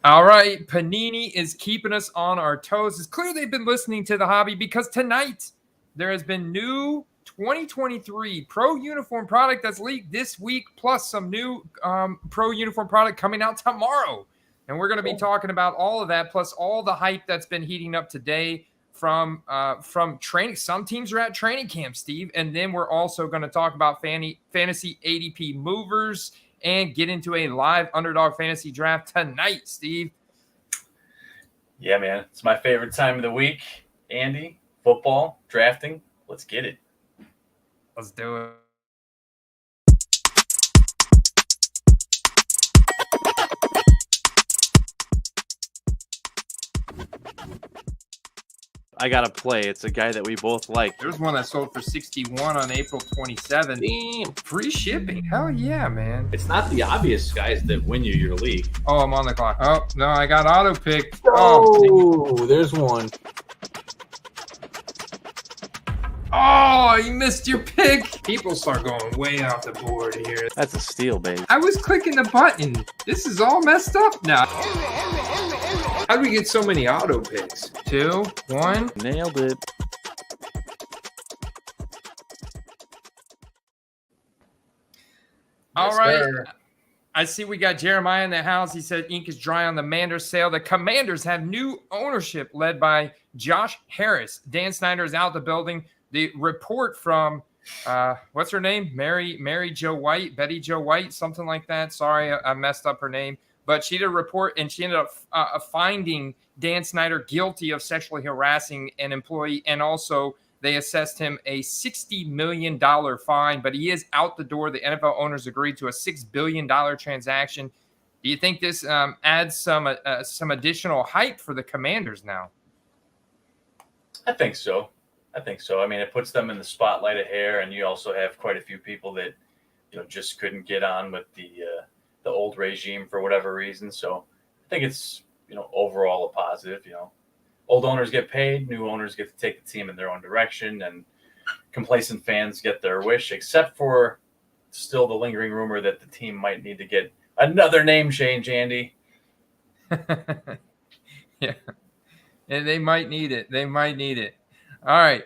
All right, Panini is keeping us on our toes. It's clear they've been listening to the hobby because tonight there has been new 2023 Pro Uniform product that's leaked this week, plus some new Pro Uniform product coming out tomorrow. And we're going to be talking about all of that, plus all the hype that's been heating up today from training. Some teams are at training camp, Steve. And then we're also going to talk about fantasy ADP movers and get into a live Underdog fantasy draft tonight, Steve. Yeah, man. It's my favorite time of the week. Andy, football, drafting. Let's get it. Let's do it. I got to play. It's a guy that we both like. There's one that sold for 61 on April 27th. Damn. Free shipping. Hell yeah, man. It's not the obvious guys that win you your league. Oh, I'm on the clock. Oh, no, I got auto picked. Oh, there's one. Oh, you missed your pick. People start going way off the board here. That's a steal, baby. I was clicking the button. This is all messed up now. How do we get so many auto picks? 2, 1. Nailed it. All right. I see we got Jeremiah in the house. He said ink is dry on the Manders sale. The Commanders have new ownership led by Josh Harris. Dan Snyder is out the building. The report from what's her name? Mary Jo White, Betty Jo White, something like that. Sorry, I messed up her name. But she did a report, and she ended up finding Dan Snyder guilty of sexually harassing an employee, and also they assessed him a $60 million fine, but he is out the door. The NFL owners agreed to a $6 billion transaction. Do you think this adds some additional hype for the Commanders now? I think so. I mean, it puts them in the spotlight a hair, and you also have quite a few people that, just couldn't get on with the old regime for whatever reason. So I think it's, overall a positive. Old owners get paid, new owners get to take the team in their own direction, and complacent fans get their wish, except for still the lingering rumor that the team might need to get another name change, Andy. Yeah. And they might need it. All right.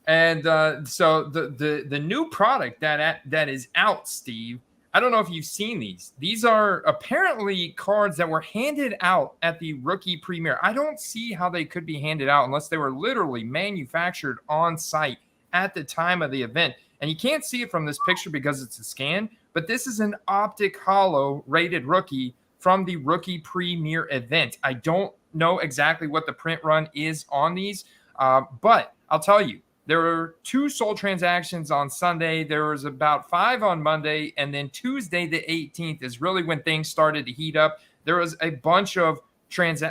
And so the new product that is out, Steve, I don't know if you've seen these. These are apparently cards that were handed out at the rookie premiere. I don't see how they could be handed out unless they were literally manufactured on site at the time of the event. And you can't see it from this picture because it's a scan, but this is an optic holo rated rookie from the rookie premiere event. I don't know exactly what the print run is on these, but I'll tell you, there were 2 sold transactions on Sunday. There was about 5 on Monday. And then Tuesday, the 18th, is really when things started to heat up. There was a bunch of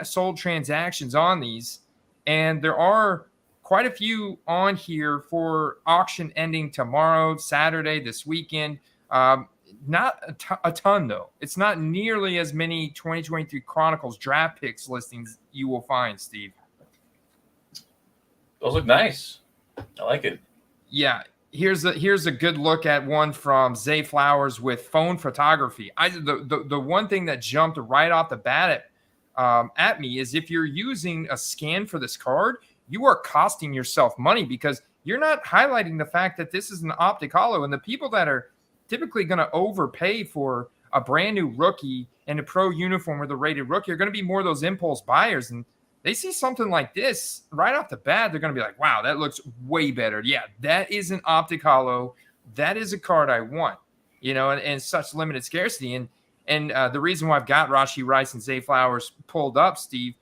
sold transactions on these. And there are quite a few on here for auction ending tomorrow, Saturday, this weekend. Not a ton, though. It's not nearly as many 2023 Chronicles draft picks listings you will find, Steve. Those look nice. I like it. Yeah, here's a good look at one from Zay Flowers with phone photography. The one thing that jumped right off the bat at me is if you're using a scan for this card, you are costing yourself money because you're not highlighting the fact that this is an optic holo, and the people that are typically going to overpay for a brand new rookie and a pro uniform with a rated rookie are going to be more of those impulse buyers, and they see something like this right off the bat, they're going to be like, wow, that looks way better. Yeah, that is an optic holo. That is a card I want, and such limited scarcity. And the reason why I've got Rashee Rice and Zay Flowers pulled up, Steve,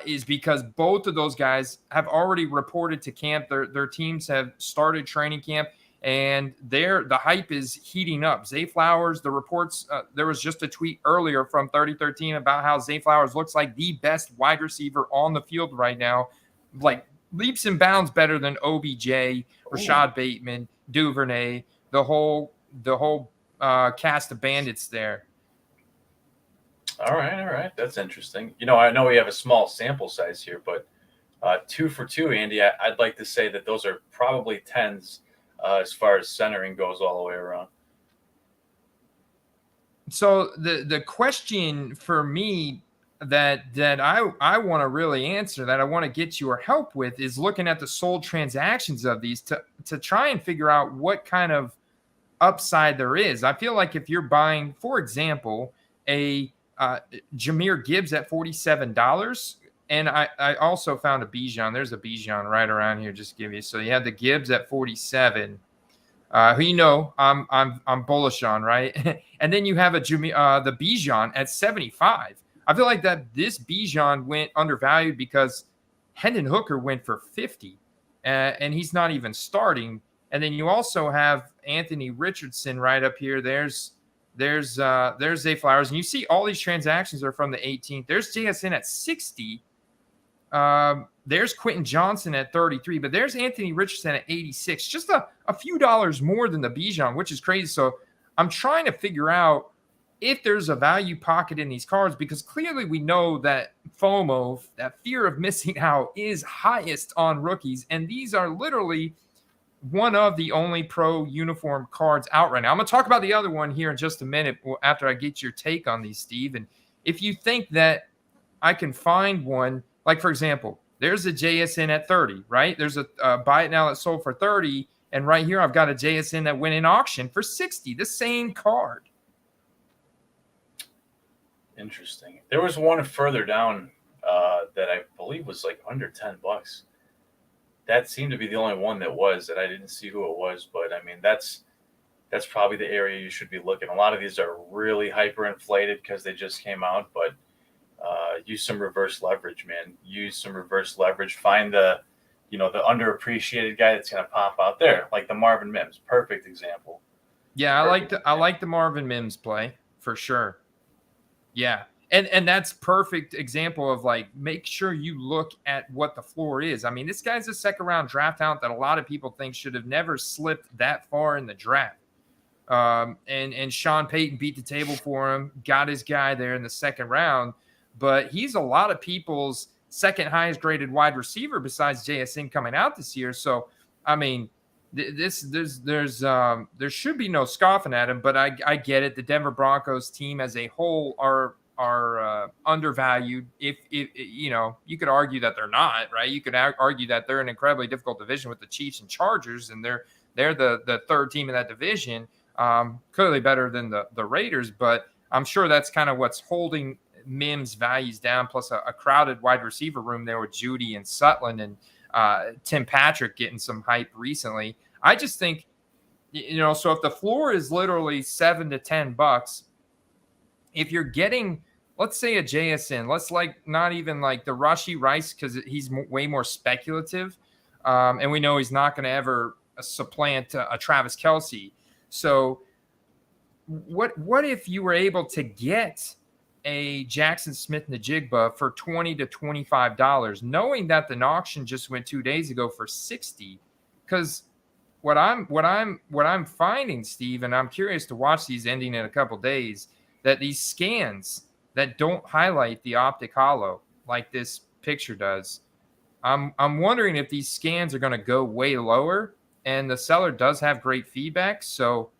is because both of those guys have already reported to camp. Their teams have started training camp, and the hype is heating up. Zay Flowers, the reports, there was just a tweet earlier from 3013 about how Zay Flowers looks like the best wide receiver on the field right now, like leaps and bounds better than OBJ, Rashad Bateman, Duvernay, the whole cast of bandits there. All right. That's interesting. I know we have a small sample size here, but 2 for 2, Andy, I'd like to say that those are probably 10s. As far as centering goes all the way around. So the question for me that I want to really answer, that I want to get your help with, is looking at the sold transactions of these to try and figure out what kind of upside there is. I feel like if you're buying, for example, a Jameer Gibbs at $47, and I also found a Bijan. There's a Bijan right around here. Just to give you. So you had the Gibbs at 47. Who I'm bullish on, right? And then you have the Bijan at 75. I feel like that this Bijan went undervalued because Hendon Hooker went for 50, and he's not even starting. And then you also have Anthony Richardson right up here. There's Zay Flowers, and you see all these transactions are from the 18th. There's JSN at 60. There's Quentin Johnson at 33, but there's Anthony Richardson at 86. Just a few dollars more than the Bijan, which is crazy. So I'm trying to figure out if there's a value pocket in these cards, because clearly we know that FOMO, that fear of missing out, is highest on rookies, and these are literally one of the only pro uniform cards out right now. I'm going to talk about the other one here in just a minute after I get your take on these, Steve. And if you think that I can find one, like, for example, there's a JSN at 30, right? There's a buy it now that sold for 30. And right here, I've got a JSN that went in auction for 60, the same card. Interesting. There was one further down that I believe was like under $10. That seemed to be the only one that I didn't see who it was, but I mean, that's probably the area you should be looking. A lot of these are really hyperinflated because they just came out, but use some reverse leverage, man. Use some reverse leverage. Find the underappreciated guy that's going to pop out there, like the Marvin Mims. Perfect example. Yeah, I like the Marvin Mims play for sure. Yeah. And that's perfect example of, like, make sure you look at what the floor is. I mean, this guy's a second round draft talent that a lot of people think should have never slipped that far in the draft. And Sean Payton beat the table for him, got his guy there in the second round, but he's a lot of people's second highest graded wide receiver besides JSN coming out this year. So, I mean, there should be no scoffing at him, but I get it. The Denver Broncos team as a whole are undervalued. If you could argue that they're not, right? You could argue that they're an incredibly difficult division with the Chiefs and Chargers, and they're the third team in that division, clearly better than the Raiders. But I'm sure that's kind of what's holding Mims' values down, plus a crowded wide receiver room there with Judy and Sutton and Tim Patrick getting some hype recently. I just think, so if the floor is literally $7 to $10, if you're getting, let's say, a JSN, let's not even like the Rashee Rice, because he's way more speculative, and we know he's not going to ever supplant a Travis Kelce. So what if you were able to get a Jackson Smith-Njigba for $20 to $25, knowing that the auction just went 2 days ago for 60? Because what I'm finding, Steve, and I'm curious to watch these ending in a couple days, that these scans that don't highlight the optic hollow like this picture does, I'm wondering if these scans are going to go way lower. And the seller does have great feedback, so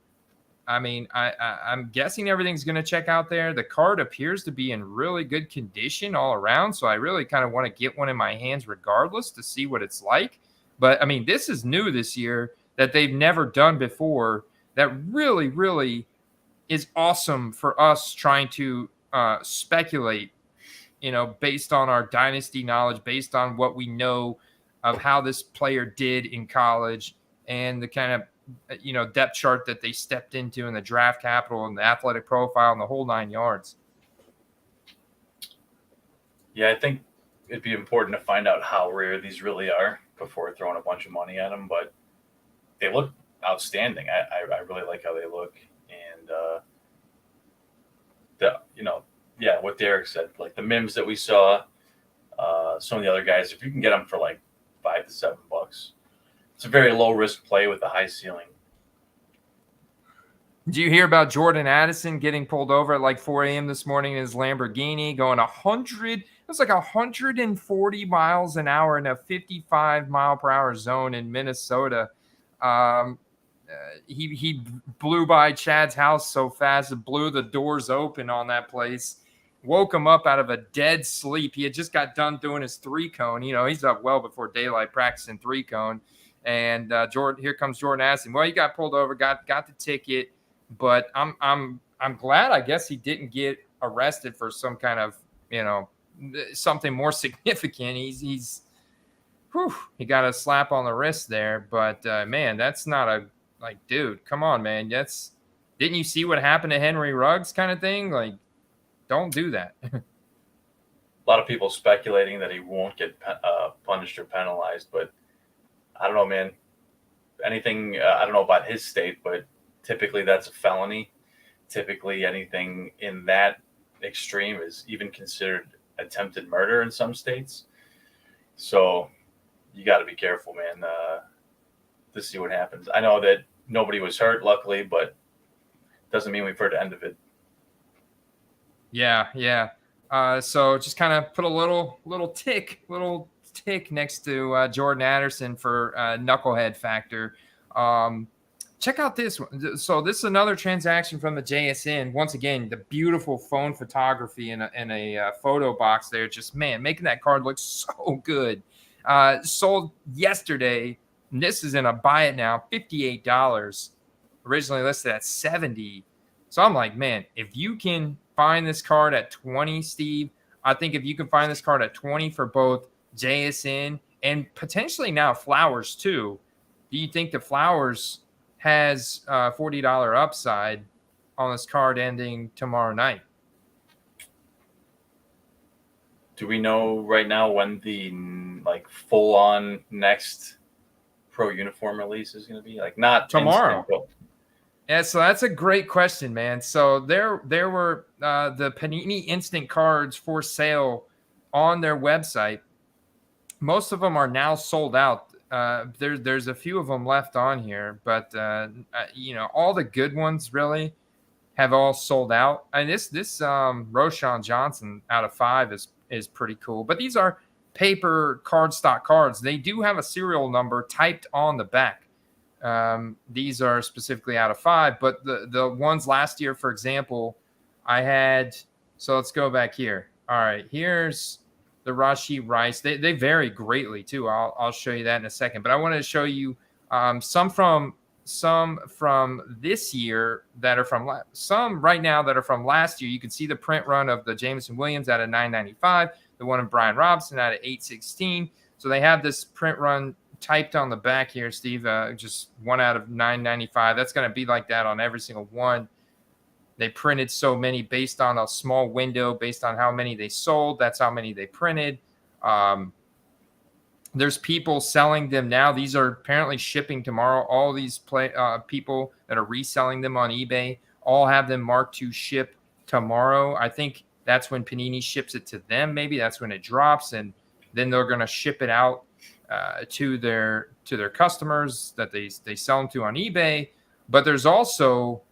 I mean, I'm guessing everything's going to check out there. The card appears to be in really good condition all around, so I really kind of want to get one in my hands regardless to see what it's like. But, I mean, this is new this year that they've never done before, that really, really is awesome for us trying to speculate, based on our dynasty knowledge, based on what we know of how this player did in college and the kind of depth chart that they stepped into in the draft capital and the athletic profile and the whole 9 yards. Yeah, I think it'd be important to find out how rare these really are before throwing a bunch of money at them, but they look outstanding. I really like how they look. And, what Derek said, like the Mims that we saw, some of the other guys, if you can get them for like $5 to $7, it's a very low risk play with a high ceiling. Did you hear about Jordan Addison getting pulled over at like 4 a.m. this morning in his Lamborghini, going 100? It was like 140 miles an hour in a 55 mile per hour zone in Minnesota. He blew by Chad's house so fast it blew the doors open on that place. woke him up out of a dead sleep. He had just got done doing his 3-cone. You know, he's up well before daylight practicing 3-cone. And here comes Jordan asking, well, he got pulled over, got the ticket, but I'm glad, I guess, he didn't get arrested for some kind of, you know, something more significant. He got a slap on the wrist there, but man, that's not dude, come on, man. Didn't you see what happened to Henry Ruggs kind of thing? Like, don't do that. A lot of people speculating that he won't get punished or penalized, but I don't know, man. Anything, I don't know about his state, but typically that's a felony. Typically anything in that extreme is even considered attempted murder in some states. So you got to be careful, man, to see what happens. I know that nobody was hurt, luckily, but doesn't mean we've heard the end of it. Yeah. So just kind of put a little tick next to Jordan Anderson for knucklehead factor. Check out this one. So this is another transaction from the JSN. Once again, the beautiful phone photography in a photo box there. Just, man, making that card look so good. Sold yesterday. And this is in a buy it now, $58. Originally listed at $70. So I'm like, man, if you can find this card at $20, Steve, I think if you can find this card at $20 for both JSN and potentially now Flowers too, do you think the Flowers has $40 upside on this card ending tomorrow night? Do we know right now when the full-on next Pro uniform release is going to be? Like, not tomorrow. Instant, yeah, so that's a great question, man. So there were the Panini Instant cards for sale on their website. Most of them are now sold out. There's a few of them left on here, but all the good ones really have all sold out. And this Roshan Johnson out of 5 is pretty cool. But these are paper cardstock cards. They do have a serial number typed on the back. These are specifically out of 5, but the ones last year, for example, I had. So let's go back here. All right, here's the Rashee Rice. They vary greatly too. I'll show you that in a second. But I wanted to show you some from this year that are from some right now that are from last year. You can see the print run of the Jameson Williams out of $9.95, the one of Brian Robinson out of $8.16. So they have this print run typed on the back here, Steve. Just 1 out of $9.95. That's going to be like that on every single one. They printed so many based on a small window, based on how many they sold. That's how many they printed. There's people selling them now. These are apparently shipping tomorrow. All these people that are reselling them on eBay all have them marked to ship tomorrow. I think that's when Panini ships it to them. Maybe that's when it drops, and then they're going to ship it out to their customers that they sell them to on eBay. But there's also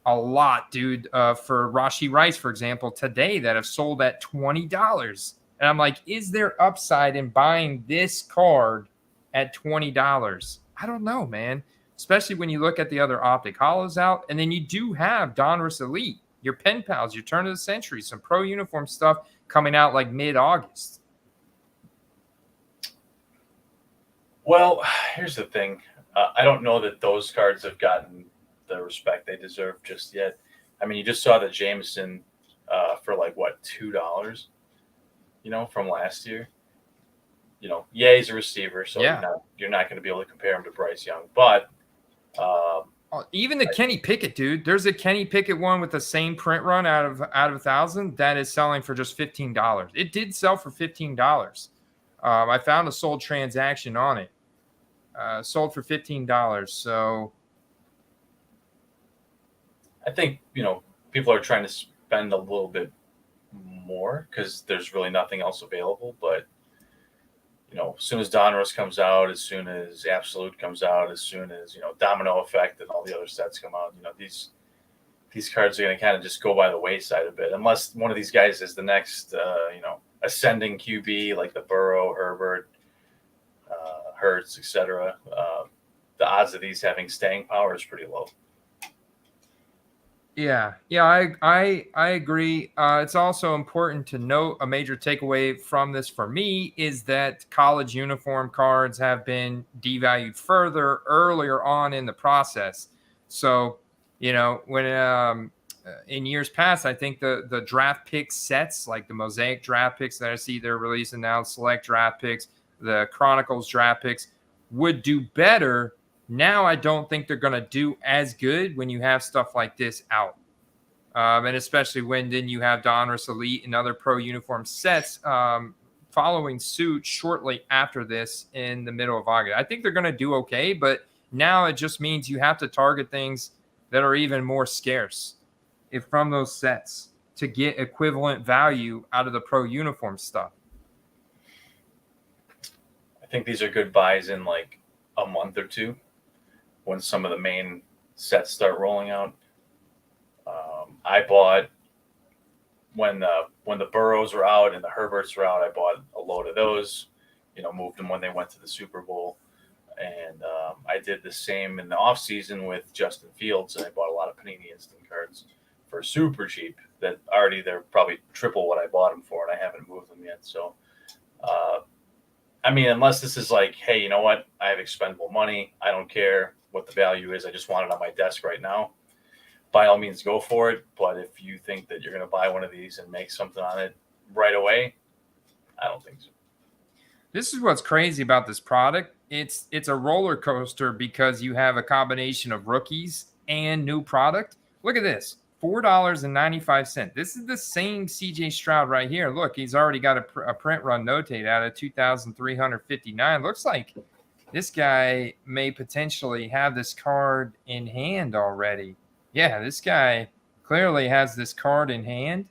a lot, dude, for Rashee Rice, for example, today that have sold at $20. And I'm like, is there upside in buying this card at $20? I don't know, man. Especially when you look at the other Optic Hollows out. And then you do have Donruss Elite, your pen pals, your turn of the century, some pro uniform stuff coming out like mid-August. Well, here's the thing. I don't know that those cards have gotten the respect they deserve just yet. I mean, you just saw the Jameson for $2, from last year. Yeah, he's a receiver, so yeah, you're not going to be able to compare him to Bryce Young. But even the Kenny Pickett, dude, there's a Kenny Pickett one with the same print run out of 1,000 that is selling for just $15. It did sell for $15. I found a sold transaction on it. Sold for $15. So I think, people are trying to spend a little bit more because there's really nothing else available. But, as soon as Donruss comes out, as soon as Absolute comes out, as soon as, Domino Effect and all the other sets come out, these cards are going to kind of just go by the wayside a bit. Unless one of these guys is the next, ascending QB like the Burrow, Herbert, Hurts, etc. The odds of these having staying power is pretty low. Yeah, I agree. It's also important to note a major takeaway from this for me is that college uniform cards have been devalued further earlier on in the process. So, when in years past, I think the draft pick sets, like the Mosaic draft picks that I see they're releasing now, select draft picks, the Chronicles draft picks, would do better. Now I don't think they're going to do as good when you have stuff like this out. And especially when then you have Donruss Elite and other pro uniform sets following suit shortly after this in the middle of August. I think they're going to do okay, but now it just means you have to target things that are even more scarce if from those sets to get equivalent value out of the pro uniform stuff. I think these are good buys in like a month or two when some of the main sets start rolling out. I bought when the Burrows were out and the Herberts were out. I bought a load of those. Moved them when they went to the Super Bowl, and I did the same in the off season with Justin Fields, and I bought a lot of Panini Instant cards for super cheap. That already they're probably triple what I bought them for, and I haven't moved them yet. So, I mean, unless this is like, hey, you know what? I have expendable money. I don't care what the value is. I just want it on my desk right now. By all means, go for it. But if you think that you're going to buy one of these and make something on it right away, I don't think so. This is what's crazy about this product. It's a roller coaster because you have a combination of rookies and new product. Look at this, $4.95. This is the same CJ Stroud right here. Look, he's already got a print run notate out of 2,359. Looks like this guy may potentially have this card in hand already. Yeah, this guy clearly has this card in hand.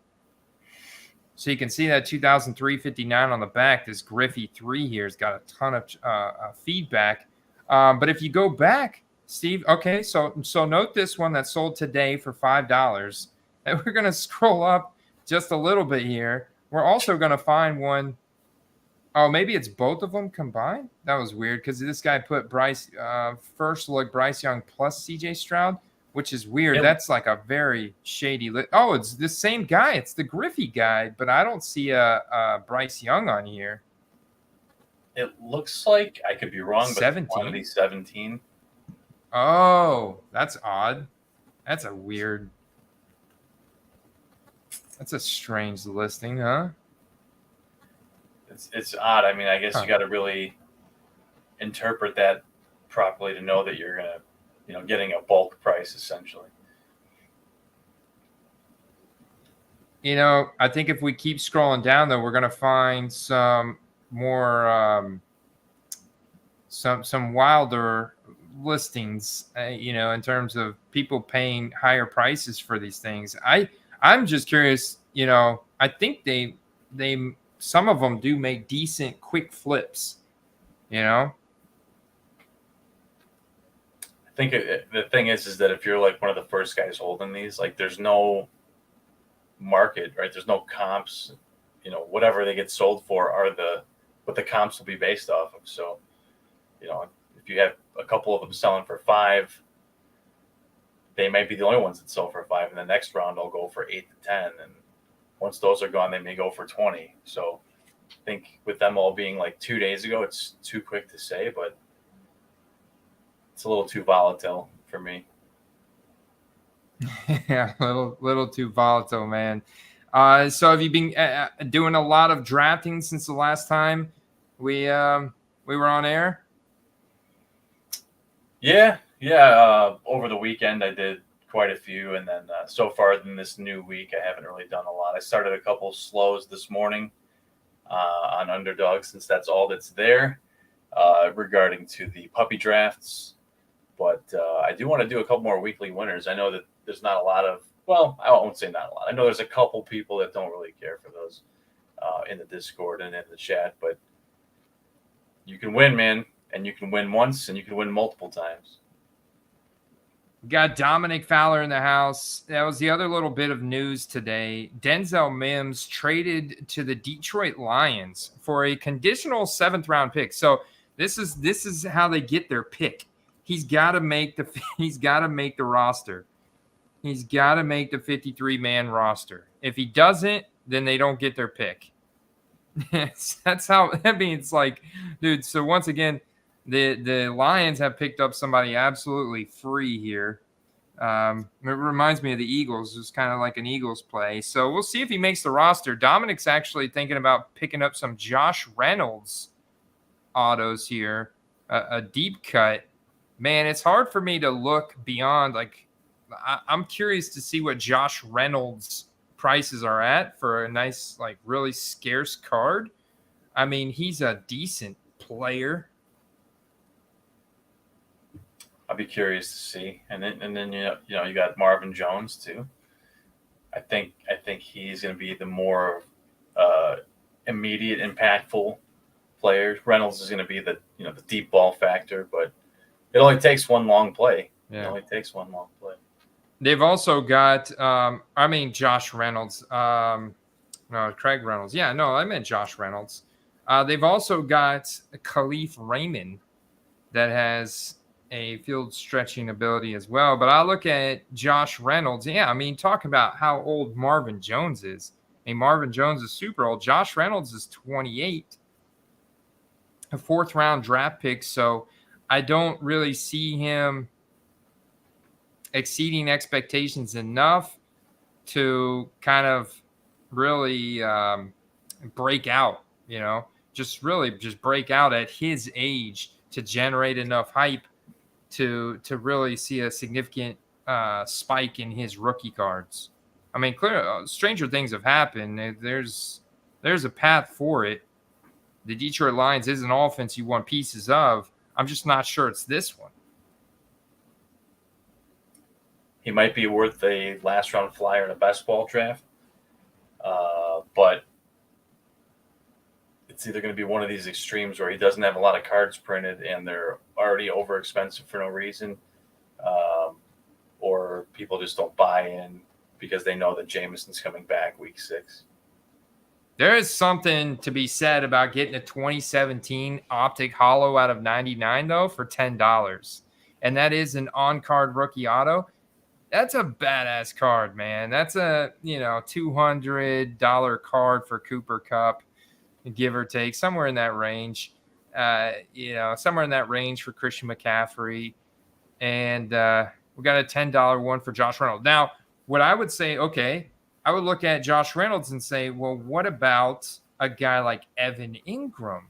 So you can see that 2,359 on the back. This Griffey 3 here has got a ton of feedback. But if you go back, Steve, okay, so note this one that sold today for $5. And we're going to scroll up just a little bit here. We're also going to find one. Oh, maybe it's both of them combined? That was weird because this guy put Bryce, first look, Bryce Young plus CJ Stroud, which is weird. Yep. That's like a very shady Oh, it's the same guy. It's the Griffey guy, but I don't see a Bryce Young on here. It looks like, I could be wrong, but 17? quantity 17. Oh, that's odd. That's a strange listing, huh? It's odd. I mean, I guess you got to really interpret that properly to know that you're going to, getting a bulk price essentially. I think if we keep scrolling down, though, we're going to find some more, some wilder listings, in terms of people paying higher prices for these things. I'm just curious, I think they some of them do make decent quick flips, I think the thing is that if you're like one of the first guys holding these, like there's no market, right? There's no comps, whatever they get sold for are what the comps will be based off of. So, if you have a couple of them selling for $5, they might be the only ones that sell for $5. And the next round they'll go for $8 to $10. And once those are gone, they may go for $20. So I think with them all being like 2 days ago, it's too quick to say, but it's a little too volatile for me. Yeah, little too volatile, man. So have you been doing a lot of drafting since the last time we were on air? Yeah. Over the weekend, I did quite a few, and then so far in this new week, I haven't really done a lot. I started a couple slows this morning on Underdog, since that's all that's there regarding to the puppy drafts. But I do want to do a couple more weekly winners. I know that there's not a lot of, well, I won't say not a lot. I know there's a couple people that don't really care for those in the Discord and in the chat, but you can win, man. And you can win once and you can win multiple times. Got Dominic Fowler in the house. That was the other little bit of news today. Denzel Mims traded to the Detroit Lions for a conditional 7th round pick. So this is how they get their pick. He's got to make the roster. He's got to make the 53-man roster. If he doesn't, then they don't get their pick. That's how. I mean, it's like, dude. So once again, the Lions have picked up somebody absolutely free here. It reminds me of the Eagles. It's kind of like an Eagles play. So we'll see if he makes the roster. Dominic's actually thinking about picking up some Josh Reynolds autos here, a deep cut. Man, it's hard for me to look beyond. Like, I'm curious to see what Josh Reynolds prices are at for a nice, like, really scarce card. I mean, he's a decent player. I'll be curious to see, and then you got Marvin Jones too. I think he's going to be the more immediate, impactful player. Reynolds is going to be the deep ball factor, but it only takes one long play. Yeah. It only takes one long play. They've also got, Josh Reynolds. No, Craig Reynolds. Yeah, no, I meant Josh Reynolds. They've also got Khalif Raymond that has a field stretching ability as well. But I look at Josh Reynolds. Yeah, I mean, talk about how old Marvin Jones is. I mean, Marvin Jones is super old. Josh Reynolds is 28, a 4th-round draft pick. So I don't really see him exceeding expectations enough to kind of really break out, just break out at his age to generate enough hype to really see a significant spike in his rookie cards. I mean, clearly, stranger things have happened. There's a path for it. The Detroit Lions is an offense you want pieces of. I'm just not sure it's this one. He might be worth a last-round flyer in a best ball draft, but it's either going to be one of these extremes where he doesn't have a lot of cards printed and they're already over expensive for no reason, or people just don't buy in because they know that Jameson's coming back week 6. There is something to be said about getting a 2017 Optic Hollow out of 99, though, for $10. And that is an on-card rookie auto. That's a badass card, man. That's a, $200 card for Cooper Kupp, give or take, somewhere in that range. Somewhere in that range for Christian McCaffrey. And we got a $10 one for Josh Reynolds. Now, what I would say, I would look at Josh Reynolds and say, well, what about a guy like Evan Ingram?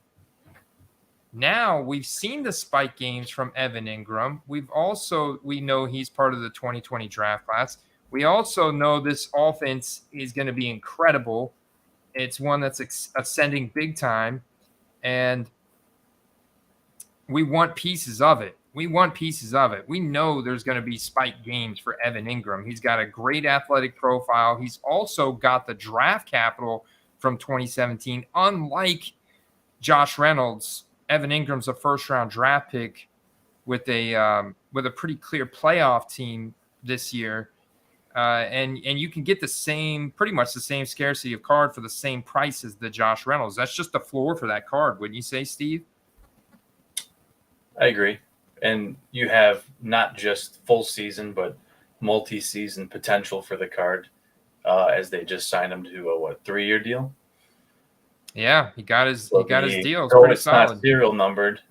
Now we've seen the spike games from Evan Ingram. We know he's part of the 2020 draft class. We also know this offense is going to be incredible. It's one that's ascending big time, and we want pieces of it. We know there's going to be spike games for Evan Ingram. He's got a great athletic profile. He's also got the draft capital from 2017. Unlike Josh Reynolds, Evan Ingram's a 1st-round draft pick with a pretty clear playoff team this year. And you can get pretty much the same scarcity of card for the same price as the Josh Reynolds. That's just the floor for that card, wouldn't you say, Steve? I agree. And you have not just full season, but multi-season potential for the card, as they just signed him to a 3-year deal. Yeah, he got his deal. It's though pretty it's solid. not serial numbered,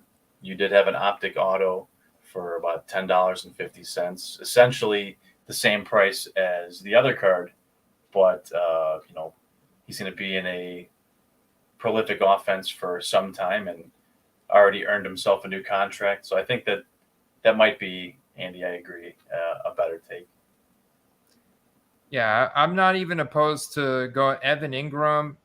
you did have an optic auto for about $10.50, essentially the same price as the other card, but he's going to be in a prolific offense for some time and already earned himself a new contract. So I think that might be, Andy, I agree, a better take. Yeah, I'm not even opposed to going Evan Ingram,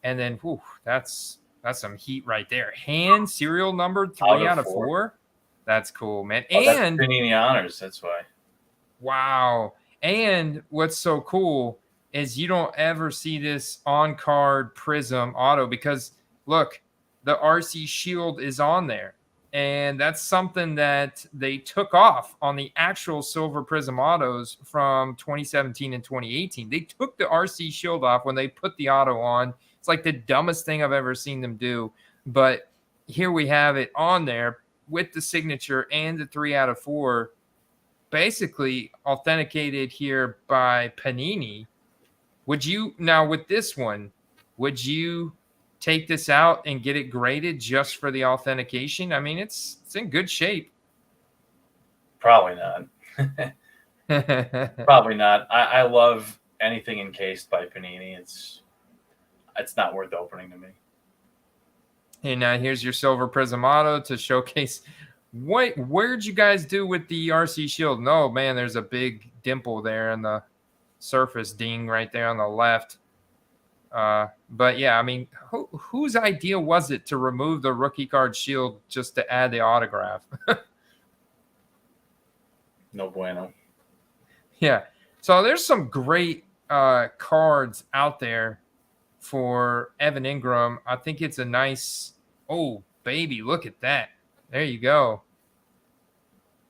and then that's some heat right there. Hand serial numbered 3 out of 4. That's cool, man. And that's Panini Honors. That's why. Wow. And what's so cool is you don't ever see this on-card Prism auto because, look, the RC Shield is on there. And that's something that they took off on the actual Silver Prism autos from 2017 and 2018. They took the RC Shield off when they put the auto on. It's like the dumbest thing I've ever seen them do. But here we have it on there with the signature and the 3 out of 4. basically authenticated here by Panini. Would you now with this one? Would you take this out and get it graded just for the authentication? I mean, it's in good shape. Probably not. Probably not. I love anything encased by Panini. It's not worth opening to me. And here's your silver Prism Auto to showcase. Where'd you guys do with the RC Shield? No, man, there's a big dimple there in the surface ding right there on the left. But yeah, I mean, whose idea was it to remove the rookie card shield just to add the autograph? No bueno. Yeah. So there's some great cards out there for Evan Ingram. I think it's a nice, oh, baby, look at that. There you go.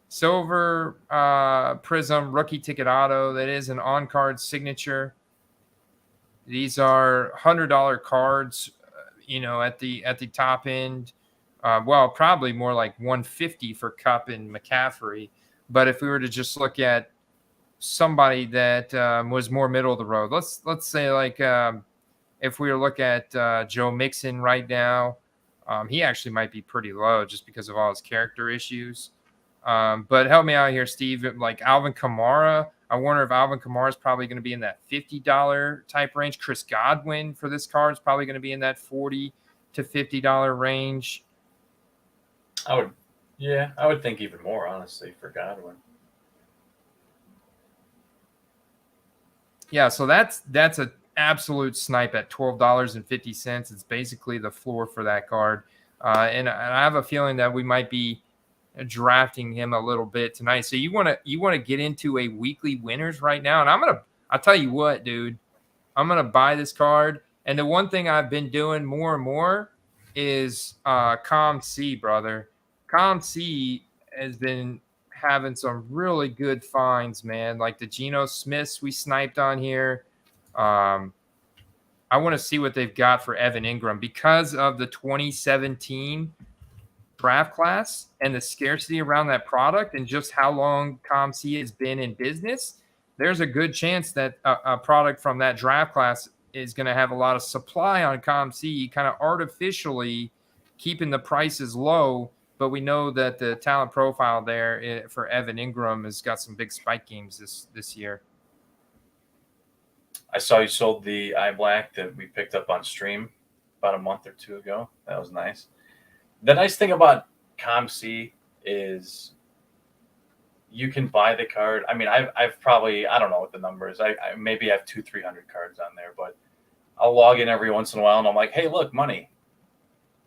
Silver Prism rookie ticket auto. That is an on-card signature. These are $100 cards, at the top end. Well, probably more like $150 for Cup and McCaffrey. But if we were to just look at somebody that was more middle of the road, let's say like if we were to look at Joe Mixon right now, he actually might be pretty low just because of all his character issues. But help me out here, Steve. Like Alvin Kamara, I wonder if Alvin Kamara is probably going to be in that $50 type range. Chris Godwin for this card is probably going to be in that $40 to $50 range. I would think even more, honestly, for Godwin. Yeah, so that's an absolute snipe at $12.50. It's basically the floor for that card. And I have a feeling that we might be drafting him a little bit tonight. So you want to get into a weekly winners right now, and I'll tell you what, dude, I'm gonna buy this card. And the one thing I've been doing more and more is ComC, brother. ComC has been having some really good finds, man. Like the Geno Smiths we sniped on here. I want to see what they've got for Evan Ingram because of the 2017 draft class and the scarcity around that product and just how long ComC has been in business. There's a good chance that a product from that draft class is going to have a lot of supply on ComC, kind of artificially keeping the prices low. But we know that the talent profile there for Evan Ingram has got some big spike games this year. I saw you sold the eye black that we picked up on stream about a month or two ago. That was nice. The nice thing about ComC is you can buy the card. I mean, I've probably, I don't know what the number is. I maybe have 200-300 cards on there, but I'll log in every once in a while and I'm like, hey, look, money.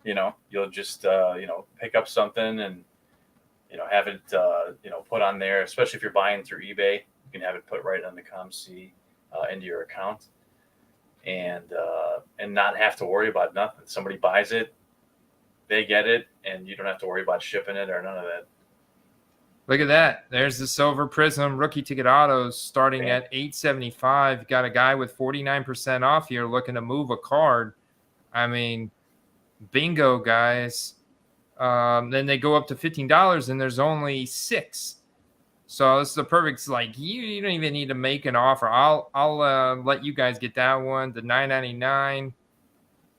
You'll just, pick up something and, have it, put on there, especially if you're buying through eBay. You can have it put right on the ComC into your account and not have to worry about nothing. Somebody buys it, they get it, and you don't have to worry about shipping it or none of that. Look at that. There's the Silver Prism rookie ticket autos starting at $8.75. Got a guy with 49% off here looking to move a card. I mean, bingo, guys. Then they go up to $15 and there's only 6. So this is the perfect, like, you don't even need to make an offer. I'll let you guys get that one. The $9.99.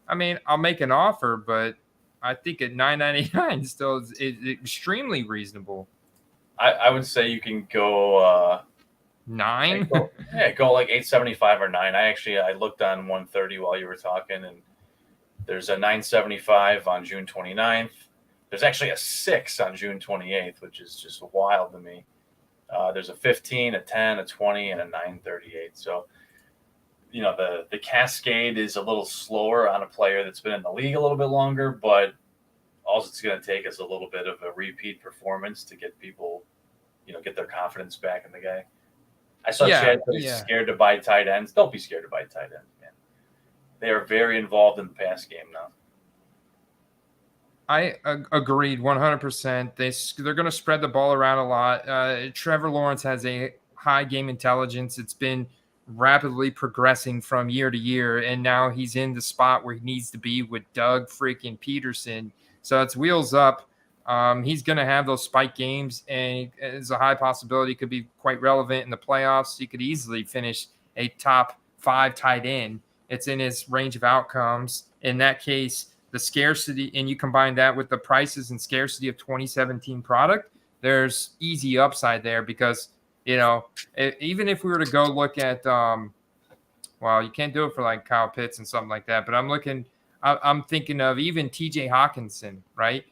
I mean, I'll make an offer, but I think at $9.99 still is extremely reasonable. I would say you can go 9. Go like 8.75 or 9. I looked on 130 while you were talking, and there's a 9.75 on June 29th. There's actually a 6 on June 28th, which is just wild to me. There's a 15, a 10, a 20, and a 9.38. So, the cascade is a little slower on a player that's been in the league a little bit longer, but all it's going to take is a little bit of a repeat performance to get people, get their confidence back in the guy. I saw Chad scared to buy tight ends. Don't be scared to buy tight ends, man. They are very involved in the pass game now. I agreed 100%. They're going to spread the ball around a lot. Trevor Lawrence has a high game intelligence. It's been rapidly progressing from year to year, and now he's in the spot where he needs to be with Doug freaking Peterson. So it's wheels up. He's going to have those spike games, and it's a high possibility could be quite relevant in the playoffs. He could easily finish a top 5 tight end. It's in his range of outcomes. In that case, the scarcity, and you combine that with the prices and scarcity of 2017 product, there's easy upside there because, even if we were to go look at, well, you can't do it for like Kyle Pitts and something like that, but I'm thinking of even TJ Hawkinson, right?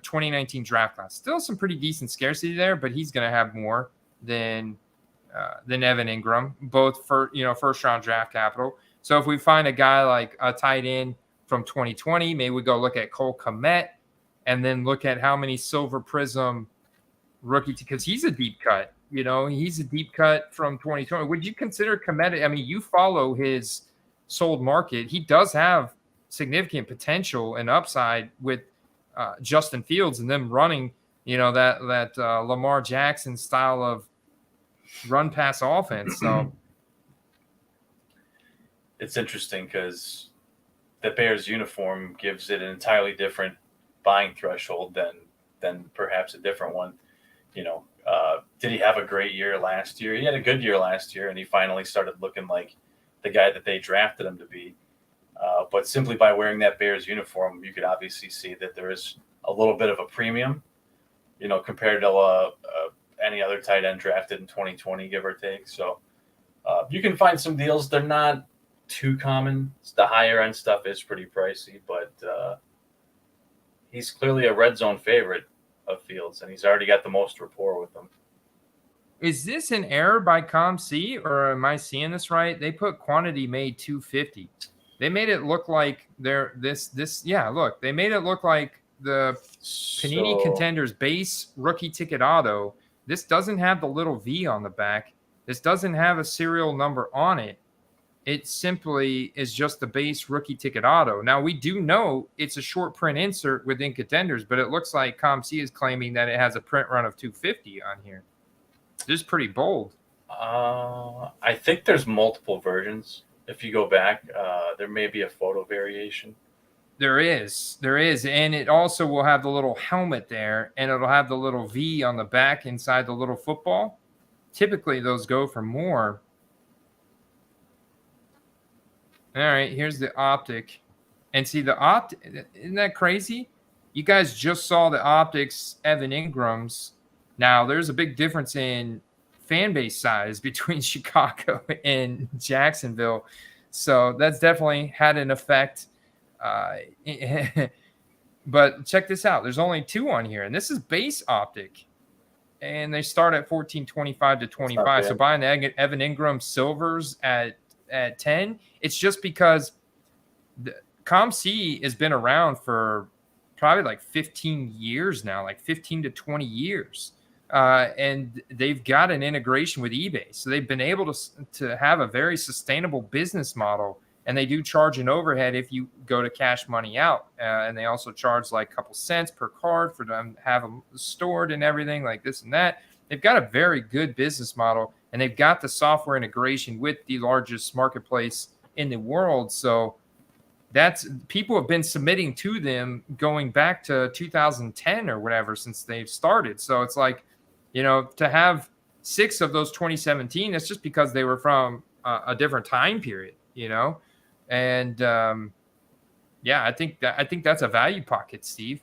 2019 draft class. Still some pretty decent scarcity there, but he's going to have more than Evan Ingram, both for first round draft capital. So if we find a guy like a tight end from 2020, maybe we go look at Cole Kmet and then look at how many Silver Prism rookie, because he's a deep cut. He's a deep cut from 2020. Would you consider Kmet? I mean, you follow his sold market. He does have significant potential and upside with Justin Fields and them running, that Lamar Jackson style of run pass offense. So it's interesting because the Bears uniform gives it an entirely different buying threshold than perhaps a different one. Did he have a great year last year? He had a good year last year, and he finally started looking like the guy that they drafted him to be. But simply by wearing that Bears uniform, you could obviously see that there is a little bit of a premium, compared to any other tight end drafted in 2020, give or take. So you can find some deals. They're not too common. The higher end stuff is pretty pricey, but he's clearly a red zone favorite of Fields, and he's already got the most rapport with them. Is this an error by ComC, or am I seeing this right? They put quantity made 250. They made it look like look, they made it look like the Panini Contenders base rookie ticket auto. This doesn't have the little V on the back. This doesn't have a serial number on it. It simply is just the base rookie ticket auto. Now, we do know it's a short print insert within Contenders, but it looks like ComC is claiming that it has a print run of 250 on here. This is pretty bold. I think there's multiple versions. If you go back, there may be a photo variation. There is. And it also will have the little helmet there, and it'll have the little V on the back inside the little football. Typically, those go for more. All right, here's the optic. And see, isn't that crazy? You guys just saw the optics Evan Ingram's. Now, there's a big difference in fan base size between Chicago and Jacksonville. So that's definitely had an effect. But check this out. There's only 2 on here, and this is base optic. And they start at $14.25 to $25. So buying the Evan Ingram silvers at 10, it's just because the ComC has been around for probably like 15 years now, like 15 to 20 years. And they've got an integration with eBay. So they've been able to have a very sustainable business model. And they do charge an overhead if you go to cash money out. And they also charge like a couple cents per card for them to have them stored and everything like this and that. They've got a very good business model, and they've got the software integration with the largest marketplace in the world. So people have been submitting to them going back to 2010 or whatever since they've started. So it's like, to have 6 of those 2017, that's just because they were from a different time period, And I think that's a value pocket, Steve.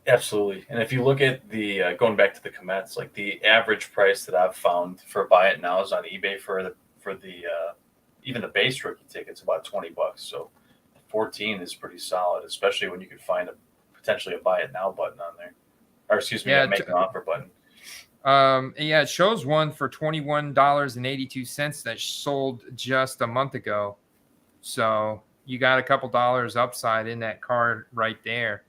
Absolutely. And if you look at the going back to the Komets, like the average price that I've found for buy it now is on eBay for the even the base rookie ticket's about $20. So 14 is pretty solid, especially when you could find potentially a buy it now button on there, or excuse me, a make an offer button. It shows one for $21.82 that sold just a month ago. So you got a couple dollars upside in that card right there.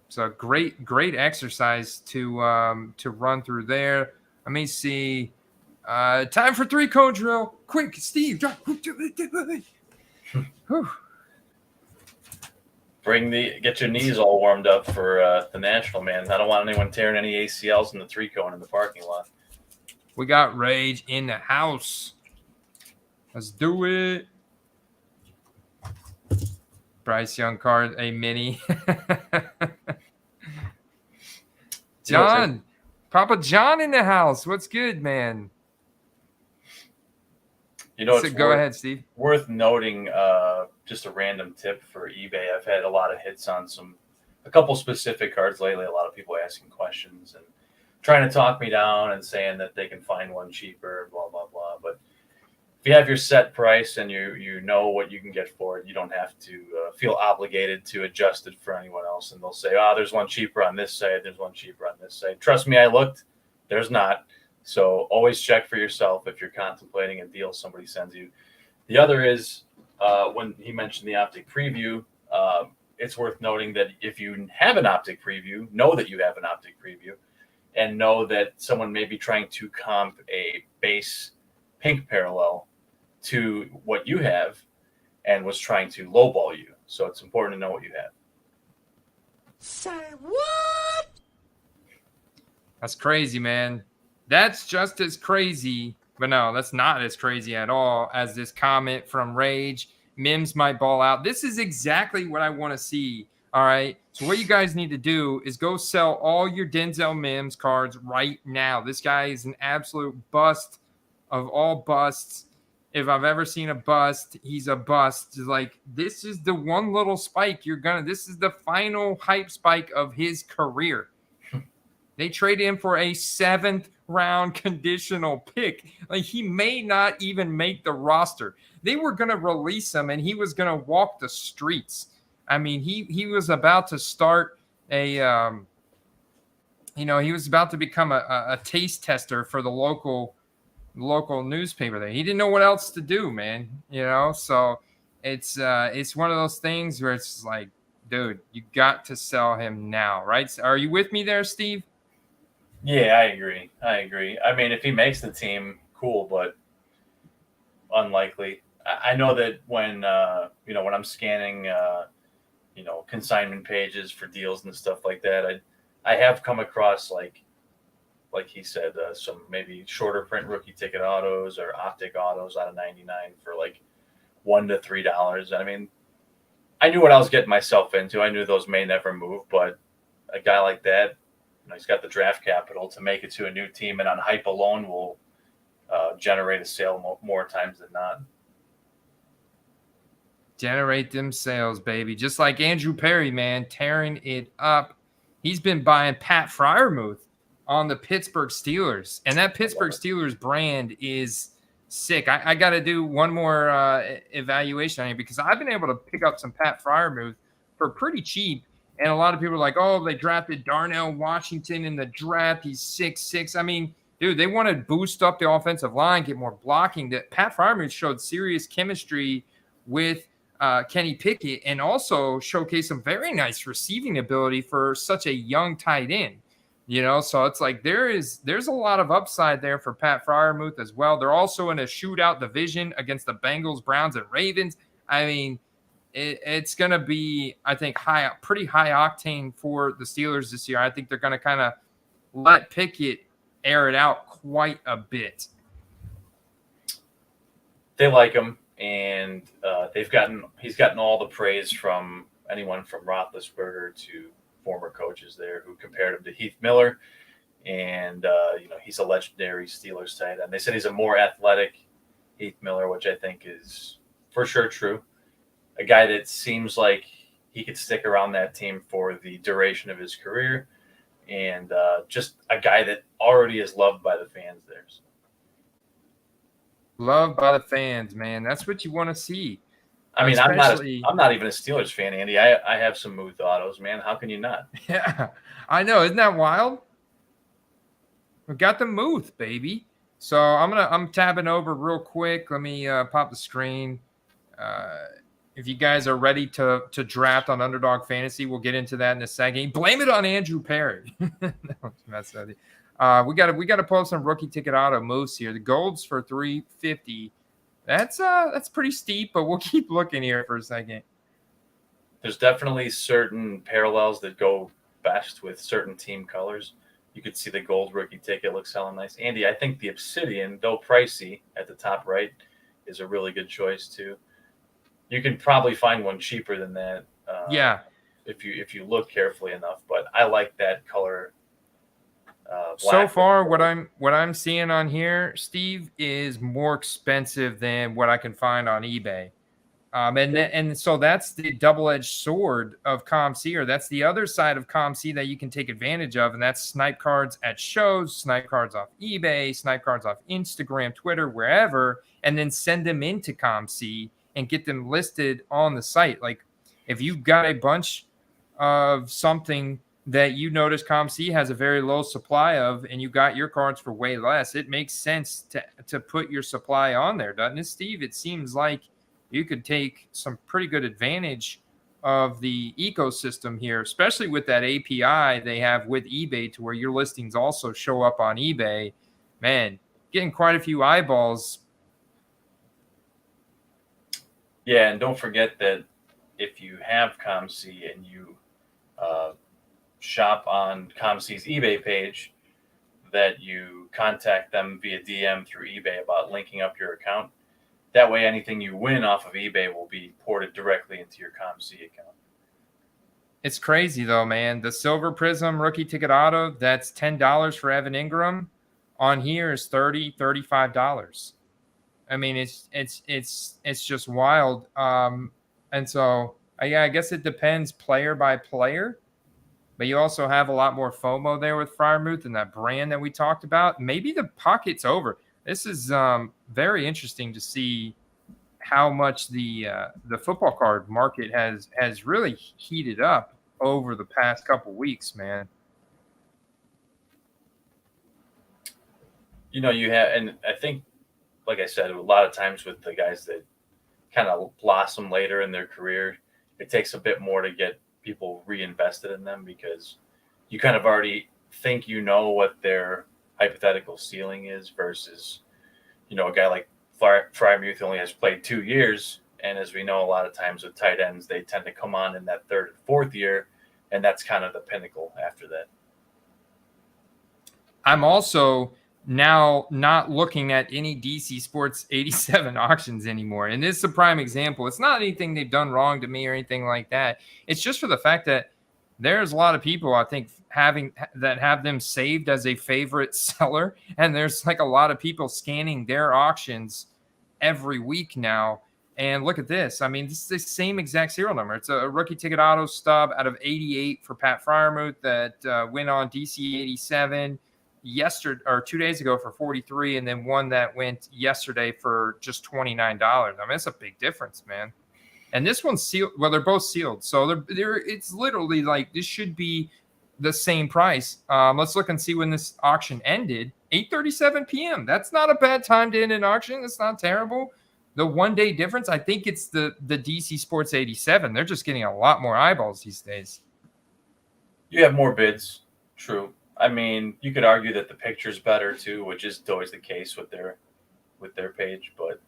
So great exercise to run through there. Let me see. Time for 3 code drill. Quick, Steve. Drop. Get your knees all warmed up for the national, man. I don't want anyone tearing any ACLs in the 3 cone in the parking lot. We got Rage in the house. Let's do it. Bryce Young card, a mini. You know, it's John, Papa John in the house. What's good, man? it's Go ahead, Steve. worth noting, just a random tip for eBay. I've had a lot of hits on a couple specific cards lately. A lot of people asking questions and trying to talk me down and saying that they can find one cheaper, blah, blah, blah. But if you have your set price and you know what you can get for it, you don't have to feel obligated to adjust it for anyone else. And they'll say, oh, there's one cheaper on this site. There's one cheaper on this site. Trust me, I looked. There's not. So always check for yourself if you're contemplating a deal somebody sends you. The other is when he mentioned the optic preview, it's worth noting that if you have an optic preview, know that you have an optic preview and know that someone may be trying to comp a base pink parallel to what you have and was trying to lowball you. So it's important to know what you have. Say what? That's crazy, man. That's just as crazy, but no, that's not as crazy at all as this comment from Rage. Mims might ball out. This is exactly what I want to see. All right. So what you guys need to do is go sell all your Denzel Mims cards right now. This guy is an absolute bust of all busts. If I've ever seen a bust, he's a bust. Like, this is the one little spike this is the final hype spike of his career. They traded him for a 7th round conditional pick. Like, he may not even make the roster. They were going to release him and he was going to walk the streets. I mean, he was about to start he was about to become a taste tester for the local newspaper there. He didn't know what else to do, man. So it's one of those things where it's like, dude, you got to sell him now, right? Are you with me there, Steve? Yeah, I agree. I mean, if he makes the team, cool, but unlikely. I know that when when I'm scanning consignment pages for deals and stuff like that, I have come across like he said, some maybe shorter print rookie ticket autos or optic autos out of 99 for like $1 to $3. I mean, I knew what I was getting myself into. I knew those may never move, but a guy like that, he's got the draft capital to make it to a new team, and on hype alone will generate a sale more times than not. Generate them sales, baby. Just like Andrew Perry, man, tearing it up. He's been buying Pat Freiermuth on the Pittsburgh Steelers, and that Pittsburgh Steelers brand is sick. I got to do one more evaluation on it because I've been able to pick up some Pat Freiermuth for pretty cheap. And a lot of people are like, oh, they drafted Darnell Washington in the draft. He's 6'6". I mean, dude, they want to boost up the offensive line, get more blocking. That Pat Freiermuth showed serious chemistry with Kenny Pickett and also showcased some very nice receiving ability for such a young tight end. So it's like there's a lot of upside there for Pat Freiermuth as well. They're also in a shootout division against the Bengals, Browns, and Ravens. I mean, it's going to be, I think, pretty high octane for the Steelers this year. I think they're going to kind of let Pickett air it out quite a bit. They like him, and he's gotten all the praise from anyone from Roethlisberger to former coaches there who compared him to Heath Miller, and he's a legendary Steelers tight end. They said he's a more athletic Heath Miller, which I think is for sure true. A guy that seems like he could stick around that team for the duration of his career, and just a guy that already is loved by the fans there. So. Loved by the fans, man. That's what you want to see. I mean, I'm not even a Steelers fan, Andy. I have some Muth autos, man. How can you not? Yeah, I know. Isn't that wild? We got the Muth, baby. So I'm tabbing over real quick. Let me pop the screen. If you guys are ready to draft on Underdog Fantasy, we'll get into that in a second. Blame it on Andrew Perry. We got to pull some rookie ticket auto moves here. The gold's for $350. That's pretty steep, but we'll keep looking here for a second. There's definitely certain parallels that go best with certain team colors. You could see the gold rookie ticket looks hella nice. Andy, I think the Obsidian, though pricey at the top right, is a really good choice too. You can probably find one cheaper than that. Yeah. If you look carefully enough, but I like that color. So Black far, with what I'm seeing on here, Steve, is more expensive than what I can find on eBay. And so that's the double-edged sword of ComC, or that's the other side of ComC that you can take advantage of, and that's snipe cards at shows, snipe cards off eBay, snipe cards off Instagram, Twitter, wherever, and then send them into ComC and get them listed on the site. Like if you've got a bunch of something that you notice ComC has a very low supply of, and you got your cards for way less, it makes sense to put your supply on there, doesn't it, Steve? It seems like you could take some pretty good advantage of the ecosystem here, especially with that API they have with eBay to where your listings also show up on eBay. Man, getting quite a few eyeballs. Yeah, and don't forget that if you have ComC and you shop on ComC's eBay page, that you contact them via DM through eBay about linking up your account. That way, anything you win off of eBay will be ported directly into your ComC account. It's crazy though, man. The Silver Prism rookie ticket auto, that's $10 for Evan Ingram. On here is $35. I mean, it's just wild. And so yeah, I guess it depends player by player. But you also have a lot more FOMO there with Freiermuth and that brand that we talked about. Maybe the pocket's over. This is very interesting to see how much the football card market has really heated up over the past couple weeks, man. You know, you have, and I think, like I said, a lot of times with the guys that kind of blossom later in their career, it takes a bit more to get people reinvested in them because you kind of already think you know what their hypothetical ceiling is versus, you know, a guy like Freiermuth only has played 2 years. And as we know, a lot of times with tight ends, they tend to come on in that third and fourth year. And that's kind of the pinnacle after that. I'm also now not looking at any DC Sports 87 auctions anymore. And this is a prime example. It's not anything they've done wrong to me or anything like that. It's just for the fact that there's a lot of people, I think, have them saved as a favorite seller. And there's like a lot of people scanning their auctions every week now. And look at this. I mean, this is the same exact serial number. It's a rookie ticket auto stub out of 88 for Pat Freiermuth that went on DC 87 yesterday or 2 days ago for 43, and then one that went yesterday for just $29. I mean, that's a big difference, man. And this one's sealed. Well, they're both sealed, so they're it's literally like this should be the same price. Let's look and see when this auction ended. 8:37 p.m. That's not a bad time to end an auction. That's not terrible. The 1 day difference, I think it's the DC Sports 87. They're just getting a lot more eyeballs these days. You have more bids, true. I mean, you could argue that the picture's better too, which is always the case with their page, but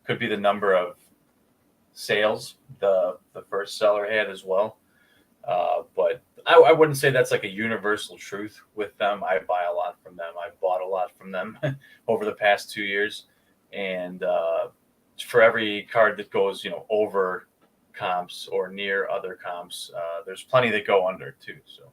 could be the number of sales the first seller had as well. But I wouldn't say that's like a universal truth with them. I buy a lot from them. I've bought a lot from them over the past 2 years, and for every card that goes, you know, over comps or near other comps, there's plenty that go under too. So.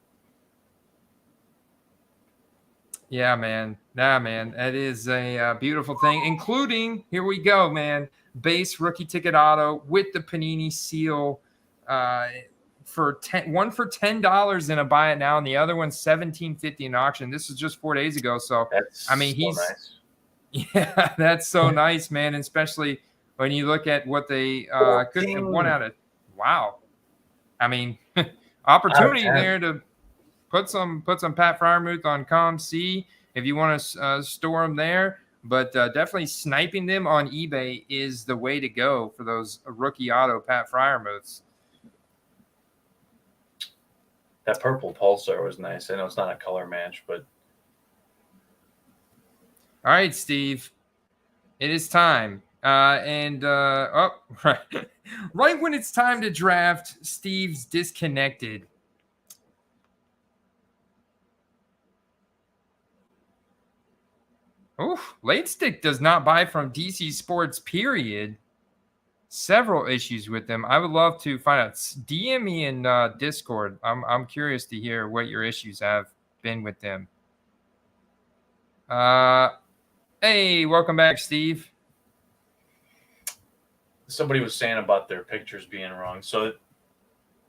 Yeah, man. Nah, man. That is a beautiful thing, including, here we go, man, base rookie ticket auto with the Panini seal one for $10 in a buy it now, and the other one's $17.50 in auction. This was just 4 days ago. So, That's I mean, so he's nice. Yeah, that's so nice, man. And especially when you look at what they could have won out of. Wow. I mean, opportunity there to put some Pat Freiermuth on ComC if you want to store them there. But definitely sniping them on eBay is the way to go for those rookie auto Pat Freiermuths. That purple pulsar was nice. I know it's not a color match, but all right, Steve, it is time. Right when it's time to draft, Steve's disconnected. Oh, Late Stick does not buy from DC Sports, period. several issues with them. I would love to find out. DM me in Discord. I'm curious to hear what your issues have been with them. Hey, welcome back, Steve. Somebody was saying about their pictures being wrong. So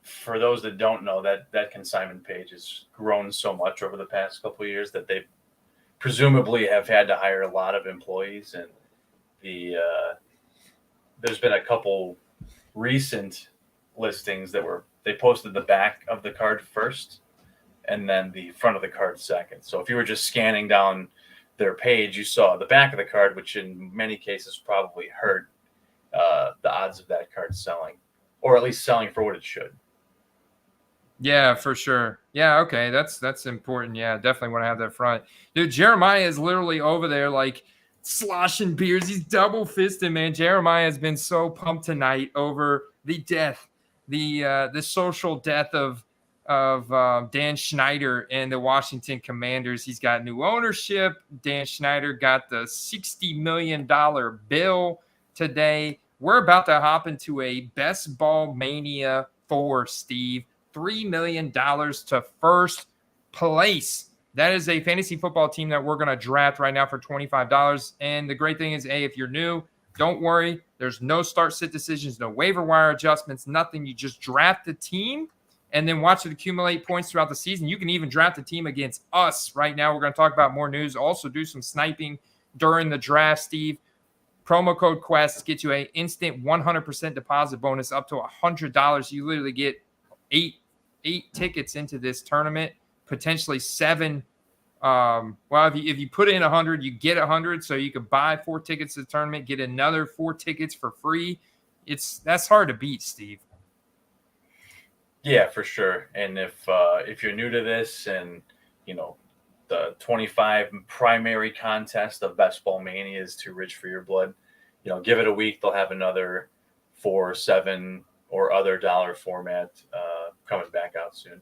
for those that don't know, that consignment page has grown so much over the past couple of years that they presumably have had to hire a lot of employees, and there's been a couple recent listings that they posted the back of the card first and then the front of the card second. So if you were just scanning down their page, you saw the back of the card, which in many cases probably hurt the odds of that card selling, or at least selling for what it should. Yeah, for sure. Yeah, okay, that's important. Yeah, definitely want to have that front. Dude, Jeremiah is literally over there like sloshing beers. He's double fisted, man. Jeremiah has been so pumped tonight over the death, the social death of Dan Schneider and the Washington Commanders. He's got new ownership. Dan Schneider got the $60 million bill today. We're about to hop into a best ball mania for Steve. $3 million to first place. That is a fantasy football team that we're going to draft right now for $25. And the great thing is, if you're new, don't worry. There's no start sit decisions, no waiver wire adjustments, nothing. You just draft the team and then watch it accumulate points throughout the season. You can even draft a team against us right now. We're going to talk about more news. Also do some sniping during the draft, Steve. Promo code QUEST gets you an instant 100% deposit bonus up to $100. You literally get eight tickets into this tournament, potentially 7. Well, if you put in 100, you get 100. So you could buy 4 tickets to the tournament, get another 4 tickets for free. That's hard to beat, Steve. Yeah, for sure. And if you're new to this, and the 25 primary contest of Best Ball Mania is too rich for your blood, give it a week. They'll have another 4, 7, or other dollar format coming back out soon.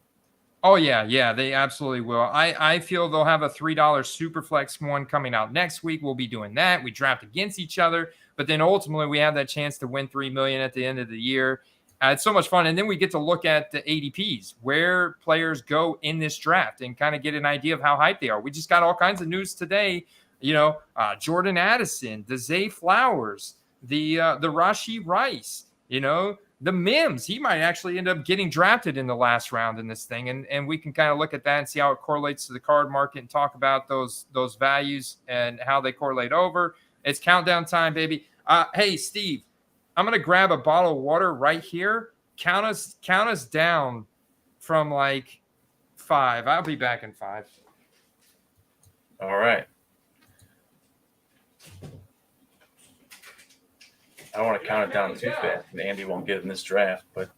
Oh, yeah, they absolutely will. I feel they'll have a $3 Superflex one coming out next week. We'll be doing that. We draft against each other, but then ultimately we have that chance to win $3 million at the end of the year. It's so much fun. And then we get to look at the ADPs, where players go in this draft, and kind of get an idea of how hyped they are. We just got all kinds of news today. Jordan Addison, the Zay Flowers, the Rashee Rice, the Mims. He might actually end up getting drafted in the last round in this thing. And we can kind of look at that and see how it correlates to the card market and talk about those values and how they correlate over. It's countdown time, baby. Hey, Steve, I'm going to grab a bottle of water right here. Count us down from like 5. I'll be back in 5. All right. I don't want to count it down too fast, and Andy won't get in this draft. But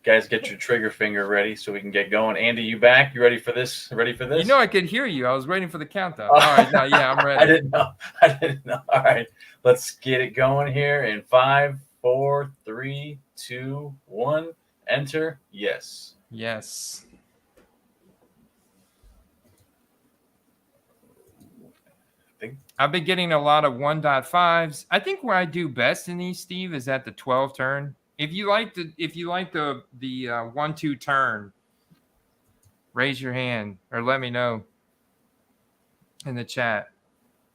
guys, get your trigger finger ready so we can get going. Andy, you back? You ready for this? Ready for this? I could hear you. I was waiting for the countdown. All right, no, yeah, I'm ready. I didn't know. All right, let's get it going here in 5, 4, 3, 2, 1. Enter. Yes. I've been getting a lot of 1.5s. I think where I do best in these, Steve, is at the 12 turn. If you like the 1-2 turn, raise your hand or let me know in the chat.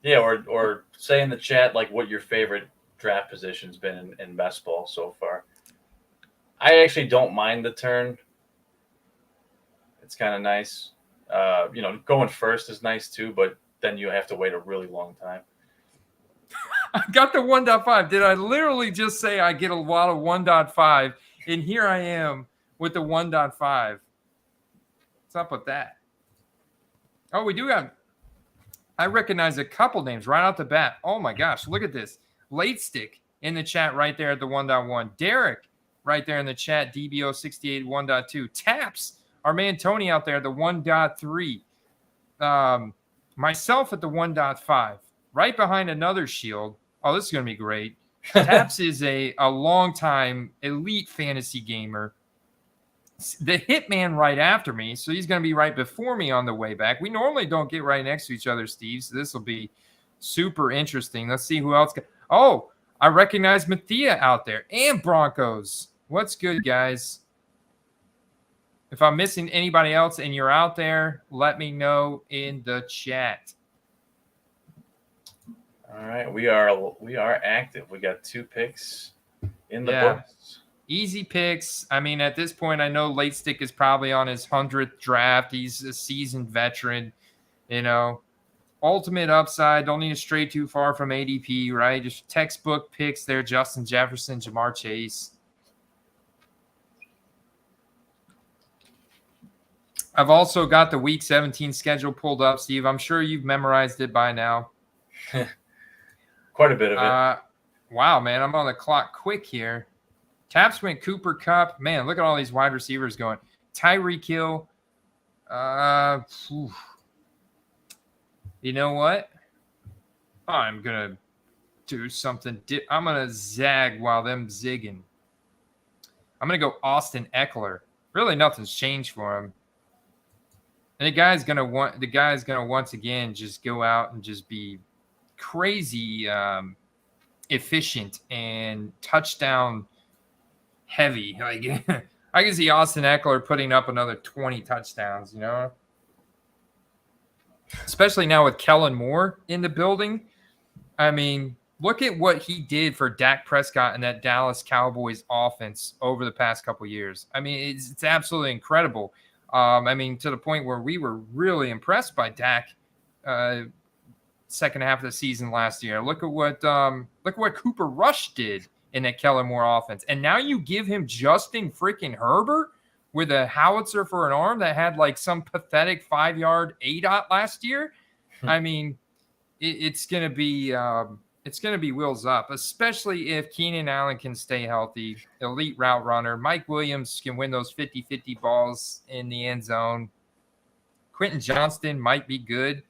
Yeah, or say in the chat like what your favorite draft position's been in best ball so far. I actually don't mind the turn. It's kind of nice. Going first is nice too, but then you have to wait a really long time. I got the 1.5. Did I literally just say I get a lot of 1.5? And here I am with the 1.5. What's up with that? Oh, we do have. I recognize a couple names right off the bat. Oh my gosh, look at this. Late Stick in the chat right there at the 1.1. Derek right there in the chat. DBO68 1.2. Taps, our man Tony out there, the 1.3. Myself at the 1.5, right behind another shield. Oh, this is going to be great. Taps is a long-time elite fantasy gamer. The Hitman right after me, so he's going to be right before me on the way back. We normally don't get right next to each other, Steve, so this will be super interesting. Let's see who else. Oh, I recognize Mathia out there and Broncos. What's good, guys? If I'm missing anybody else and you're out there, let me know in the chat. All right, we are active. We got 2 picks in the books. Easy picks. I mean, at this point, I know Late Stick is probably on his 100th draft. He's a seasoned veteran, you know. Ultimate upside. Don't need to stray too far from ADP, right? Just textbook picks there. Justin Jefferson, Jamar Chase. I've also got the Week 17 schedule pulled up, Steve. I'm sure you've memorized it by now. Quite a bit of it. Wow, man. I'm on the clock quick here. Taps went Cooper Kupp. Man, look at all these wide receivers going. Tyreek Hill. You know what? I'm going to do something. I'm going to zag while them zigging. I'm going to go Austin Eckler. Really, nothing's changed for him. And the guy's going to once again just go out and just be crazy efficient and touchdown heavy. Like I can see Austin Eckler putting up another 20 touchdowns, you know? Especially now with Kellen Moore in the building. I mean, look at what he did for Dak Prescott and that Dallas Cowboys offense over the past couple of years. I mean, it's absolutely incredible. I mean, to the point where we were really impressed by Dak second half of the season last year. Look at what Cooper Rush did in that Kellen Moore offense. And now you give him Justin freaking Herbert with a howitzer for an arm that had like some pathetic 5-yard ADOT last year. I mean, it's gonna be wheels up, especially if Keenan Allen can stay healthy, elite route runner. Mike Williams can win those 50-50 balls in the end zone. Quentin Johnston might be good.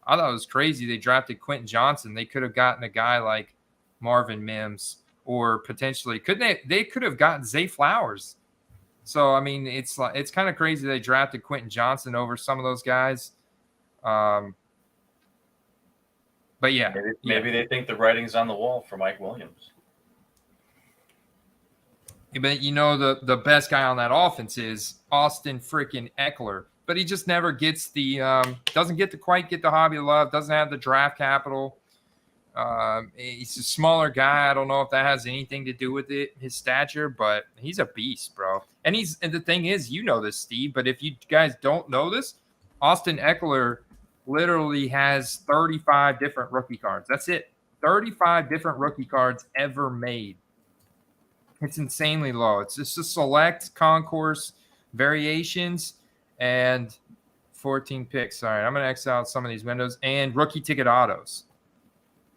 I thought it was crazy they drafted Quentin Johnson. They could have gotten a guy like Marvin Mims, or potentially they could have gotten Zay Flowers. So I mean, it's kind of crazy they drafted Quentin Johnson over some of those guys. But yeah, maybe they think the writing's on the wall for Mike Williams. But you know, the best guy on that offense is Austin freaking Eckler. But he just never gets doesn't quite get the hobby love, doesn't have the draft capital. He's a smaller guy. I don't know if that has anything to do with it, his stature, but he's a beast, bro. And the thing is, you know this, Steve, but if you guys don't know this, Austin Eckler literally has 35 different rookie cards. That's it. 35 different rookie cards ever made. It's insanely low. It's just a select concourse variations and 14 picks. All right, I'm going to X out some of these windows and rookie ticket autos.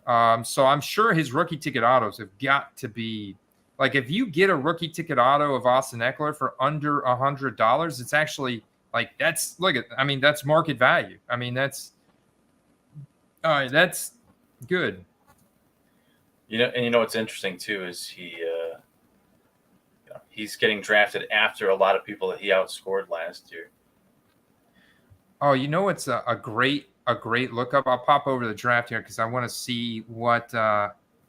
So I'm sure his rookie ticket autos have got to be like, if you get a rookie ticket auto of Austin Eckler for under $100, it's actually like, that's market value. I mean, that's good. You know what's interesting too is he's getting drafted after a lot of people that he outscored last year. Oh, you know what's a great lookup? I'll pop over the draft here because I want to see what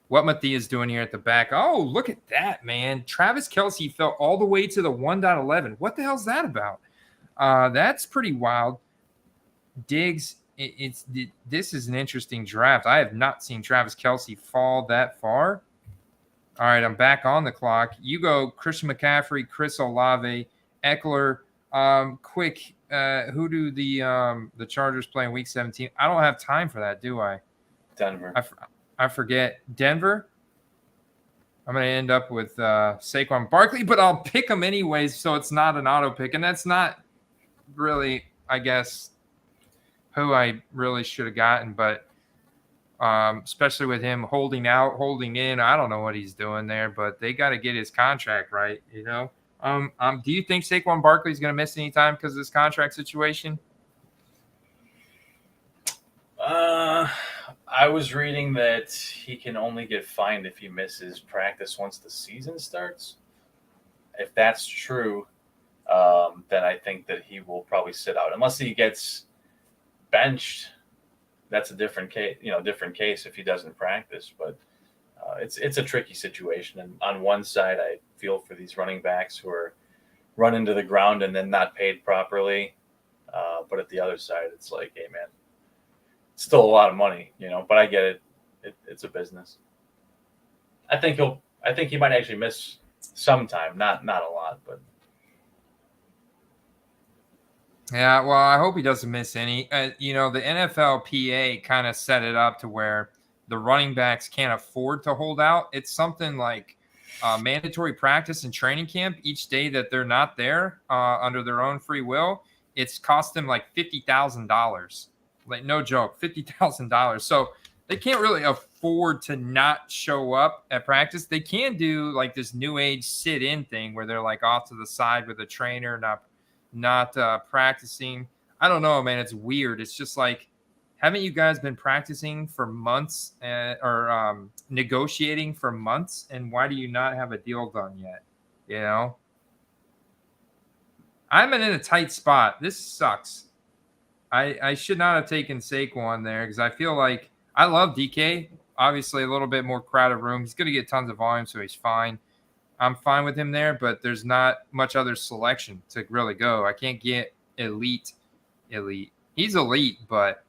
Mathia's doing here at the back. Oh, look at that, man. Travis Kelce fell all the way to the 1.11. What the hell's that about? That's pretty wild. Diggs, this is an interesting draft. I have not seen Travis Kelce fall that far. All right, I'm back on the clock. You go Christian McCaffrey, Chris Olave, Eckler. Quick, who do the Chargers play in Week 17? I don't have time for that, do I? Denver. I forget. Denver? I'm going to end up with Saquon Barkley, but I'll pick him anyways, so it's not an auto pick. And that's not really, I guess, who I really should have gotten. But especially with him holding out, holding in, I don't know what he's doing there, but they got to get his contract right, you know? Do you think Saquon Barkley is going to miss any time because of this contract situation? I was reading that he can only get fined if he misses practice once the season starts. If that's true, then I think that he will probably sit out unless he gets benched. That's a different case, different case if he doesn't practice. But it's a tricky situation. And on one side, I feel for these running backs who are run into the ground and then not paid properly. But at the other side, it's like, hey, man, it's still a lot of money, but I get it. It's a business. I think he might actually miss some time, not a lot, but. Yeah, well, I hope he doesn't miss any. The NFLPA kind of set it up to where the running backs can't afford to hold out. It's something like mandatory practice and training camp each day that they're not there under their own free will. It's cost them like $50,000. Like, no joke, $50,000. So they can't really afford to not show up at practice. They can do like this new age sit-in thing where they're like off to the side with a trainer, not practicing. I don't know, man. It's weird. It's just like, haven't you guys been practicing for months or negotiating for months? And why do you not have a deal done yet? I'm in a tight spot. This sucks. I should not have taken Saquon there because I feel like I love DK. Obviously, a little bit more crowded room. He's going to get tons of volume, so he's fine. I'm fine with him there, but there's not much other selection to really go. I can't get elite. He's elite, but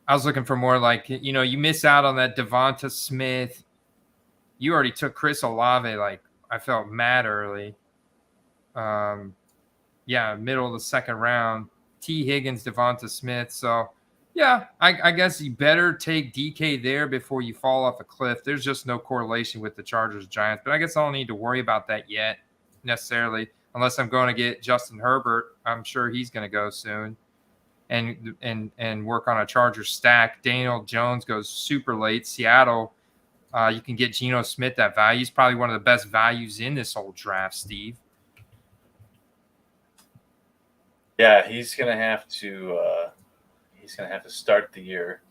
I was looking for more like, you miss out on that Devonta Smith. You already took Chris Olave. Like, I felt mad early. Middle of the second round. T. Higgins, Devonta Smith. So, yeah, I guess you better take DK there before you fall off a cliff. There's just no correlation with the Chargers Giants, but I guess I don't need to worry about that yet necessarily, unless I'm going to get Justin Herbert. I'm sure he's going to go soon, and work on a Chargers stack. Daniel Jones goes super late. Seattle, you can get Geno Smith at value. He's probably one of the best values in this whole draft, Steve. Yeah, he's gonna have to start the year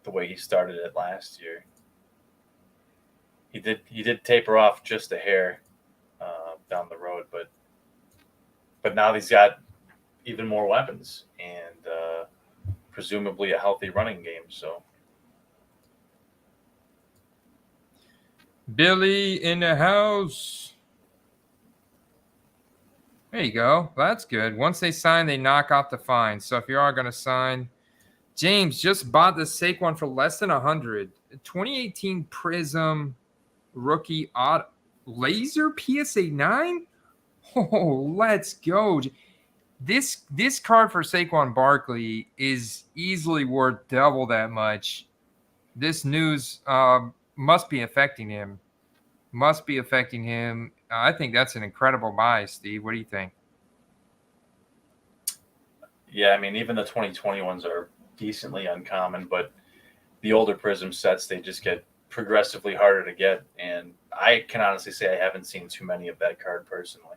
the way he started it last year. He did taper off just a hair down the road, but now he's got even more weapons and presumably a healthy running game. So Billy in the house. There you go. That's good. Once they sign, they knock off the fine. So if you are going to sign, James just bought the Saquon for less than 100. 2018 Prism rookie auto laser PSA 9. Oh, let's go. This card for Saquon Barkley is easily worth double that much. This news must be affecting him. I think that's an incredible buy, Steve. What do you think? Yeah, I mean, even the 2020 ones are decently uncommon, but the older Prism sets, they just get progressively harder to get. And I can honestly say I haven't seen too many of that card personally.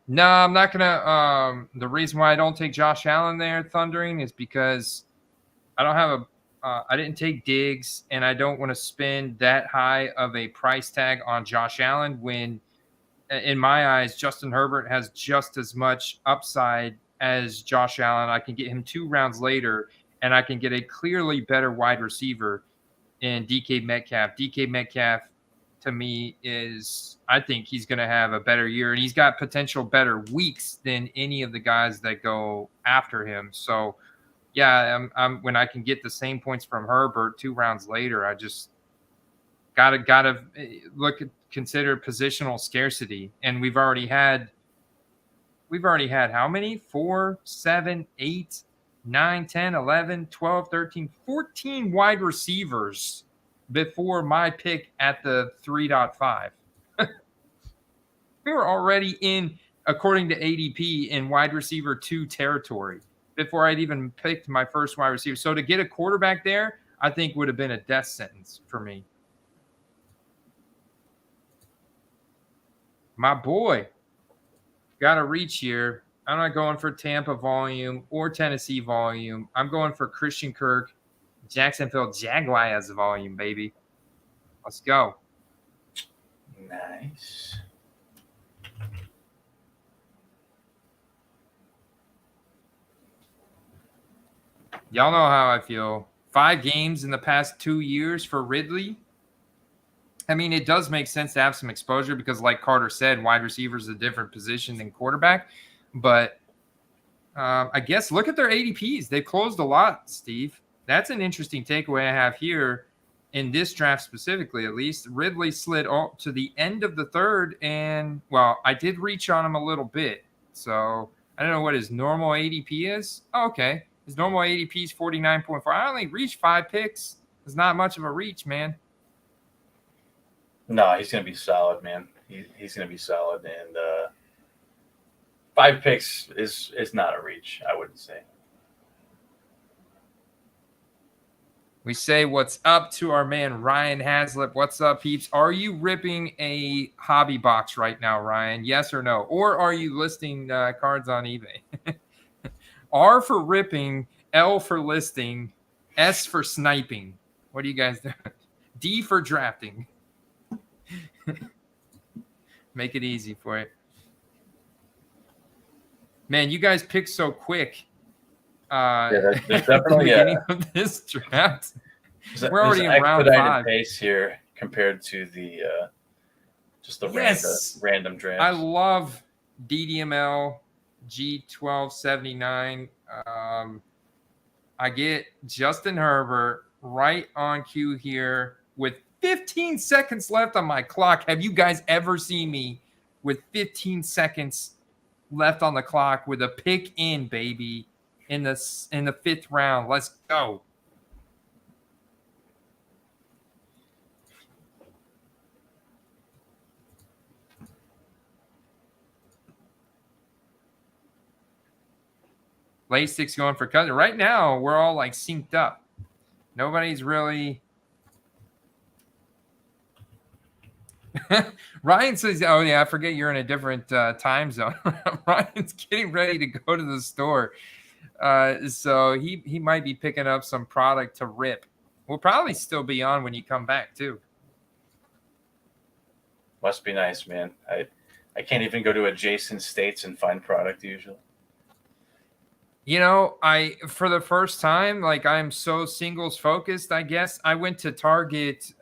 No, I'm not gonna. The reason why I don't take Josh Allen there, Thundering, is because I don't have I didn't take Diggs, and I don't want to spend that high of a price tag on Josh Allen when, in my eyes, Justin Herbert has just as much upside as Josh Allen. I can get him 2 rounds later, and I can get a clearly better wide receiver in DK Metcalf. DK Metcalf, to me, I think he's going to have a better year, and he's got potential better weeks than any of the guys that go after him. So, yeah, I'm when I can get the same points from Herbert 2 rounds later, I just gotta consider positional scarcity. And we've already had how many? 4, 7, 8, 9, 10, 11, 12, 13, 14 wide receivers before my pick at the 3.5. We were already in, according to ADP, in wide receiver 2 territory before I'd even picked my first wide receiver. So to get a quarterback there, I think would have been a death sentence for me. My boy, got to reach here. I'm not going for Tampa volume or Tennessee volume. I'm going for Christian Kirk, Jacksonville Jaguars volume, baby. Let's go. Nice. Y'all know how I feel. 5 games in the past 2 years for Ridley. I mean, it does make sense to have some exposure because, like Carter said, wide receiver is a different position than quarterback. But I guess look at their ADPs. They've closed a lot, Steve. That's an interesting takeaway I have here in this draft specifically, at least. Ridley slid to the end of the third, and, well, I did reach on him a little bit. So I don't know what his normal ADP is. Oh, okay. His normal ADP is 49.4. I only reached 5 picks. It's not much of a reach, man. No, he's going to be solid, man. He's going to be solid. And 5 picks is not a reach, I wouldn't say. We say what's up to our man Ryan Haslip. What's up, peeps? Are you ripping a hobby box right now, Ryan? Yes or no? Or are you listing cards on eBay? R for ripping, L for listing, S for sniping. What do you guys do? D for drafting. Make it easy for you. Man, you guys pick so quick. There's definitely of this draft. We're already in round 5. Pace here compared to the just the random draft. I love DDML G1279. I get Justin Herbert right on cue here with 15 seconds left on my clock. Have you guys ever seen me with 15 seconds left on the clock with a pick in, baby, in the 5th round? Let's go. Lastik's going for Cousin. Right now, we're all like synced up. Nobody's really. Ryan says, "Oh yeah, I forget you're in a different time zone." Ryan's getting ready to go to the store, so he might be picking up some product to rip. We'll probably still be on when you come back too. Must be nice, man. I can't even go to adjacent states and find product usually. You know, for the first time, like I'm so singles focused, I guess I went to Target.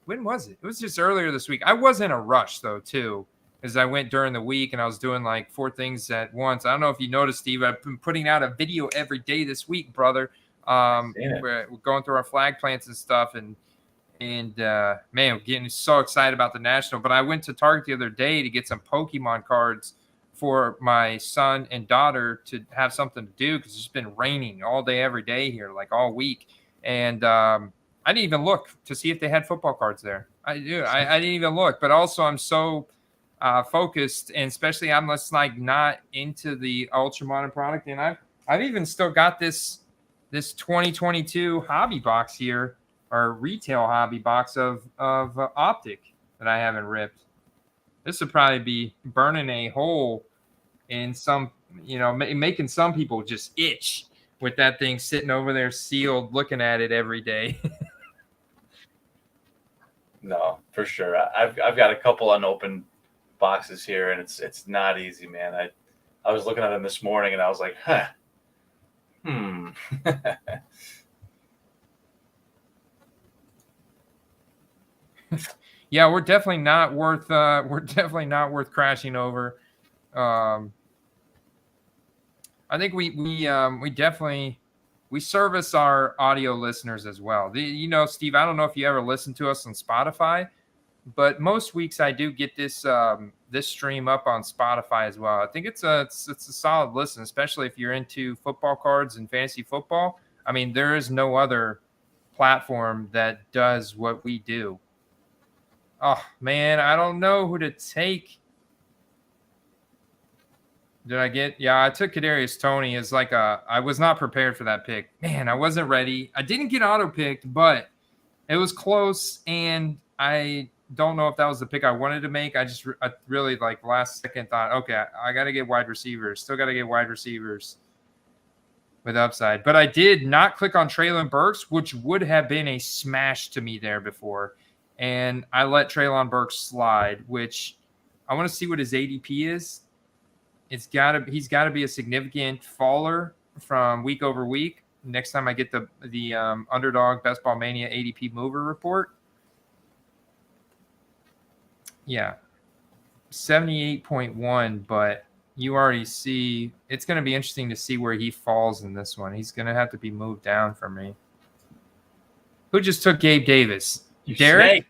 When was it? It was just earlier this week. I was in a rush though, too, as I went during the week and I was doing like 4 things at once. I don't know if you noticed, Steve, I've been putting out a video every day this week, brother. We're going through our flag plants and stuff, and man, I'm getting so excited about the national. But I went to Target the other day to get some Pokemon cards for my son and daughter to have something to do because it's been raining all day, every day here, like all week. And I didn't even look to see if they had football cards there. I didn't even look, but also I'm so focused, and especially I'm just like not into the ultra modern product. And I've even still got this 2022 hobby box here, or retail hobby box of Optic that I haven't ripped. This would probably be burning a hole in some, making some people just itch with that thing sitting over there sealed, looking at it every day. No, for sure. I've got a couple unopened boxes here, and it's not easy, man. I was looking at them this morning, and I was like, Yeah, we're definitely not worth crashing over. I think we definitely service our audio listeners as well. Steve, I don't know if you ever listen to us on Spotify, but most weeks I do get this stream up on Spotify as well. I think it's a solid listen, especially if you're into football cards and fantasy football. I mean, there is no other platform that does what we do. Oh man, I don't know who to take. Did I get? Yeah, I took Kadarius Toney as I was not prepared for that pick. Man, I wasn't ready. I didn't get auto picked, but it was close, and I don't know if that was the pick I wanted to make. I really last second thought, okay, I got to get wide receivers. Still got to get wide receivers with upside. But I did not click on Treylon Burks, which would have been a smash to me there before. And I let Treylon Burks slide, which I want to see what his ADP is. He's got to be a significant faller from week over week. Next time I get the Underdog Best Ball Mania ADP mover report. Yeah, 78.1, but you already see it's going to be interesting to see where he falls in this one. He's going to have to be moved down for me. Who just took Gabe Davis? Derek?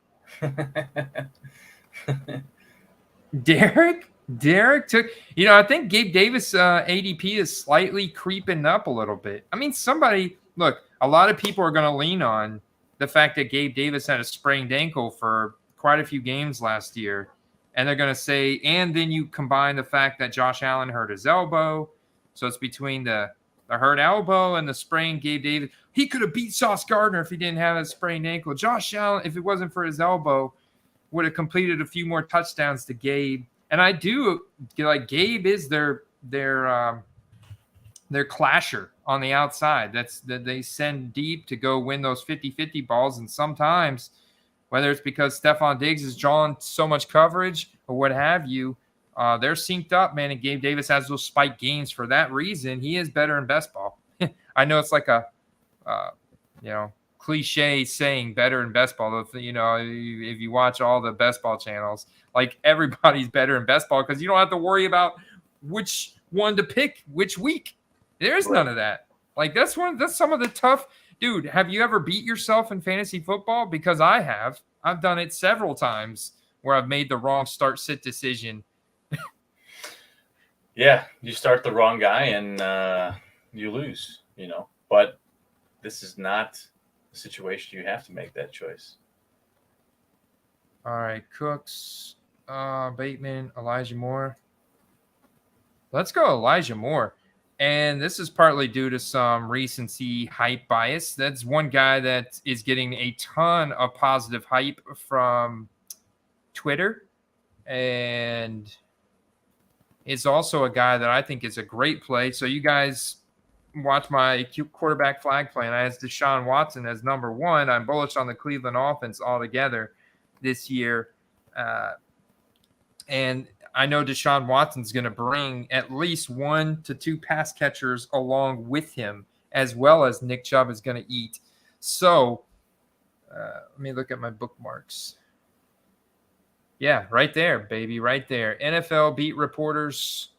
Derek took, I think Gabe Davis ADP is slightly creeping up a little bit. I mean, a lot of people are going to lean on the fact that Gabe Davis had a sprained ankle for quite a few games last year. And they're going to say, and then you combine the fact that Josh Allen hurt his elbow. So it's between the hurt elbow and the sprained Gabe Davis. He could have beat Sauce Gardner if he didn't have a sprained ankle. Josh Allen, if it wasn't for his elbow, would have completed a few more touchdowns to Gabe. And I do like Gabe is their clasher on the outside. That they send deep to go win those 50-50 balls. And sometimes, whether it's because Stephon Diggs is drawing so much coverage or what have you, they're synced up, man. And Gabe Davis has those spike games for that reason. He is better in best ball. I know it's like a cliche saying better in best ball. If you watch all the best ball channels, like everybody's better in best ball because you don't have to worry about which one to pick which week. There's none of that. Like that's some of the tough. Dude, have you ever beat yourself in fantasy football? Because I have. I've done it several times where I've made the wrong start-sit decision. Yeah, you start the wrong guy and you lose, But this is not a situation you have to make that choice. All right, Cooks, Bateman, Elijah Moore. Let's go Elijah Moore. And this is partly due to some recency hype bias. That's one guy that is getting a ton of positive hype from Twitter. And is also a guy that I think is a great play. So you guys watch my quarterback flag play, and I have Deshaun Watson as number one. I'm bullish on the Cleveland offense altogether this year. And I know Deshaun Watson's going to bring at least 1 to 2 pass catchers along with him, as well as Nick Chubb is going to eat. So let me look at my bookmarks. Yeah, right there, baby, right there. NFL beat reporters,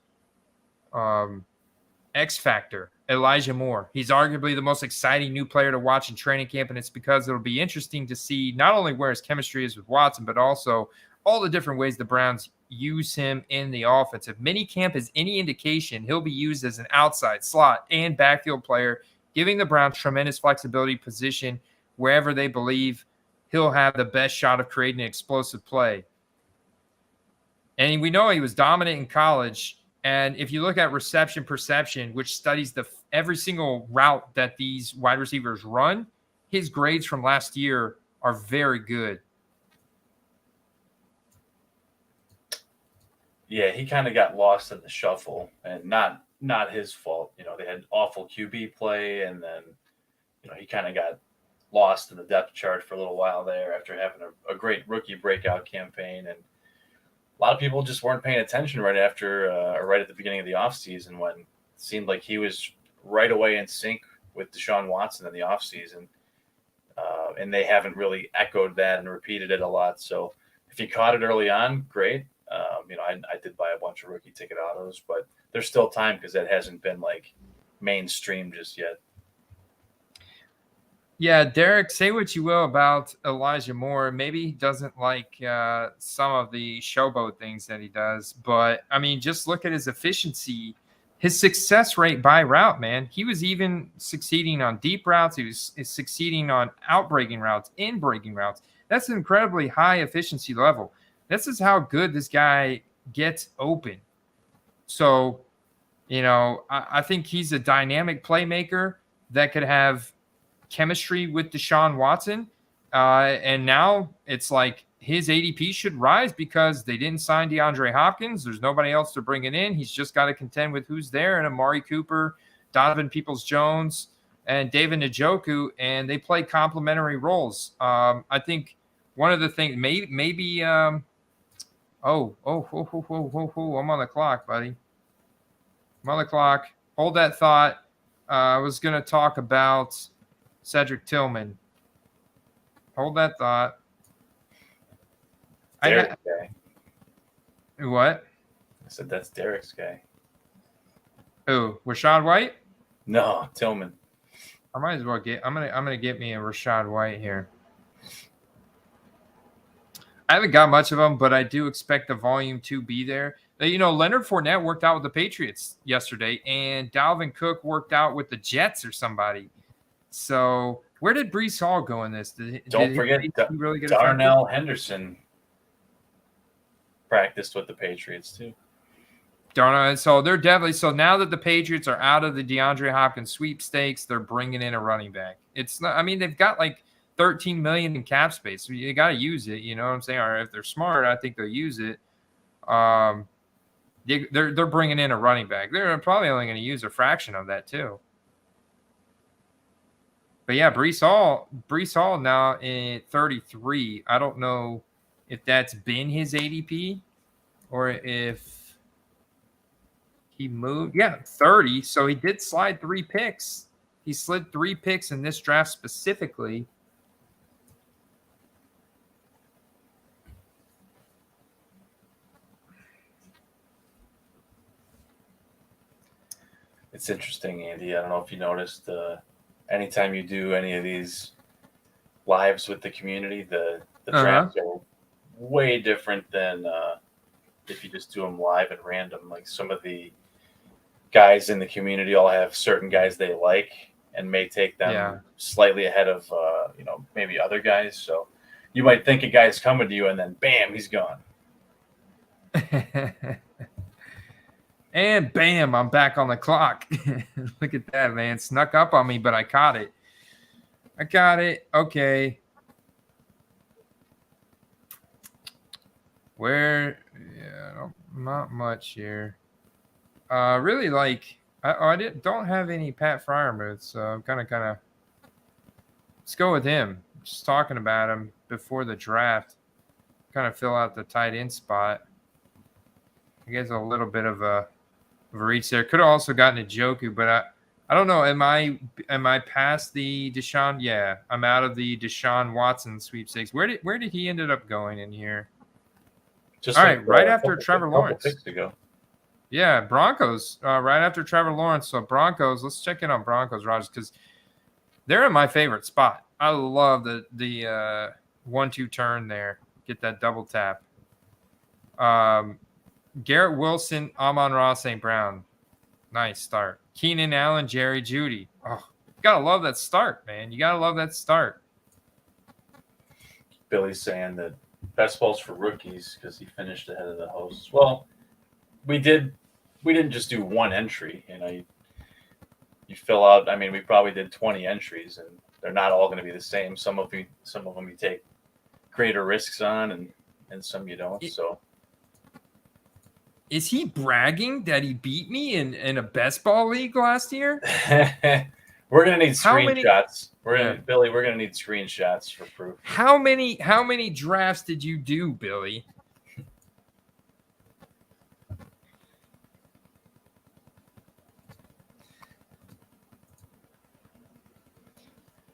X Factor, Elijah Moore. He's arguably the most exciting new player to watch in training camp, and it's because it'll be interesting to see not only where his chemistry is with Watson, but also all the different ways the Browns use him in the offense. If minicamp is any indication, he'll be used as an outside slot and backfield player, giving the Browns tremendous flexibility position wherever they believe he'll have the best shot of creating an explosive play. And we know he was dominant in college. And if you look at reception perception, which studies every single route that these wide receivers run, his grades from last year are very good. Yeah, he kind of got lost in the shuffle, and not his fault. They had awful QB play, and then he kind of got lost in the depth chart for a little while there after having a great rookie breakout campaign. And a lot of people just weren't paying attention right at the beginning of the offseason when it seemed like he was right away in sync with Deshaun Watson in the offseason. And they haven't really echoed that and repeated it a lot. So if you caught it early on, great. I did buy a bunch of rookie ticket autos, but there's still time because that hasn't been like mainstream just yet. Yeah, Derek, say what you will about Elijah Moore. Maybe he doesn't like some of the showboat things that he does, but I mean, just look at his efficiency, his success rate by route, man. He was even succeeding on deep routes. He was succeeding on out-breaking routes, in-breaking routes. That's an incredibly high efficiency level. This is how good this guy gets open. So, I think he's a dynamic playmaker that could have chemistry with Deshaun Watson. And now it's like his ADP should rise because they didn't sign DeAndre Hopkins. There's nobody else to bring it in. He's just got to contend with who's there, and Amari Cooper, Donovan Peoples-Jones, and David Njoku, and they play complementary roles. I think one of the things, maybe I'm on the clock, buddy. I'm on the clock. Hold that thought. I was going to talk about Cedric Tillman. Hold that thought. Derek's guy. What? I said that's Derek's guy. Oh, Rashad White? No, Tillman. I might as well get. I'm gonna get me a Rashad White here. I haven't got much of them, but I do expect the volume to be there. You know, Leonard Fournette worked out with the Patriots yesterday, and Dalvin Cook worked out with the Jets or somebody. So where did Breece Hall go in this? Don't forget, really get Darnell Henderson practiced with the Patriots too. Darnell, so they're definitely so now that the Patriots are out of the DeAndre Hopkins sweepstakes, they're bringing in a running back. It's not. I mean, they've got like 13 million in cap space, so you got to use it. You know what I'm saying? Or if they're smart, I think they'll use it. They're bringing in a running back. They're probably only going to use a fraction of that too. But yeah, Breece Hall now in 33. I don't know if that's been his ADP or if he moved. Yeah, 30. So he did slide 3 picks. He slid 3 picks in this draft specifically. It's interesting, Andy. I don't know if you noticed, anytime you do any of these lives with the community, the drafts are way different than if you just do them live and random. Like some of the guys in the community all have certain guys they like and may take them slightly ahead of maybe other guys. So you might think a guy's coming to you and then bam, he's gone. And bam, I'm back on the clock. Look at that, man. Snuck up on me, but I caught it. Okay. Where? Yeah, not much here. Really like I don't have any Pat Freiermuth, so I'm kind of let's go with him. Just talking about him before the draft, kind of fill out the tight end spot. I guess a little bit of a reach there. Could have also gotten a Njoku, but I don't know. Am I past the Deshaun? Yeah, I'm out of the Deshaun Watson sweepstakes. Where did he ended up going in here? Just all like, right, right after Trevor Lawrence. Picks ago. Yeah, Broncos. Right after Trevor Lawrence. So Broncos. Let's check in on Broncos, Rogers, because they're in my favorite spot. I love the 1-2 turn there. Get that double tap. Garrett Wilson, Amon-Ra St. Brown. Nice start. Keenan Allen, Jerry Jeudy. Oh, you gotta love that start, man. You gotta love that start. Billy's saying that best balls for rookies because he finished ahead of the hosts. Well, we didn't just do one entry. You fill out. I mean, we probably did 20 entries, and they're not all going to be the same. Some of them you take greater risks on, and some you don't. So. Is he bragging that he beat me in a best ball league last year? We're gonna need screenshots. Billy, we're gonna need screenshots for proof. How many drafts did you do, Billy?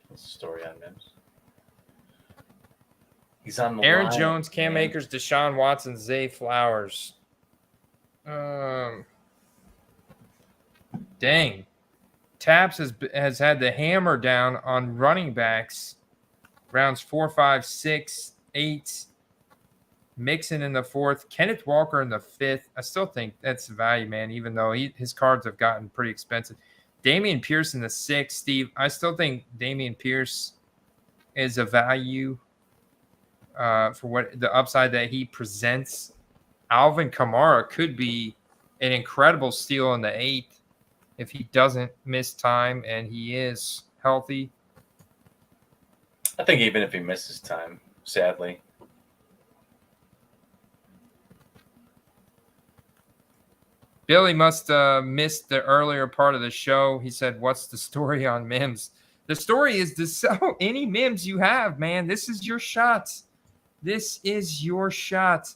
What's the story on Mims? He's on the Aaron line, Jones, Cam Akers, Deshaun Watson, Zay Flowers. Dang. Taps has had the hammer down on running backs. Rounds 4, 5, 6, 8. Mixon in the 4th. Kenneth Walker in the 5th. I still think that's value, man, even though his cards have gotten pretty expensive. Dameon Pierce in the 6th. Steve, I still think Dameon Pierce is a value for what the upside that he presents. Alvin Kamara could be an incredible steal in the 8th if he doesn't miss time and he is healthy. I think even if he misses time, sadly. Billy must missed the earlier part of the show. He said, "What's the story on Mims?" The story is to sell any Mims you have, man. This is your shot. This is your shot.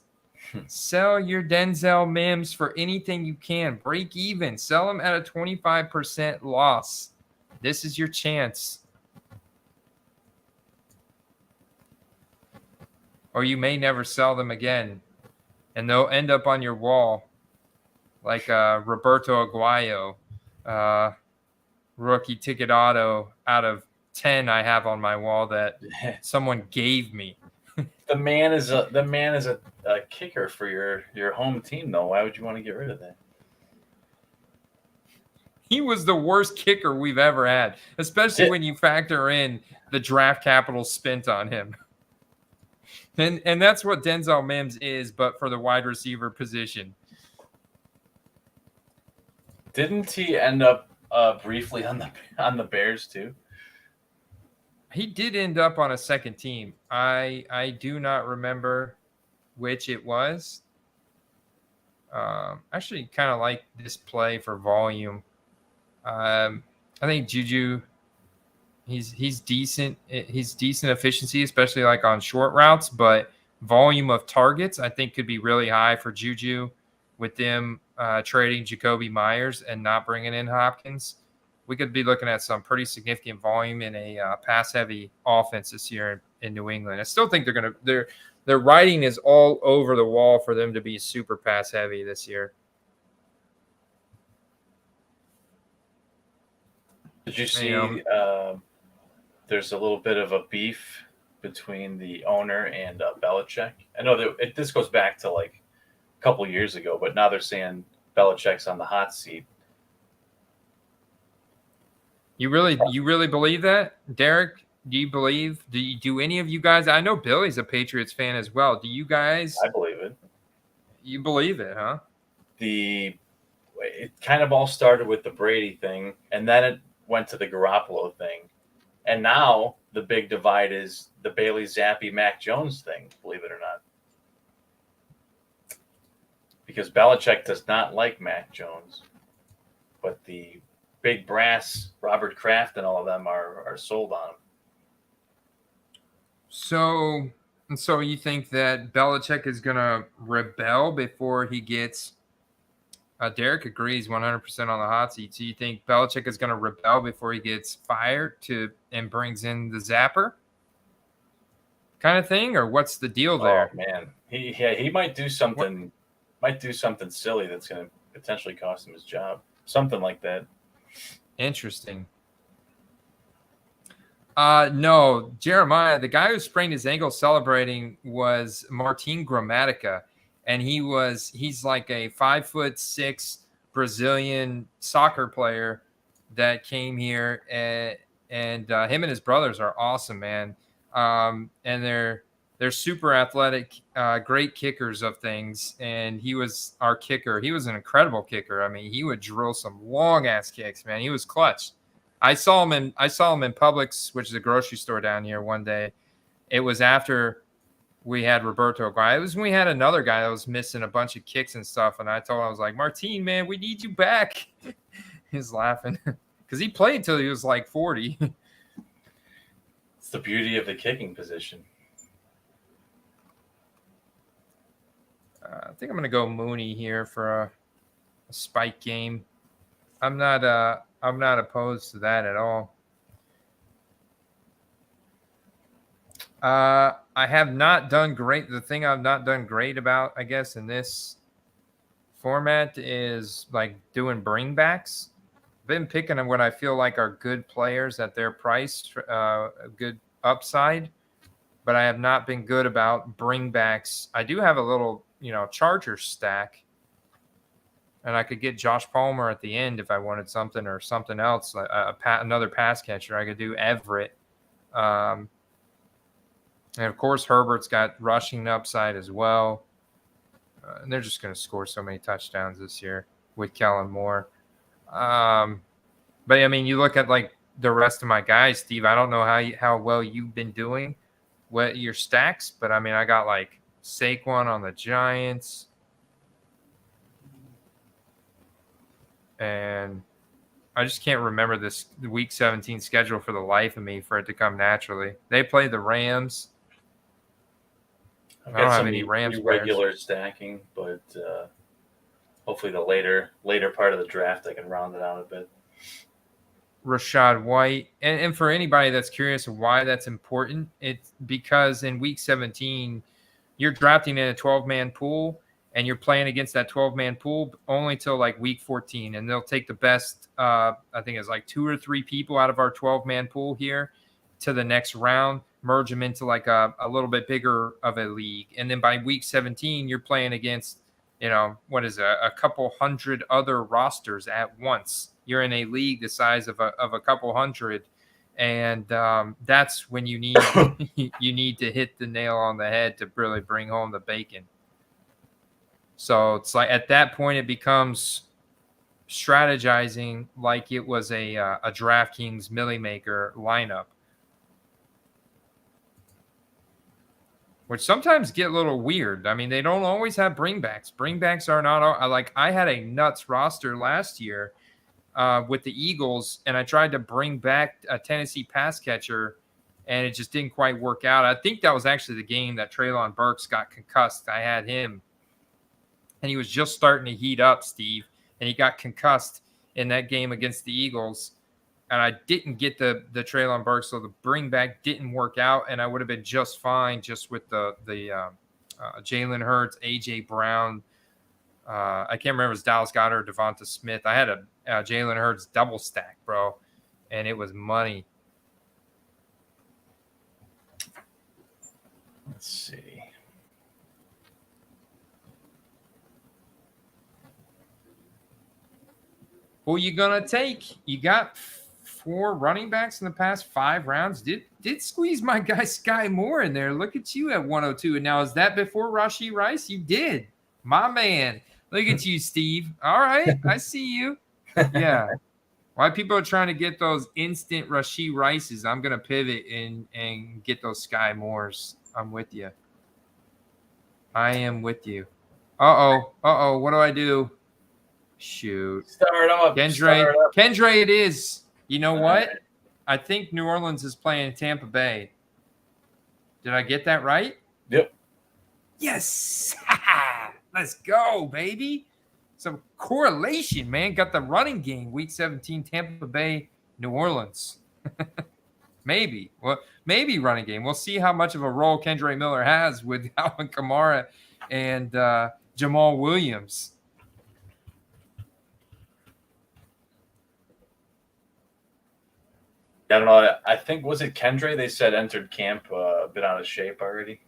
Sell your Denzel Mims for anything you can. Break even. Sell them at a 25% loss. This is your chance. Or you may never sell them again. And they'll end up on your wall like Roberto Aguayo, rookie ticket auto out of 10 I have on my wall that someone gave me. The man is a kicker for your home team, though. Why would you want to get rid of that? He was the worst kicker we've ever had, especially when you factor in the draft capital spent on him. And that's what Denzel Mims is, but for the wide receiver position. Didn't he end up briefly on the Bears too? He did end up on a second team. I do not remember which it was. Actually, kind of like this play for volume. I think Juju, he's decent. He's decent efficiency, especially like on short routes. But volume of targets, I think, could be really high for Juju with them trading Jacoby Myers and not bringing in Hopkins. We could be looking at some pretty significant volume in a pass-heavy offense this year in New England. I still think their writing is all over the wall for them to be super pass-heavy this year. Did you see? There's a little bit of a beef between the owner and Belichick. I know that this goes back to like a couple years ago, but now they're saying Belichick's on the hot seat. You really believe that, Derek? Do any of you guys? I know Billy's a Patriots fan as well. Do you guys? I believe it. You believe it, huh? It kind of all started with the Brady thing, and then it went to the Garoppolo thing, and now the big divide is the Bailey Zappi Mac Jones thing. Believe it or not, because Belichick does not like Mac Jones, but the big brass, Robert Kraft and all of them are sold on him. So you think that Belichick is going to rebel before he gets Derek agrees 100% on the hot seat. So you think Belichick is going to rebel before he gets fired and brings in the Zapper kind of thing? Or what's the deal there? Oh, man. He might do something silly that's going to potentially cost him his job. Something like that. Interesting. No, Jeremiah, the guy who sprained his ankle celebrating was Martin Gramatica, and he's like a 5'6" Brazilian soccer player that came here, and him and his brothers are awesome, man. And they're super athletic, great kickers of things. And he was our kicker. He was an incredible kicker. I mean, he would drill some long ass kicks, man. He was clutch. I saw him in Publix, which is a grocery store down here one day. It was after we had Roberto Aguayo. It was when we had another guy that was missing a bunch of kicks and stuff. And I was like, Martin, man, we need you back. He's laughing because he played till he was like 40. It's the beauty of the kicking position. I think I'm going to go Mooney here for a spike game. I'm not opposed to that at all. I have not done great. The thing I've not done great about, I guess, in this format is like doing bringbacks. I've been picking what I feel like are good players at their price, a good upside, but I have not been good about bringbacks. I do have a little, Charger stack, and I could get Josh Palmer at the end if I wanted something or something else, like another pass catcher. I could do Everett. And of course, Herbert's got rushing upside as well. And they're just going to score so many touchdowns this year with Kellen Moore. But I mean, you look at like the rest of my guys, Steve. I don't know how well you've been doing, what your stacks, but I mean, I got like Saquon on the Giants, and I just can't remember the Week 17 schedule for the life of me for it to come naturally. They play the Rams. I've I don't got have some any Rams players. regular stacking, but hopefully the later part of the draft I can round it out a bit. Rashad White. And for anybody that's curious of why that's important, it's because in week 17, you're drafting in a 12-man pool and you're playing against that 12-man pool only till like week 14. And they'll take the best, I think it's like 2 or 3 people out of our 12-man pool here to the next round, merge them into like a little bit bigger of a league. And then by week 17, you're playing against, what is it, a couple hundred other rosters at once. You're in a league the size of a couple hundred. And that's when you need you need to hit the nail on the head to really bring home the bacon. So it's like at that point it becomes strategizing like it was a DraftKings Millie Maker lineup, which sometimes get a little weird. I mean, they don't always have bringbacks. Bringbacks are not like I had a nuts roster last year with the Eagles, and I tried to bring back a Tennessee pass catcher, and it just didn't quite work out. I think that was actually the game that Treylon Burks got concussed. I had him, and he was just starting to heat up, Steve, and he got concussed in that game against the Eagles, and I didn't get the Treylon Burks, so the bring back didn't work out, and I would have been just fine just with the Jalen Hurts, A.J. Brown. I can't remember if it was Dallas Goedert or Devonta Smith. I had a Jalen Hurts double stack, bro, and it was money. Let's see. Who you gonna take? You got 4 running backs in the past 5 rounds. Did squeeze my guy Sky Moore in there. Look at you at 102. And now is that before Rashee Rice? You did, my man. Look at you, Steve. All right, I see you. Yeah. Why people are trying to get those instant Rashee Rices, I'm gonna pivot and get those Sky Moores. I'm with you. I am with you. Uh-oh. What do I do? Shoot. Start up. Kendre it is. You know what? Right. I think New Orleans is playing Tampa Bay. Did I get that right? Yep. Yes. Let's go, baby. Some correlation, man. Got the running game. Week 17, Tampa Bay, New Orleans. Maybe. Well, maybe running game. We'll see how much of a role Kendre Miller has with Alvin Kamara and Jamal Williams. I don't know. I think, was it Kendre they said entered camp a bit out of shape already?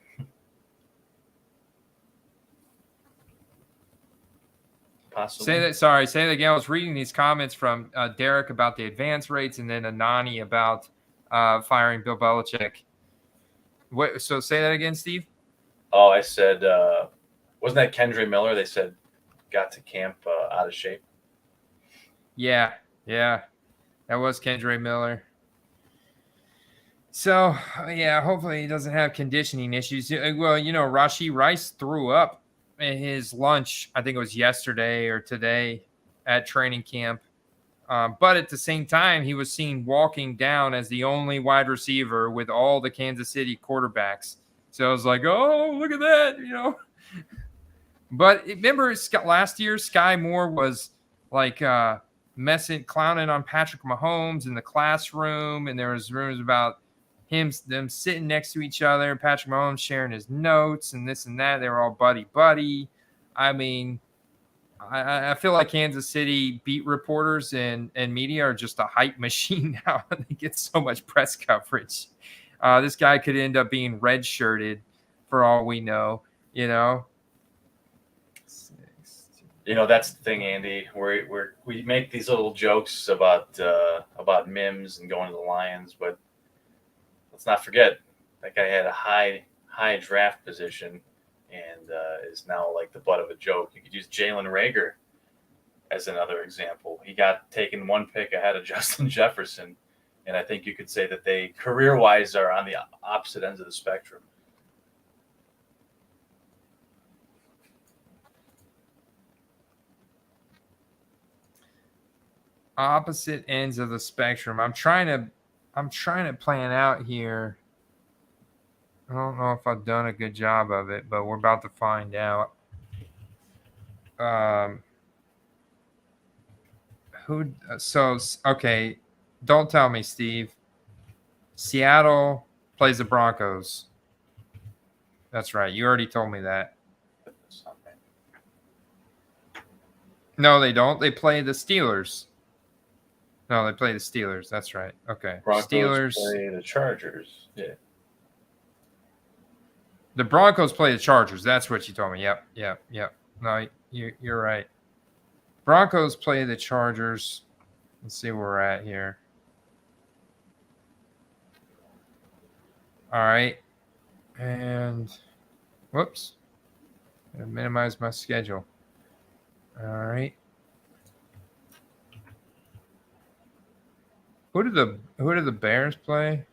Possibly. Say that again. I was reading these comments from Derek about the advance rates and then Anani about firing Bill Belichick. So say that again, Steve. Oh, I said, wasn't that Kendre Miller? They said got to camp out of shape. Yeah. That was Kendre Miller. So, yeah, hopefully he doesn't have conditioning issues. Well, Rashee Rice threw up in his lunch, I think it was yesterday or today at training camp. But at the same time, he was seen walking down as the only wide receiver with all the Kansas City quarterbacks. So I was like, oh, look at that, But remember last year, Sky Moore was like clowning on Patrick Mahomes in the classroom, and there was rumors about them sitting next to each other, Patrick Mahomes sharing his notes and this and that. They were all buddy. I mean, I feel like Kansas City beat reporters and media are just a hype machine now. They get so much press coverage. This guy could end up being red-shirted for all we know, That's the thing, Andy. We make these little jokes about Mims and going to the Lions, but let's not forget that guy had a high draft position and is now like the butt of a joke. You could use Jalen Reagor as another example. He got taken 1 pick ahead of Justin Jefferson, and I think you could say that they career-wise are on the opposite ends of the spectrum. Opposite ends of the spectrum. I'm trying to plan out here. I don't know if I've done a good job of it, but we're about to find out. Okay, don't tell me, Steve. Seattle plays the Broncos. That's right. You already told me that. No, they don't. They play the Steelers. No, they play the Steelers. That's right. Okay. Broncos Steelers play the Chargers. Yeah. The Broncos play the Chargers. That's what you told me. Yep. No, you're right. Broncos play the Chargers. Let's see where we're at here. All right. And whoops. Gotta minimize my schedule. All right. Who do the Bears play?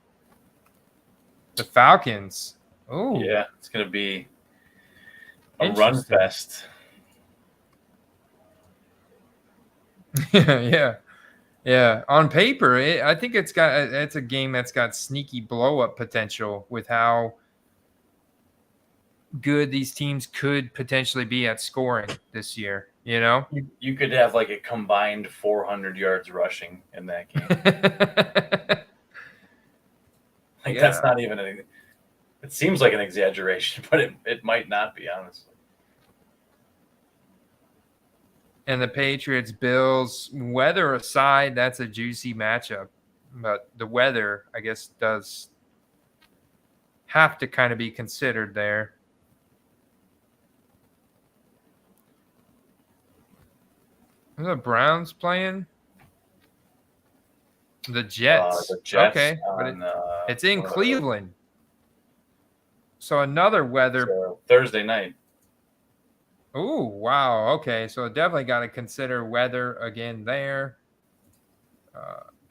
The Falcons. Oh. Yeah, it's gonna be a run fest. Yeah. On paper, I think it's a game that's got sneaky blow up potential with how good these teams could potentially be at scoring this year. You know, you could have like a combined 400 yards rushing in that game. That's not even it seems like an exaggeration, but it might not be, honestly. And the Patriots, Bills, weather aside, that's a juicy matchup. But the weather, I guess, does have to kind of be considered there. Are the Browns playing? The Jets. The Jets okay, but it's in Cleveland. So another weather. So Thursday night. Oh, wow. Okay, so definitely got to consider weather again there.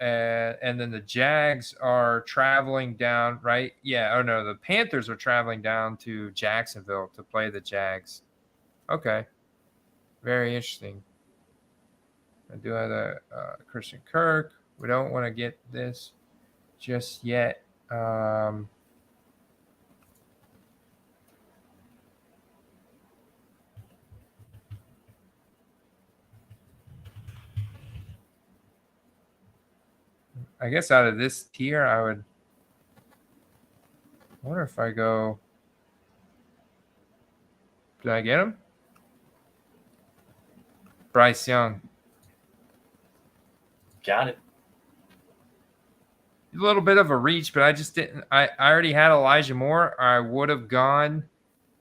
And then the Jags are traveling down, right? Yeah. Oh, no, the Panthers are traveling down to Jacksonville to play the Jags. Okay. Very interesting. I do have a Christian Kirk. We don't want to get this just yet. I guess out of this tier, I wonder if I go. Did I get him? Bryce Young. Got it. A little bit of a reach, but I just didn't. I already had Elijah Moore. I would have gone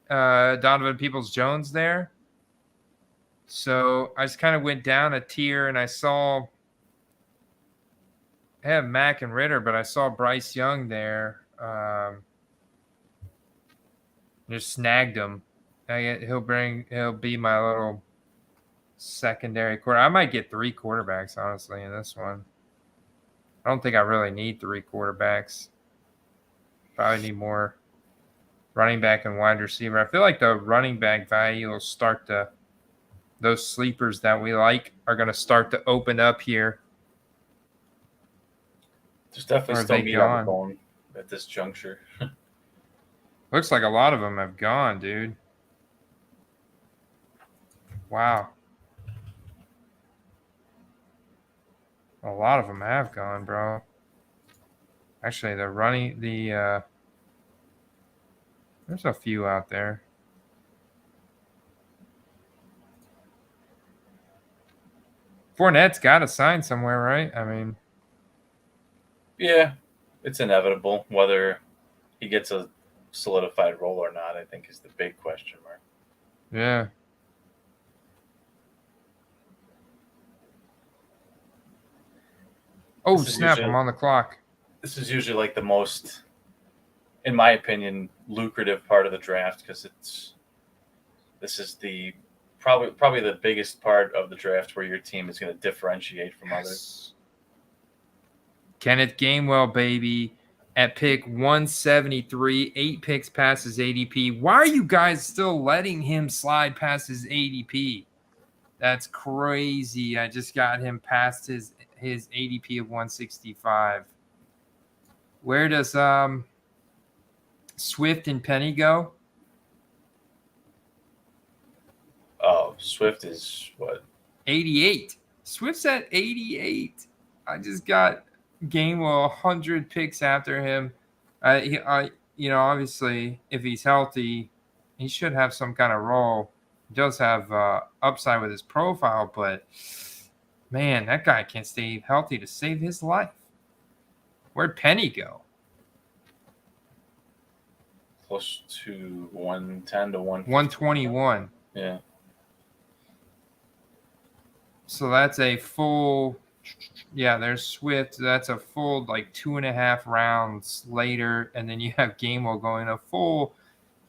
Donovan Peoples-Jones there. So I just kind of went down a tier, and I saw. I have Mack and Ritter, but I saw Bryce Young there. Just snagged him. He'll be my little secondary quarter. I might get 3 quarterbacks, honestly, in this one. I don't think I really need 3 quarterbacks. Probably need more running back and wide receiver. I feel like the running back value will start to – those sleepers that we like are going to start to open up here. There's definitely still meat on the bone at this juncture. Looks like a lot of them have gone, dude. Wow. A lot of them have gone, bro. Actually, they're running there's a few out there. Fournette's got to sign somewhere, right? I mean, yeah, it's inevitable. Whether he gets a solidified role or not, I think, is the big question mark. Yeah. Oh, snap, I'm on the clock. This is usually like the most, in my opinion, lucrative part of the draft because this is the probably the biggest part of the draft where your team is going to differentiate from others. Kenneth Gainwell, baby, at pick 173, 8 picks past his ADP. Why are you guys still letting him slide past his ADP? That's crazy. I just got him past his ADP of 165. Where does Swift and Penny go. Oh, Swift is what? 88. Swift's at 88. I just got Gainwell 100 picks after him. Obviously, if he's healthy, he should have some kind of role. He does have upside with his profile, but man, that guy can't stay healthy to save his life. Where'd Penny go? Close to 110 to 121. Yeah. So that's a full, there's Swift. That's a full like 2.5 rounds later. And then you have Gainwell going a full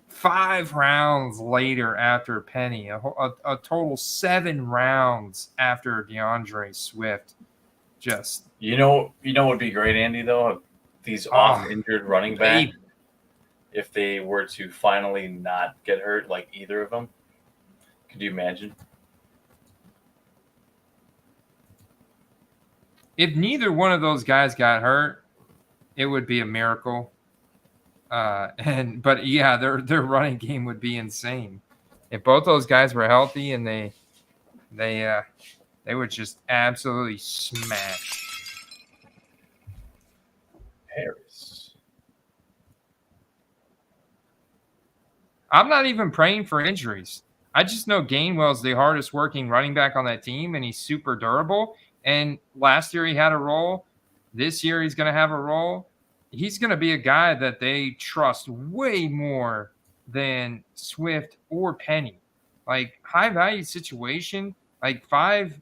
5 rounds later after Penny, a total 7 rounds after DeAndre Swift. Just you know would be great, Andy, though, these off-injured running back, if they were to finally not get hurt, like either of them. Could you imagine? If neither one of those guys got hurt, it would be a miracle. Their running game would be insane. If both those guys were healthy and they would just absolutely smash. Harris. I'm not even praying for injuries. I just know Gainwell's the hardest working running back on that team, and he's super durable. And last year he had a role. This year he's going to have a role. He's going to be a guy that they trust way more than Swift or Penny. Like high value situation, like 5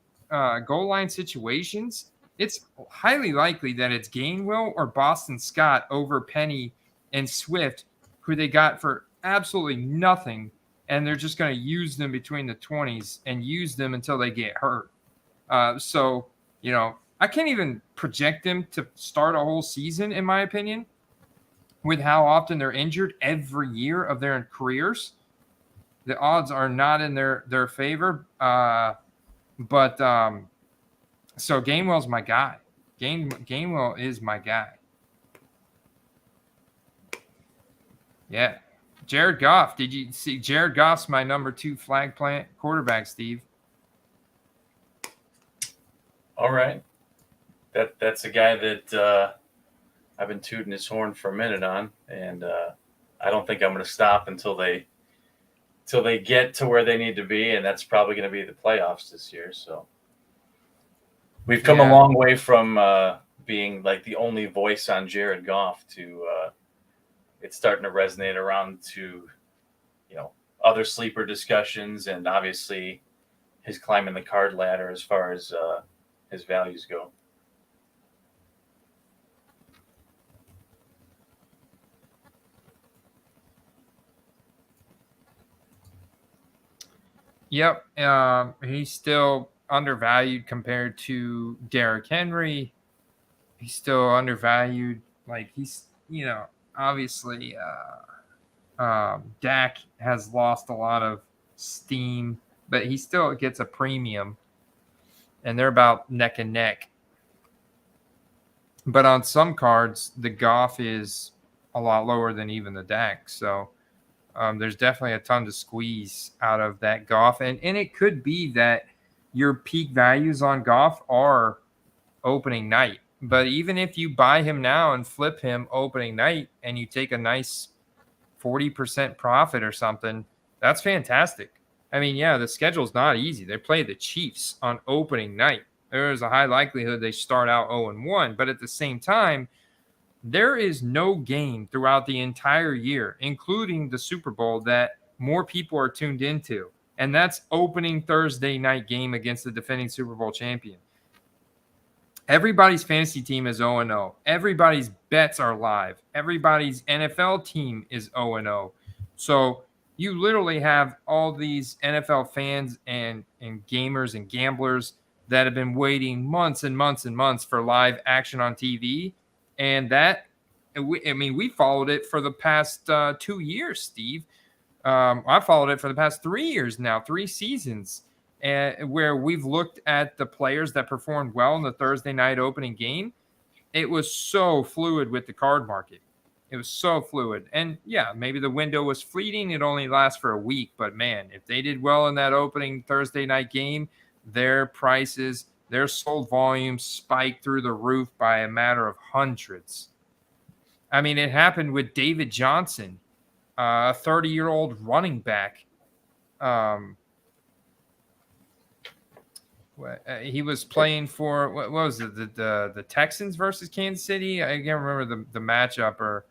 goal line situations, it's highly likely that it's Gainwell or Boston Scott over Penny and Swift, who they got for absolutely nothing. And they're just going to use them between the 20s and use them until they get hurt. I can't even project them to start a whole season, in my opinion, with how often they're injured every year of their careers. The odds are not in their favor. So Gainwell's my guy. Gainwell is my guy. Yeah. Jared Goff. Did you see Jared Goff's my number 2 flag plant quarterback, Steve? All right. That's a guy that I've been tooting his horn for a minute on, and I don't think I'm going to stop until they get to where they need to be, and that's probably going to be the playoffs this year. So we've come a long way from being like the only voice on Jared Goff to it's starting to resonate around to other sleeper discussions, and obviously his climbing the card ladder as far as his values go. Yep. He's still undervalued compared to Derrick Henry. He's still undervalued. Like he's, obviously Dak has lost a lot of steam, but he still gets a premium, and they're about neck and neck. But on some cards, the Goff is a lot lower than even the Dak. So there's definitely a ton to squeeze out of that Goff. And it could be that your peak values on Goff are opening night. But even if you buy him now and flip him opening night and you take a nice 40% profit or something, that's fantastic. I mean, the schedule's not easy. They play the Chiefs on opening night. There's a high likelihood they start out 0-1. But at the same time, there is no game throughout the entire year, including the Super Bowl, that more people are tuned into. And that's opening Thursday night game against the defending Super Bowl champion. Everybody's fantasy team is 0-0. Everybody's bets are live. Everybody's NFL team is 0-0. So you literally have all these NFL fans and gamers and gamblers that have been waiting months and months and months for live action on TV. And we followed it for the past 2 years, Steve. I followed it for the past 3 years now, 3 seasons, where we've looked at the players that performed well in the Thursday night opening game. It was so fluid with the card market. It was so fluid. And yeah, maybe the window was fleeting. It only lasts for a week. But man, if they did well in that opening Thursday night game, their prices, their sold volume spiked through the roof by a matter of hundreds. I mean, it happened with David Johnson, a 30-year-old running back. He was playing for what was it? The Texans versus Kansas City. I can't remember the matchup, or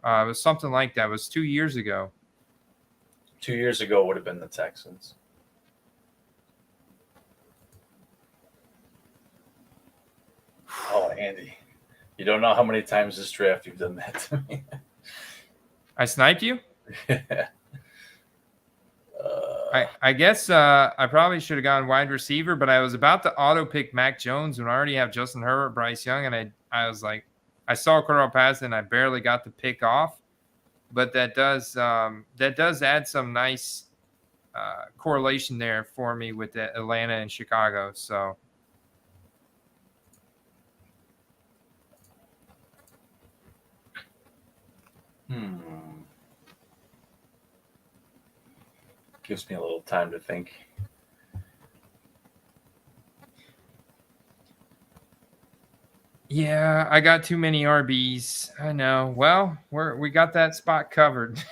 it was something like that. It was 2 years ago. 2 years ago would have been the Texans. Oh, Andy, you don't know how many times this draft you've done that to me. I sniped you. I guess I probably should have gone wide receiver, but I was about to auto pick Mac Jones when I already have Justin Herbert, Bryce Young, and I was like, I saw Cordell Patterson and I barely got the pick off, but that does add some nice correlation there for me with the Atlanta and Chicago. So. Gives me a little time to think. Yeah, I got too many RBs. I know. Well, we got that spot covered,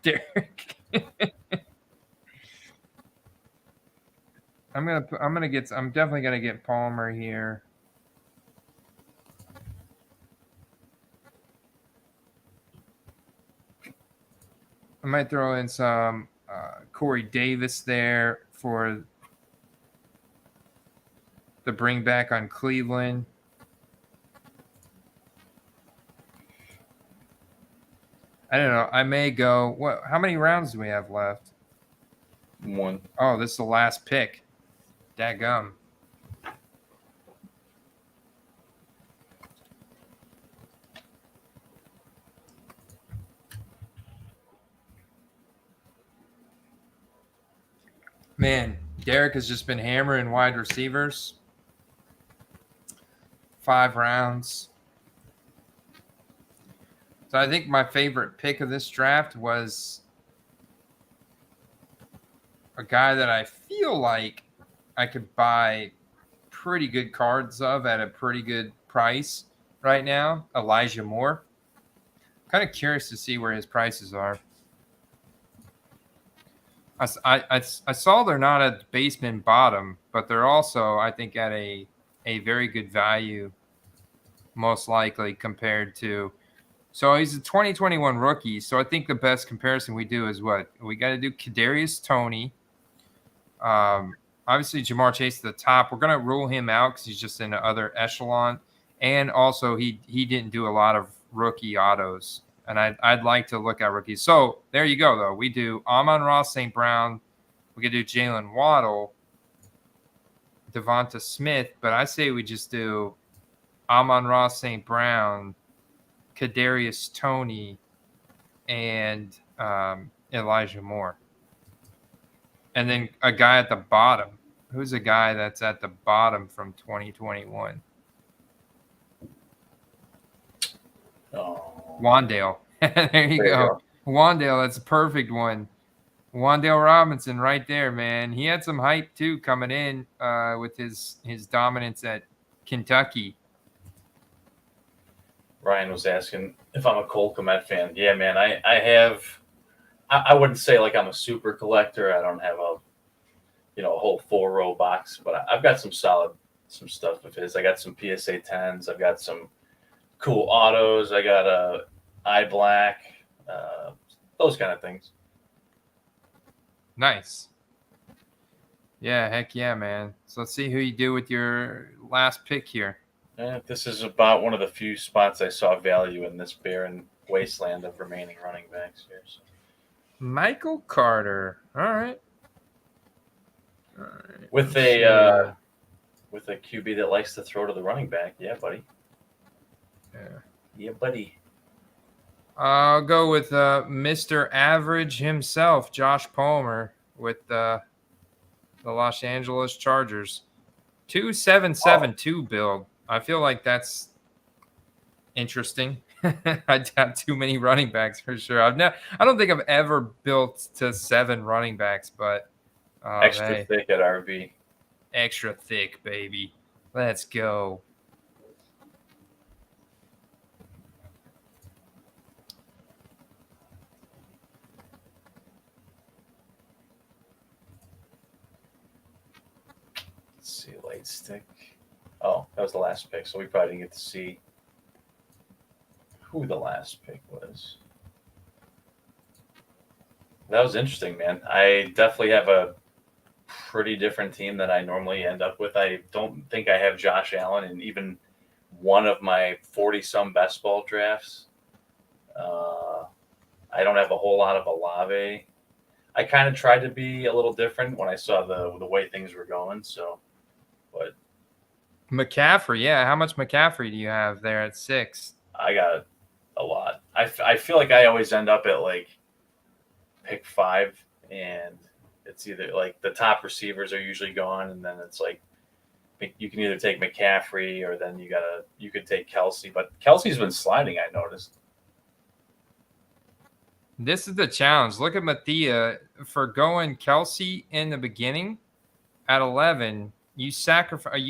Derek. I'm definitely gonna get Palmer here. I might throw in some Corey Davis there for the bring back on Cleveland. I don't know. I may go. How many rounds do we have left? 1. Oh, this is the last pick. Dadgum. Man, Derek has just been hammering wide receivers. 5 rounds. So I think my favorite pick of this draft was a guy that I feel like I could buy pretty good cards of at a pretty good price right now, Elijah Moore. Kind of curious to see where his prices are. I saw they're not at the basement bottom, but they're also, I think, at a very good value, most likely compared to. So he's a 2021 rookie. So I think the best comparison we do is what we got to do. Kadarius Toney. Obviously, Jamar Chase at the top. We're gonna rule him out because he's just in the other echelon, and also he didn't do a lot of rookie autos. And I'd like to look at rookies. So there you go, though. We do Amon-Ra St. Brown. We could do Jalen Waddle, Devonta Smith. But I say we just do Amon-Ra St. Brown, Kadarius Toney, and Elijah Moore. And then a guy at the bottom. Who's a guy that's at the bottom from 2021? Oh. Wandale. there you go. Wandale, that's a perfect one. Wandale Robinson right there, man. He had some hype, too, coming in with his dominance at Kentucky. Ryan was asking if I'm a Cole Kmet fan. Yeah, man, I wouldn't say like I'm a super collector. I don't have a whole 4-row box, but I've got some stuff of his. I got some PSA 10s. I've got some cool autos. I got a eye black, those kind of things. Nice. Yeah, heck yeah, man. So let's see who you do with your last pick here. This is about one of the few spots I saw value in this barren wasteland of remaining running backs here. So. Michael Carter. All right. With a QB that likes to throw to the running back. Yeah, buddy. Yeah, buddy. I'll go with Mr. Average himself, Josh Palmer, with the Los Angeles Chargers. 2772 build. I feel like that's interesting. I have too many running backs for sure. I don't think I've ever built to 7 running backs, but Extra hey, thick at RB. extra thick, baby. Let's go. Let's see, light stick. Oh, that was the last pick, so we probably didn't get to see who the last pick was. That was interesting, man. I definitely have a pretty different team than I normally end up with. I don't think I have Josh Allen in even one of my 40-some best ball drafts. I don't have a whole lot of Olave. I kind of tried to be a little different when I saw the way things were going. So, but McCaffrey, yeah. How much McCaffrey do you have there at 6? I got a lot. I feel like I always end up at like pick 5, and it's either like the top receivers are usually gone, and then it's like you can either take McCaffrey or then you could take Kelsey, but Kelsey's been sliding. I noticed. This is the challenge. Look at Mathia for going Kelsey in the beginning at 11. You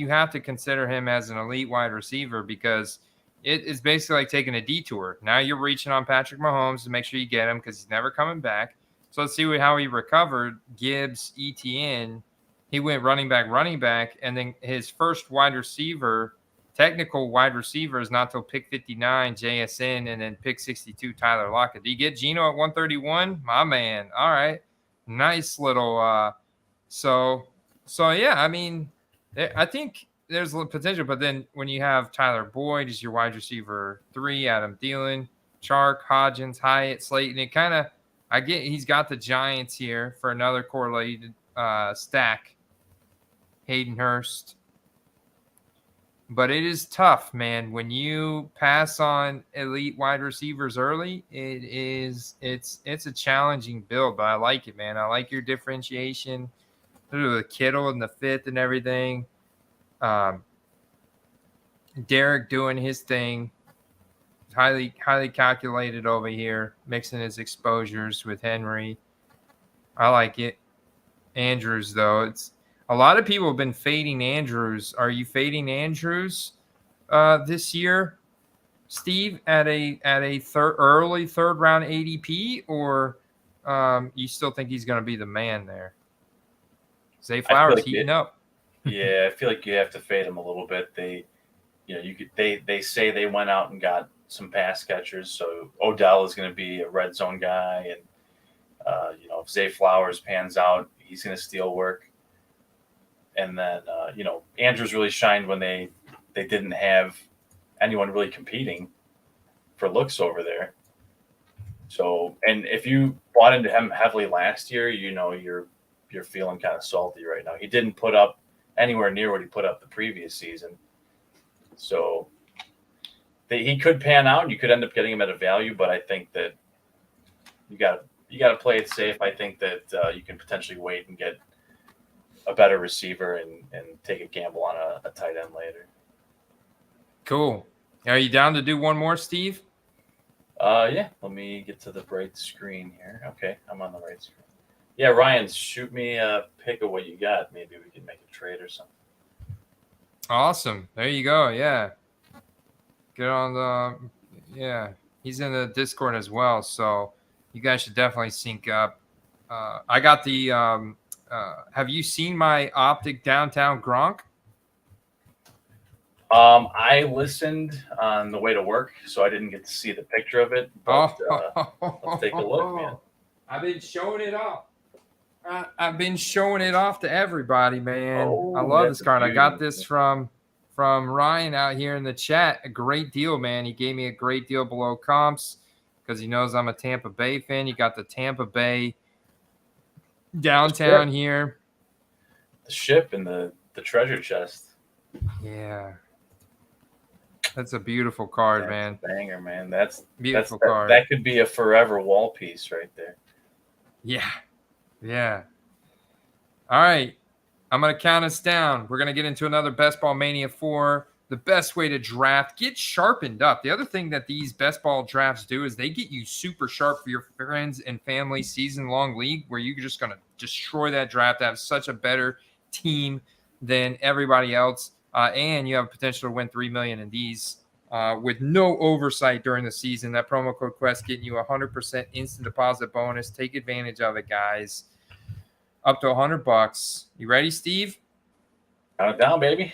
have to consider him as an elite wide receiver because it is basically like taking a detour. Now you're reaching on Patrick Mahomes to make sure you get him because he's never coming back. So let's see how he recovered. Gibbs, ETN, he went running back, and then his first wide receiver, technical wide receiver, is not till pick 59, JSN, and then pick 62, Tyler Lockett. Do you get Geno at 131? My man. All right. Nice little so yeah, I mean, I think there's potential, but then when you have Tyler Boyd as your wide receiver 3, Adam Thielen, Chark, Hodgins, Hyatt, Slayton, it kind of, he's got the Giants here for another correlated stack. Hayden Hurst. But it is tough, man. When you pass on elite wide receivers early, it's a challenging build, but I like it, man. I like your differentiation. The Kittle in the 5th and everything. Derek doing his thing. Highly calculated over here, mixing his exposures with Henry. I like it. Andrews, though, it's a lot of people have been fading Andrews. Are you fading Andrews this year, Steve, at a early third round ADP, or you still think he's going to be the man there? Zay Flowers heating up. Yeah, I feel like you have to fade him a little bit. They say they went out and got some pass catchers, so Odell is going to be a red zone guy, and if Zay Flowers pans out, he's going to steal work. And then Andrews really shined when they didn't have anyone really competing for looks over there. So, and if you bought into him heavily last year, you're feeling kind of salty right now. He didn't put up anywhere near what he put up the previous season. So he could pan out, and you could end up getting him at a value, but I think that you got to play it safe. I think that you can potentially wait and get a better receiver and take a gamble on a tight end later. Cool. Are you down to do one more, Steve? Yeah. Let me get to the right screen here. Okay, I'm on the right screen. Yeah, Ryan, shoot me a pick of what you got. Maybe we can make a trade or something. Awesome. There you go. Yeah. Get on the he's in the Discord as well, so you guys should definitely sync up. I got the have you seen my Optic Downtown Gronk? I listened on the way to work, so I didn't get to see the picture of it. But let's take a look, man. I've been showing it off. I've been showing it off to everybody, man. I love this card. I got this from Ryan out here in the chat. A great deal, man. He gave me a great deal below comps because he knows I'm a Tampa Bay fan. You got the Tampa Bay downtown here. The ship and the treasure chest. Yeah. That's a beautiful card, man. A banger, man. That's beautiful card. That could be a forever wall piece right there. Yeah. Yeah. All right. I'm going to count us down. We're going to get into another Best Ball Mania 4. the best way to draft. Get sharpened up. The other thing that these best ball drafts do is they get you super sharp for your friends and family season-long league where you're just going to destroy that draft, have such a better team than everybody else, and you have potential to win $3 million in these with no oversight during the season. That promo code Quest getting you 100% instant deposit bonus. Take advantage of it, guys. Up to $100. You ready, Steve? Count it down, baby.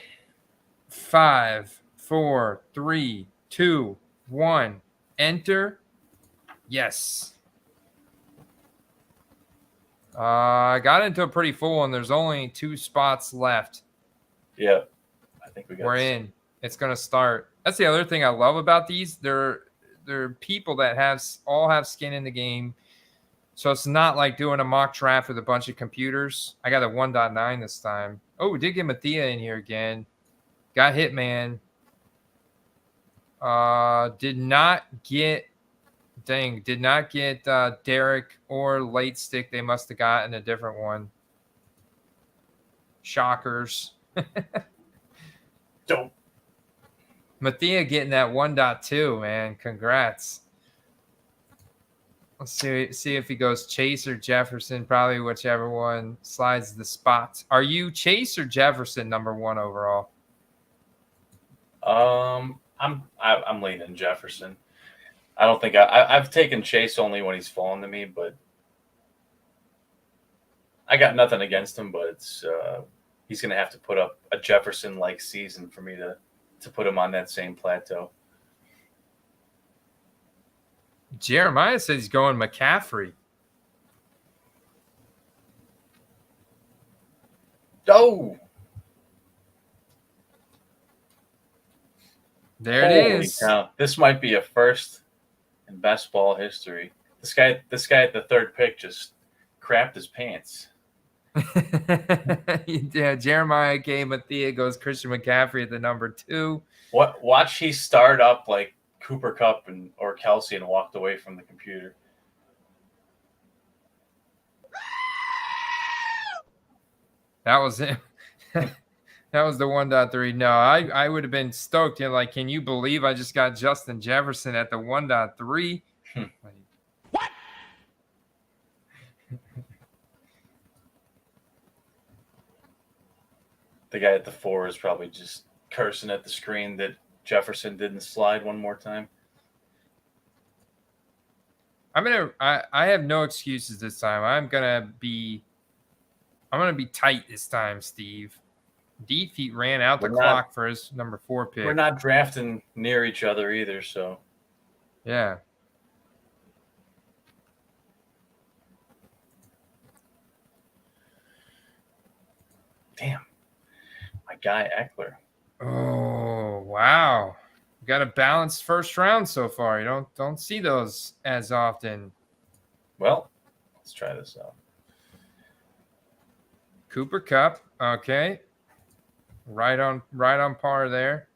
5, 4, 3, 2, 1. Enter. Yes. I got into a pretty full one. There's only 2 spots left. Yeah, I think we're in. It's gonna start. That's the other thing I love about these. They're people that all have skin in the game. So it's not like doing a mock draft with a bunch of computers. I got a 1.9 this time. Oh, we did get Mathia in here again. Got Hitman. Did not get Derek or Late Stick. They must have gotten a different one. Shockers. Dope. Mathia getting that 1.2, man. Congrats. Let's see if he goes Chase or Jefferson. Probably whichever one slides the spots. Are you Chase or Jefferson number 1 overall? I'm leaning Jefferson. I don't think I've taken Chase only when he's fallen to me, but I got nothing against him. But it's he's going to have to put up a Jefferson-like season for me to put him on that same plateau. Jeremiah says he's going McCaffrey. Oh, there it holy is. cow. This might be a first in best ball history. This guy at the 3rd pick just crapped his pants. Yeah, Jeremiah gave Mathia, goes Christian McCaffrey at the number 2. Watch he start up like Cooper Kupp or Kelsey and walked away from the computer. That was it. That was the 1.3. No, I would have been stoked. You're like, can you believe I just got Justin Jefferson at the 1.3? What? The guy at the 4 is probably just cursing at the screen that Jefferson didn't slide one more time. I have no excuses this time. I'm gonna be tight this time, Steve. Defeat ran out the clock for his number 4 pick. We're not drafting near each other either, so yeah. damn. My guy Eckler. Oh wow. Got a balanced first round so far. You don't see those as often. Well, let's try this out. Cooper Kupp. Okay. Right on par there.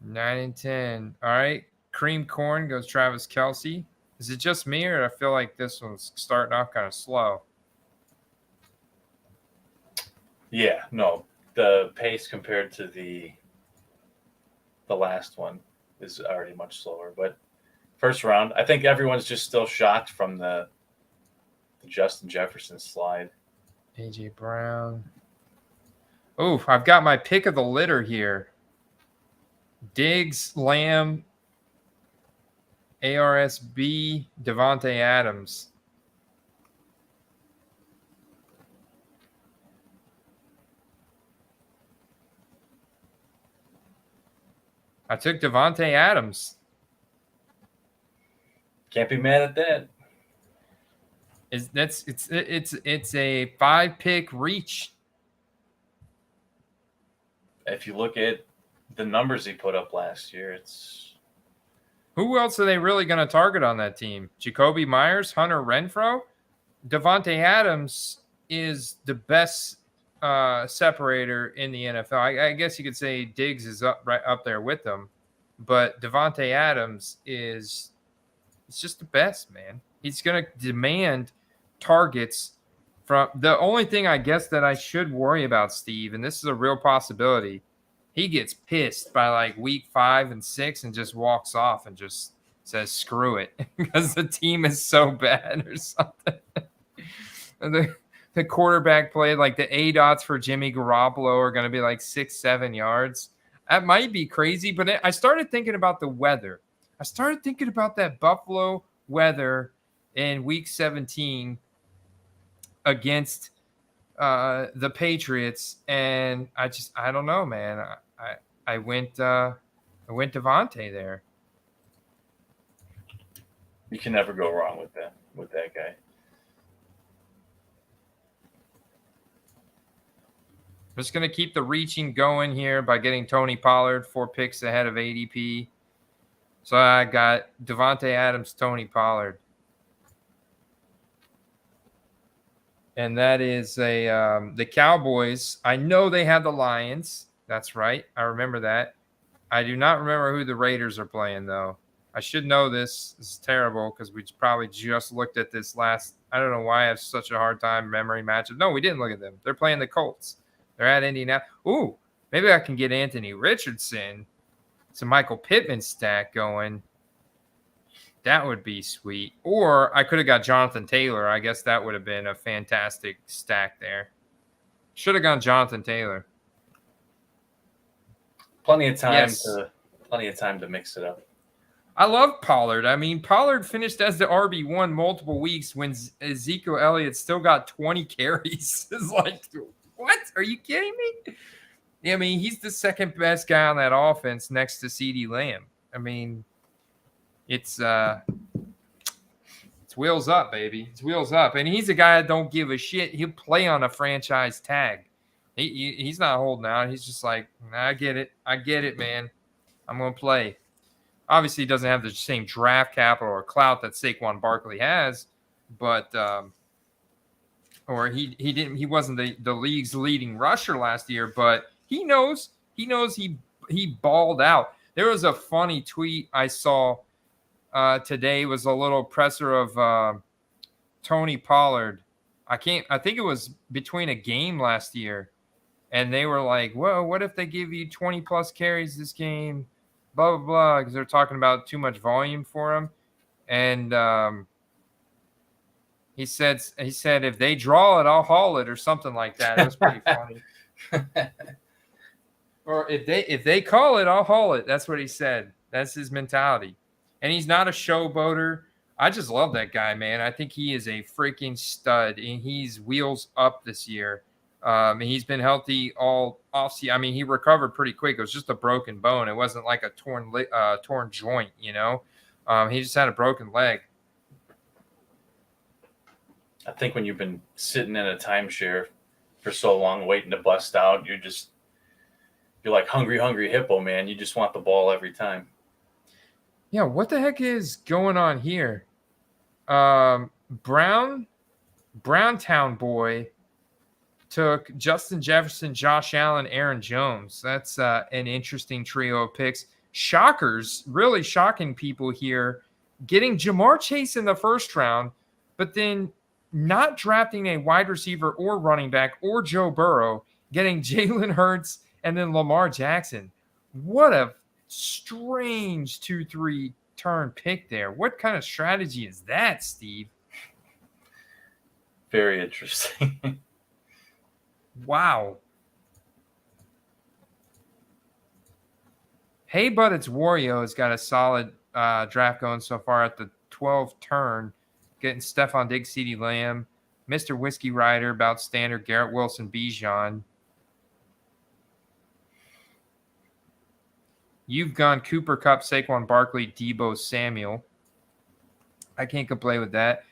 Nine and 10. All right. Cream corn goes Travis Kelce. Is it just me, or I feel like this one's starting off kind of slow? Yeah, no. The pace compared to the last one is already much slower. But first round, I think everyone's just still shocked from the Justin Jefferson slide. AJ Brown. Oh, I've got my pick of the litter here. Diggs, Lamb, ARSB, Devontae Adams. I took Devontae Adams. Can't be mad at that. It's a 5-pick reach. If you look at the numbers he put up last year, it's Who else are they really going to target on that team? Jacoby Myers, Hunter Renfrow? Devontae Adams is the best separator in the NFL. I guess you could say Diggs is right up there with them, but Devontae Adams is just the best, man. He's going to demand targets from the only thing I guess that I should worry about, Steve, and this is a real possibility. He gets pissed by like week 5 and 6 and just walks off and just says screw it because the team is so bad or something. And the quarterback play, like the A dots for Jimmy Garoppolo are going to be like 6-7 yards. That might be crazy, but I started thinking about the weather. I started thinking about that Buffalo weather in week 17 against the Patriots, and I don't know, man. I went Devontae there. You can never go wrong with that guy. I'm just going to keep the reaching going here by getting Tony Pollard 4 picks ahead of ADP. So I got Devontae Adams, Tony Pollard. And that is the Cowboys. I know they had the Lions. That's right. I remember that. I do not remember who the Raiders are playing, though. I should know this. This is terrible because we probably just looked at this last. I don't know why I have such a hard time memory matchup. No, we didn't look at them. They're playing the Colts. They're at Indianapolis. Ooh, maybe I can get Anthony Richardson. Some Michael Pittman stack going. That would be sweet. Or I could have got Jonathan Taylor. I guess that would have been a fantastic stack there. Should have gone Jonathan Taylor. Plenty of time to mix it up. I love Pollard. I mean, Pollard finished as the RB1 multiple weeks when Ezekiel Elliott still got 20 carries. It's like, what? Are you kidding me? Yeah, I mean, he's the second best guy on that offense next to CeeDee Lamb. I mean, it's wheels up, baby. It's wheels up. And he's a guy that don't give a shit. He'll play on a franchise tag. He's not holding out. He's just like, I get it. I get it, man. I'm going to play. Obviously, he doesn't have the same draft capital or clout that Saquon Barkley has, but or he wasn't the league's leading rusher last year, but he knows he balled out. There was a funny tweet I saw today. Was a little presser of Tony Pollard. I think it was between a game last year, and they were like, "Well, what if they give you 20 plus carries this game?" Blah blah blah, because they're talking about too much volume for him, and he said if they draw it, I'll haul it or something like that. It was pretty funny. Or if they call it, I'll haul it. That's what he said. That's his mentality, and he's not a showboater. I just love that guy, man. I think he is a freaking stud, and he's wheels up this year. He's been healthy all offseason. I mean, he recovered pretty quick. It was just a broken bone. It wasn't like a torn joint, you know. He just had a broken leg. I think when you've been sitting in a timeshare for so long, waiting to bust out, you're like hungry hippo, man. You just want the ball every time. Yeah, what the heck is going on here? Browntown boy took Justin Jefferson, Josh Allen, Aaron Jones. That's an interesting trio of picks. Shockers, really shocking people here, getting Jamar Chase in the first round, but then not drafting a wide receiver or running back or Joe Burrow, getting Jalen Hurts and then Lamar Jackson. What a strange 2-3 turn pick there. What kind of strategy is that, Steve? Very interesting. Wow. Hey, but it's Wario has got a solid draft going so far at the 12th turn, getting Stephon Diggs, CeeDee Lamb, Mr. Whiskey Rider, about standard, Garrett Wilson, Bijan. You've gone Cooper Kupp, Saquon Barkley, Debo Samuel. I can't complain with that.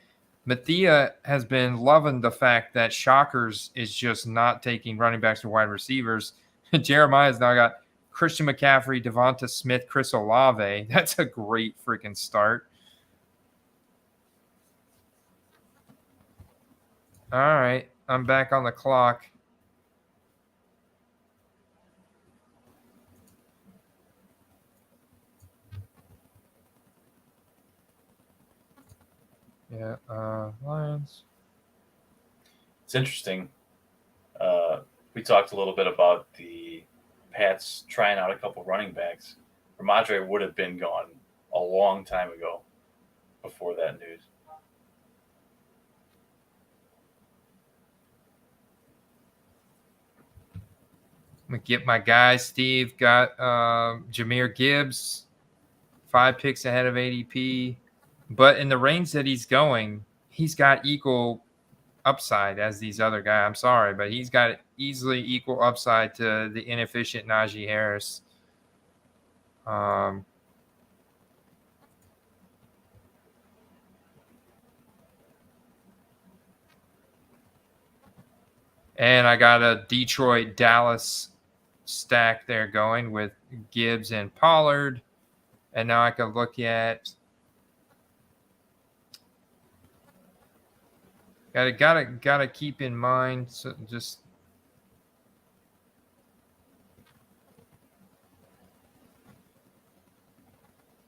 Mathia has been loving the fact that Shockers is just not taking running backs or wide receivers. Jeremiah's now got Christian McCaffrey, Devonta Smith, Chris Olave. That's a great freaking start. All right, I'm back on the clock. Yeah, Lions. It's interesting. We talked a little bit about the Pats trying out a couple running backs. Ramadre would have been gone a long time ago before that news. I'm gonna get my guy. Steve got Jahmyr Gibbs, 5 picks ahead of ADP, but in the range that he's going, he's got equal upside as these other guys. I'm sorry, but he's got easily equal upside to the inefficient Najee Harris. And I got a Detroit Dallas stack there going with Gibbs and Pollard. And now I can look at gotta keep in mind, so just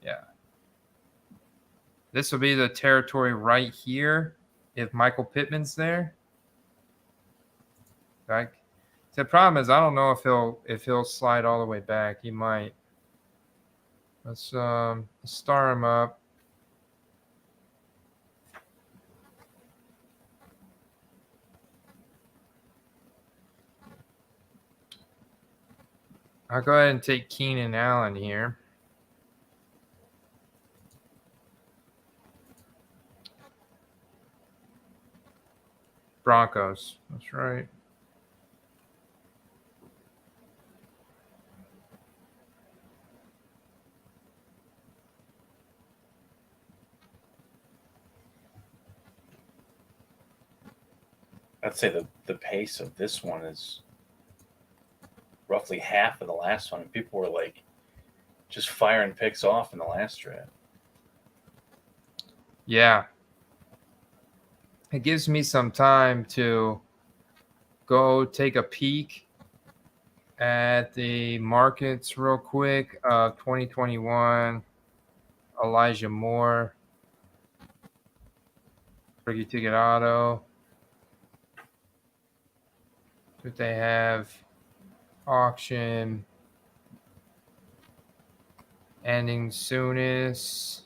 yeah. This will be the territory right here if Michael Pittman's there. Like, the problem is I don't know if he'll slide all the way back. He might. Let's star him up. I'll go ahead and take Keenan Allen here. Broncos. That's right. I'd say the pace of this one is roughly half of the last one. People were like just firing picks off in the last draft. Yeah. It gives me some time to go take a peek at the markets real quick. 2021, Elijah Moore, rookie ticket auto. What they have? Auction ending soonest,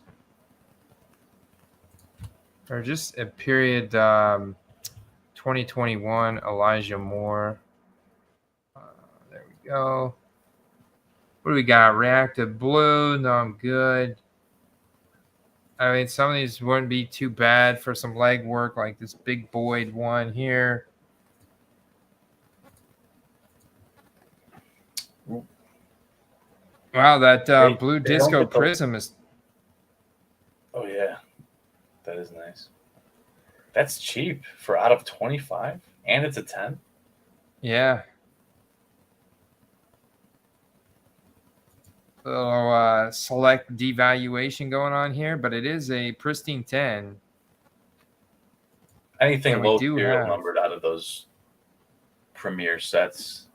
or just a period. 2021 Elijah Moore. There we go. What do we got? Reactive blue. No, I'm good. I mean, some of these wouldn't be too bad for some leg work, like this big Boyd one here. Wow, that blue disco prism is. Oh yeah, that is nice. That's cheap for out of 25, and it's a 10. Yeah. A little select devaluation going on here, but it is a pristine 10. Anything low serial numbered out of those premier sets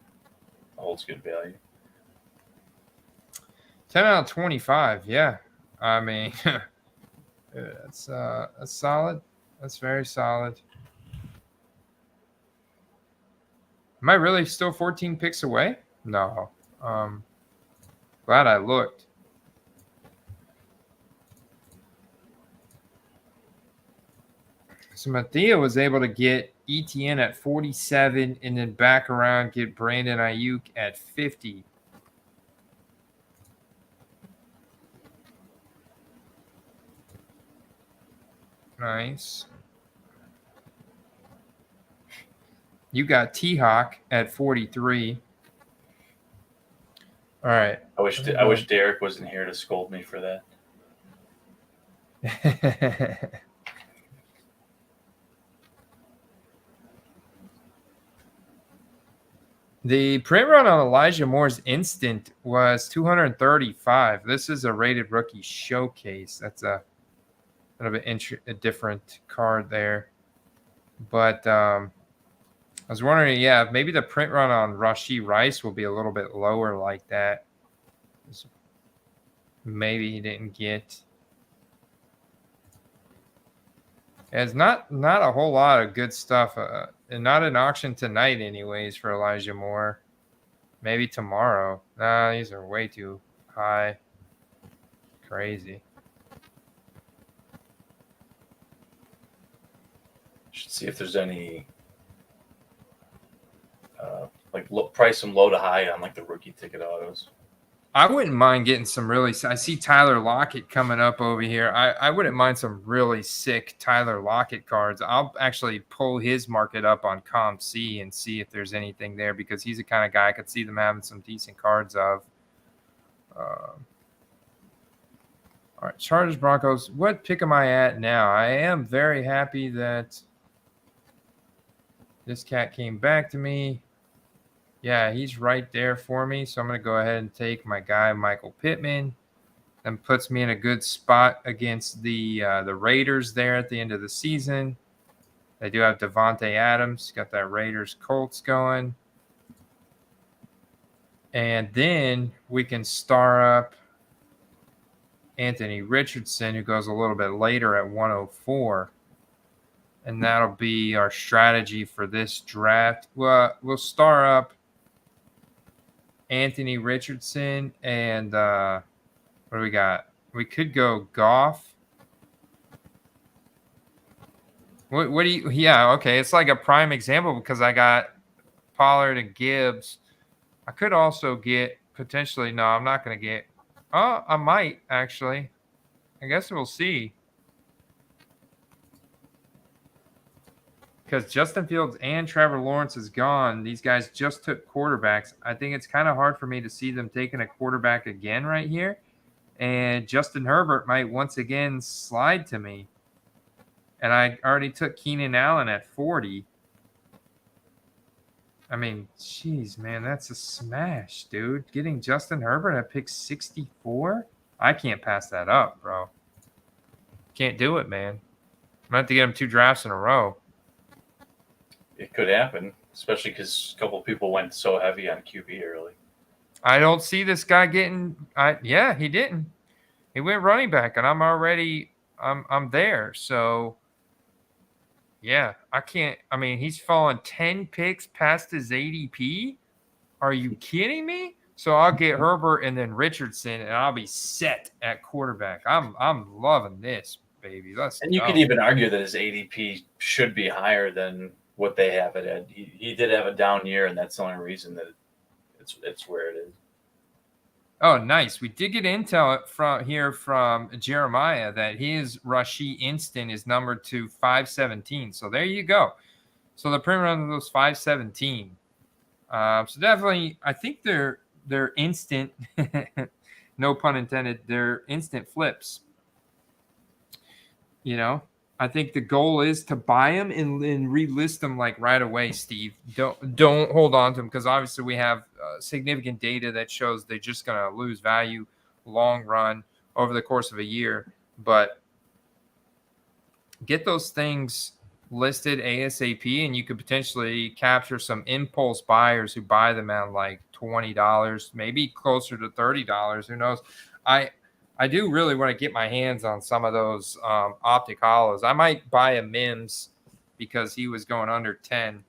holds good value. 10 out of 25, yeah. I mean, that's solid. That's very solid. Am I really still 14 picks away? No. Glad I looked. So Mathia was able to get ETN at 47 and then back around get Brandon Ayuk at 50. Nice. You got T-Hawk at 43. All right. I wish Derek wasn't here to scold me for that. The print run on Elijah Moore's instant was 235. This is a rated rookie showcase. That's a kind of a different card there. But I was wondering, yeah, maybe the print run on Rashee Rice will be a little bit lower like that. Maybe he didn't get. It's not a whole lot of good stuff not an auction tonight, anyways, for Elijah Moore. Maybe tomorrow. Nah, these are way too high. Crazy. Should see if there's any price them low to high on like the rookie ticket autos. I wouldn't mind getting some really. I see Tyler Lockett coming up over here. I wouldn't mind some really sick Tyler Lockett cards. I'll actually pull his market up on ComC and see if there's anything there, because he's the kind of guy I could see them having some decent cards of. All right, Chargers, Broncos. What pick am I at now? I am very happy that this cat came back to me. Yeah, he's right there for me. So I'm going to go ahead and take my guy, Michael Pittman, and puts me in a good spot against the Raiders there at the end of the season. They do have Devontae Adams. Got that Raiders Colts going. And then we can star up Anthony Richardson, who goes a little bit later at 104. And that'll be our strategy for this draft. Well, we'll star up Anthony Richardson and what do we got? We could go Goff. What do you? Yeah, okay. It's like a prime example because I got Pollard and Gibbs. I could also get potentially. No, I'm not going to get. Oh, I might actually. I guess we'll see. Because Justin Fields and Trevor Lawrence is gone. These guys just took quarterbacks. I think it's kind of hard for me to see them taking a quarterback again right here. And Justin Herbert might once again slide to me. And I already took Keenan Allen at 40. I mean, geez, man, that's a smash, dude. Getting Justin Herbert at pick 64? I can't pass that up, bro. Can't do it, man. I'm going to have to get him 2 drafts in a row. It could happen, especially because a couple of people went so heavy on QB early. I don't see this guy getting. Yeah, he didn't. He went running back, and I'm there. So, yeah, I can't. I mean, he's fallen 10 picks past his ADP. Are you kidding me? So I'll get Herbert and then Richardson, and I'll be set at quarterback. I'm loving this, baby. And you could even argue that his ADP should be higher than what they have it at. He did have a down year, and that's the only reason that it's where it is. Oh, nice. We did get intel from Jeremiah that his Rashee Instant is numbered to 517. So there you go. So the print run of those 517. So definitely, I think they're instant, no pun intended, they're instant flips. You know? I think the goal is to buy them and relist them like right away, Steve. Don't hold on to them, because obviously we have significant data that shows they're just going to lose value long run over the course of a year. But get those things listed ASAP, and you could potentially capture some impulse buyers who buy them at like $20, maybe closer to $30. Who knows? I do really want to get my hands on some of those optic hollows. I might buy a Mims because he was going under 10.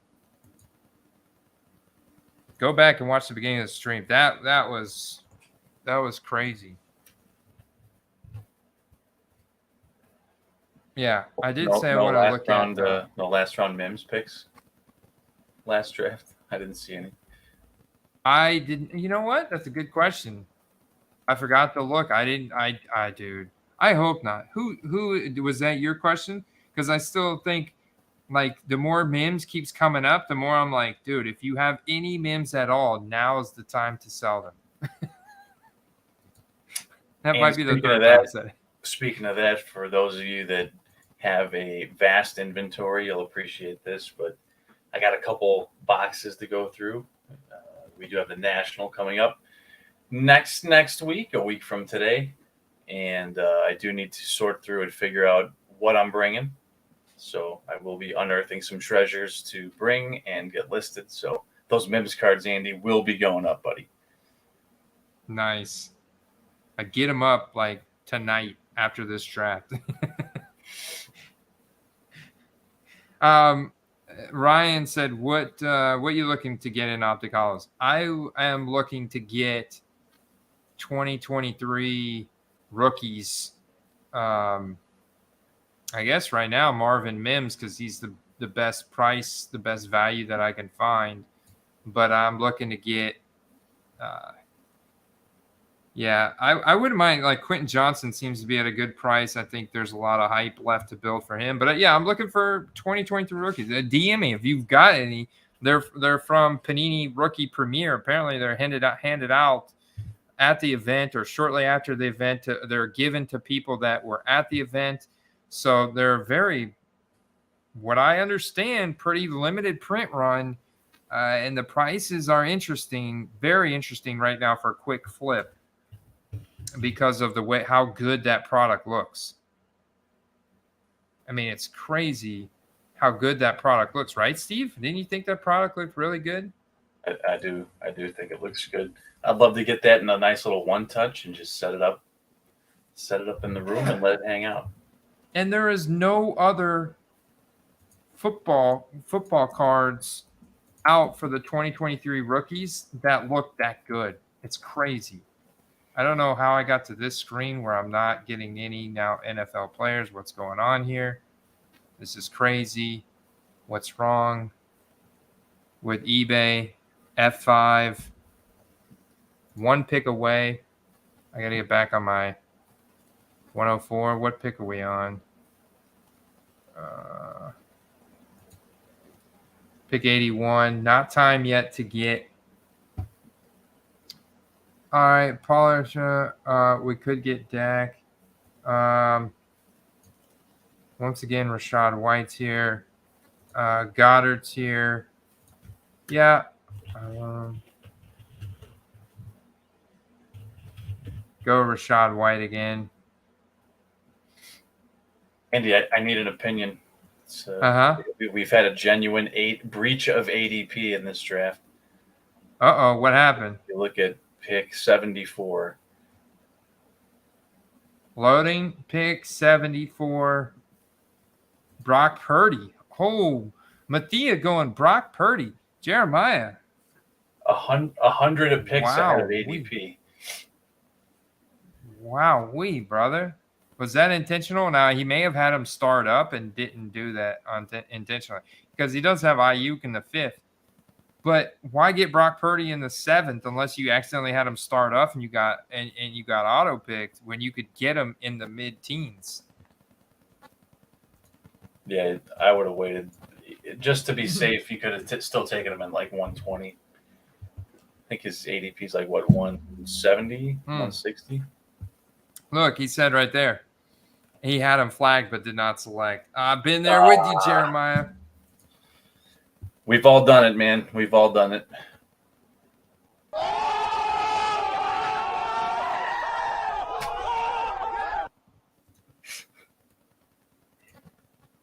Go back and watch the beginning of the stream. That was crazy. Yeah, I did say I want to look at the last round Mims picks. Last draft, I didn't see any. I didn't. You know what? That's a good question. I forgot to look. I didn't. Dude. I hope not. Who was that? Your question? Because I still think, like, the more Mims keeps coming up, the more I'm like, dude, if you have any Mims at all, now is the time to sell them. That might be the third time I said it. Speaking of that, for those of you that have a vast inventory, you'll appreciate this. But I got a couple boxes to go through. We do have the National coming up next week, a week from today, and I do need to sort through and figure out what I'm bringing. So I will be unearthing some treasures to bring and get listed. So those Mims cards, Andy, will be going up, buddy. Nice. I get them up like tonight after this draft. Ryan said, "What you looking to get in Opticalos?" I am looking to get 2023 rookies. I guess right now Marvin Mims because he's the best price, the best value that I can find. But I'm looking to get. Yeah, I wouldn't mind. Like Quentin Johnson seems to be at a good price. I think there's a lot of hype left to build for him. But yeah, I'm looking for 2023 rookies. DM me if you've got any. They're from Panini Rookie Premier. Apparently, they're handed out at the event or shortly after the event. They're given to people that were at the event. So they're very, what I understand, pretty limited print run. And the prices are interesting, very interesting right now for a quick flip, because of the way how good that product looks. I mean, it's crazy how good that product looks, right, Steve? Didn't you think that product looked really good? I do think it looks good. I'd love to get that in a nice little one touch and just set it up in the room and let it hang out. And there is no other football cards out for the 2023 rookies that look that good. It's crazy. I don't know how I got to this screen where I'm not getting any now NFL players. What's going on here? This is crazy. What's wrong with eBay? F5. One pick away. I got to get back on my 104. What pick are we on? Pick 81. Not time yet to get. All right, Polisher. We could get Dak. Once again, Rashad White's here. Goddard's here. Yeah. Go Rashad White again. Andy, I need an opinion. We've had a genuine breach of ADP in this draft. What happened? You look at pick 74. Loading pick 74. Brock Purdy. Oh, Mathia going Brock Purdy. Jeremiah. 100 of picks ahead of ADP. Wow, brother. Was that intentional? Now, he may have had him start up and didn't do that intentionally because he does have Ayuk in the 5th. But why get Brock Purdy in the 7th unless you accidentally had him start up and you got auto picked when you could get him in the mid-teens? Yeah, I would have waited just to be safe. You could have still taken him in like 120. I think his ADP is like what, 170, 160. Look, he said right there. He had him flagged but did not select. I've been there with you, Jeremiah. We've all done it, man. We've all done it.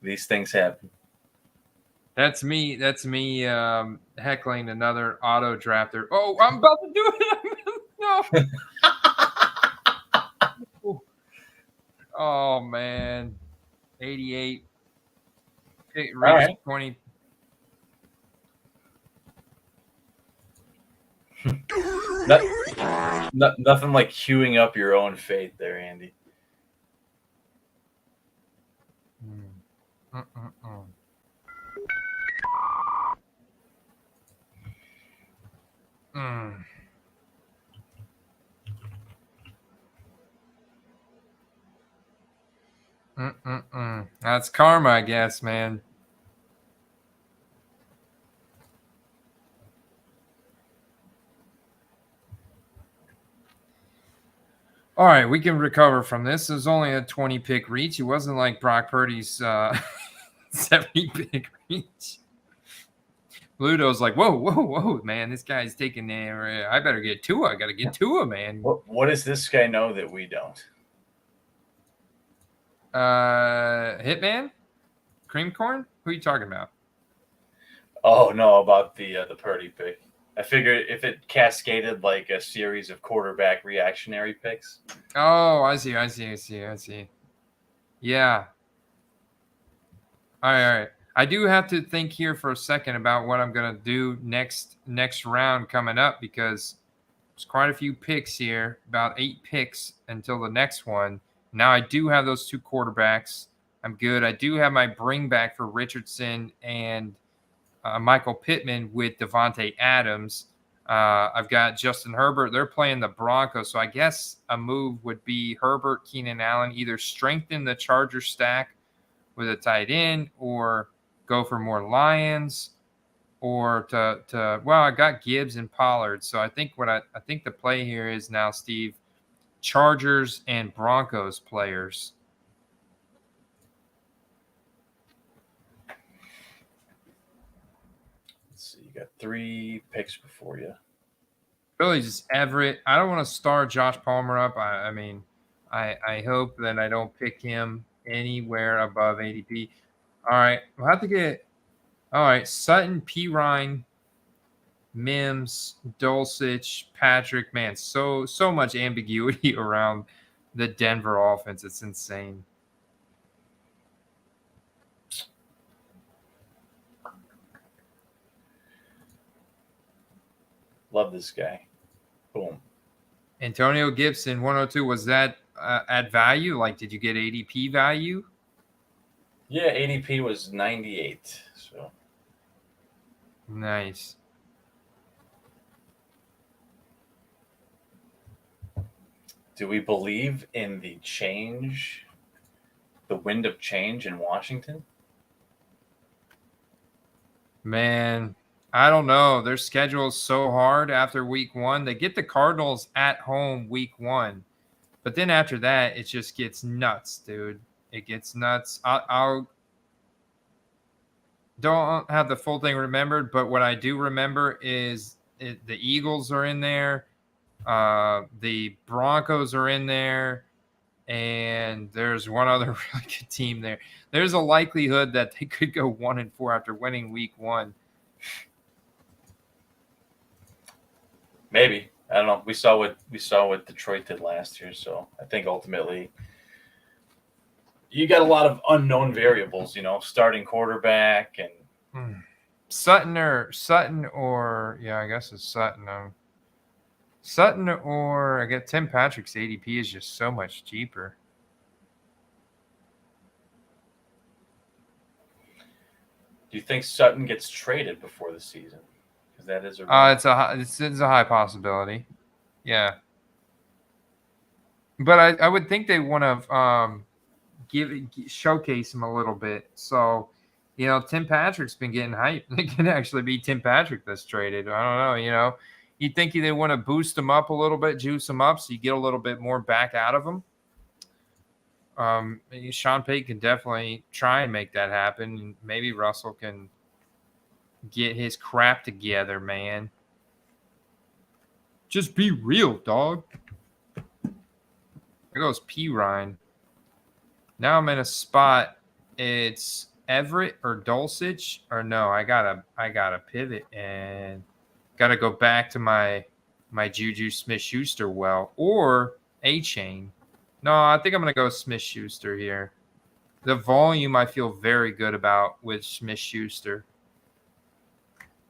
These things happen. That's me heckling another auto drafter. Oh, I'm about to do it. No. Oh, man. 88. Reach right. 20. Nothing like queuing up your own fate there, Andy. That's karma, I guess, man. All right, we can recover from this. It was only a 20-pick reach. It wasn't like Brock Purdy's 70-pick reach. Ludo's like, whoa, man. This guy's taking there. I better get Tua. I got to get Tua, man. What does this guy know that we don't? Hitman? Cream corn? Who are you talking about? Oh, no, about the Purdy pick. I figured if it cascaded like a series of quarterback reactionary picks. Oh, I see. Yeah. All right. I do have to think here for a second about what I'm going to do next round coming up, because there's quite a few picks here, about 8 picks until the next one. Now I do have those 2 quarterbacks. I'm good. I do have my bring back for Richardson and Michael Pittman with Devontae Adams. I've got Justin Herbert. They're playing the Broncos, so I guess a move would be Herbert, Keenan Allen, either strengthen the Charger stack with a tight end or go for more Lions, or to well, I got Gibbs and Pollard. So I think I think the play here is now, Steve, Chargers and Broncos players. Let's see, you got 3 picks before you. Really just Everett. I don't want to star Josh Palmer up. I mean, I hope that I don't pick him anywhere above ADP. All right, we'll have to get. All right, Sutton, Pirine, Mims, Dulcich, Patrick. Man, so much ambiguity around the Denver offense. It's insane. Love this guy. Boom. Antonio Gibson, 102. Was that at value? Like, did you get ADP value? Yeah, ADP was 98. So Nice. do we believe in the change, the wind of change in Washington? Man, I don't know. Their schedule is so hard after week 1. They get the Cardinals at home week 1. But then after that, it just gets nuts, dude. It gets nuts. I'll don't have the full thing remembered, but what I do remember is the Eagles are in there. The Broncos are in there. And there's one other really good team there. There's a likelihood that they could go 1-4 after winning week 1. Maybe. I don't know. We saw what Detroit did last year, so I think ultimately you got a lot of unknown variables, starting quarterback and Sutton or yeah, I guess it's Sutton. Sutton or I get Tim Patrick's ADP is just so much cheaper. do you think Sutton gets traded before the season? Because that is It's a high possibility. Yeah. But I would think they want to showcase him a little bit. So, Tim Patrick's been getting hyped. It can actually be Tim Patrick that's traded. I don't know, You'd think they want to boost him up a little bit, juice him up so you get a little bit more back out of him. Sean Payton can definitely try and make that happen. And maybe Russell can get his crap together, man. Just be real, dog. There goes P. Ryan. Now I'm in a spot. It's Everett or Dulcich, or no, I gotta pivot and gotta go back to my Juju Smith-Schuster or A-Chain. No, I think I'm gonna go Smith-Schuster here. The volume I feel very good about with Smith-Schuster,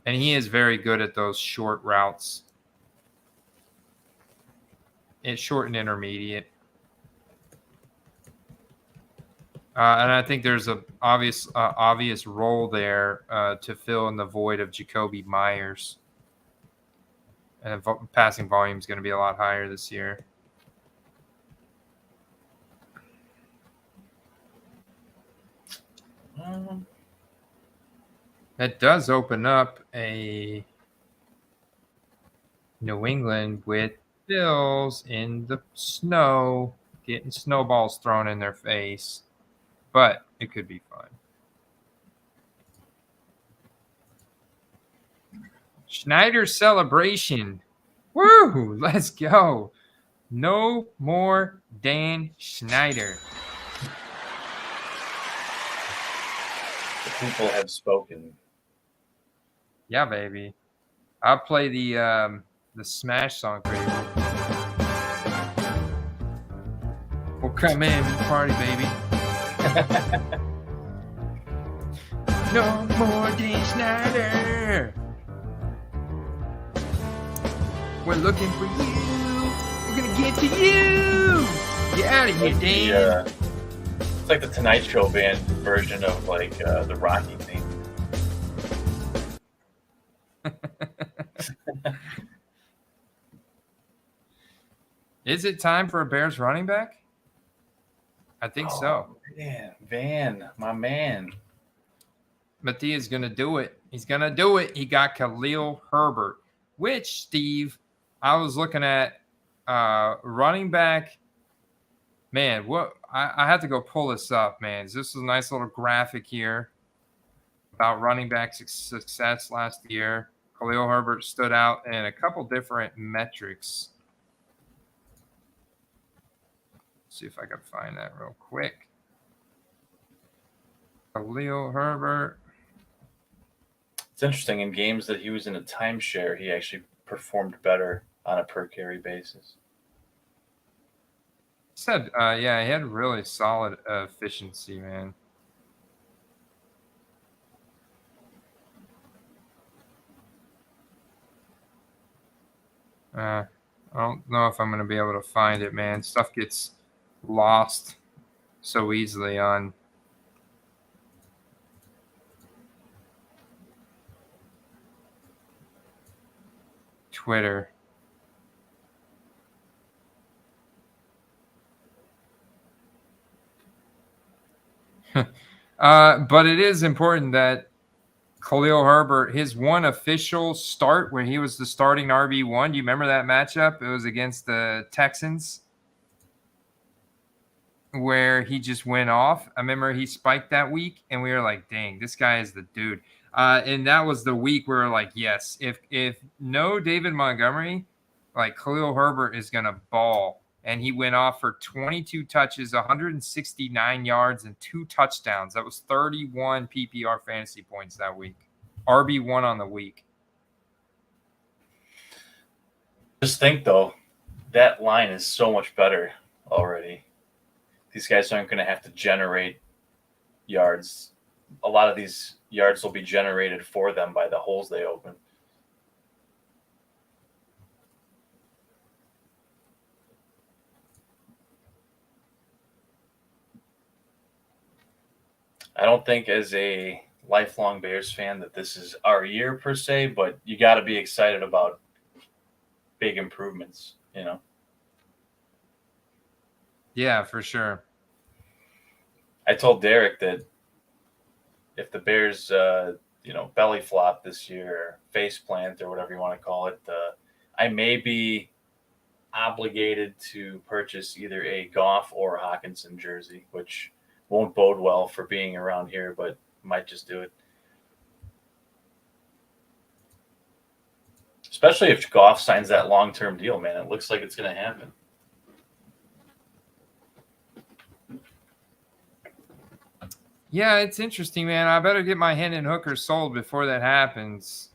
and he is very good at those short routes. It's short and intermediate. And I think there's a obvious role there to fill in the void of Jacoby Myers. And passing volume is going to be a lot higher this year. That does open up a New England with Bills in the snow, getting snowballs thrown in their face. But it could be fun. Schneider celebration. Woo! Let's go. No more Dan Schneider. the people have spoken. Yeah, baby. I'll play the Smash song for you. We'll come in and party, baby. No more Dean Snyder. We're looking for you. We're gonna get to you. Get out of here, Like Dan. it's like the Tonight Show band version of like the Rocky theme. Is it time for a Bears running back? I think so. Man, Van, my man. Mathia's going to do it. He's going to do it. He got Khalil Herbert, which, Steve, I was looking at running back. Man, what I had to go pull this up, man. This is a nice little graphic here about running back success last year. Khalil Herbert stood out in a couple different metrics. Let's see if I can find that real quick. Khalil Herbert. It's interesting. In games that he was in a timeshare, he actually performed better on a per carry basis. Said, yeah, he had really solid efficiency, man. I don't know if I'm going to be able to find it, man. Stuff gets lost so easily on Twitter. But it is important that Khalil Herbert, his one official start when he was the starting RB1, do you remember that matchup? It was against the Texans where he just went off. I remember he spiked that week, and we were like, dang, this guy is the dude. And that was the week where we were like, yes, if no David Montgomery, like Khalil Herbert is going to ball. And he went off for 22 touches, 169 yards, and 2 touchdowns. That was 31 PPR fantasy points that week. RB1 on the week. Just think, though, that line is so much better already. These guys aren't going to have to generate yards. A lot of these yards will be generated for them by the holes they open. I don't think as a lifelong Bears fan that this is our year per se, but you got to be excited about big improvements, you know? Yeah, for sure. I told Derek that if the Bears, belly flop this year, face plant or whatever you want to call it, I may be obligated to purchase either a Goff or Hawkinson jersey, which won't bode well for being around here, but might just do it. Especially if Goff signs that long-term deal, man. It looks like it's going to happen. Yeah, it's interesting, man. I better get my Hendon Hooker sold before that happens.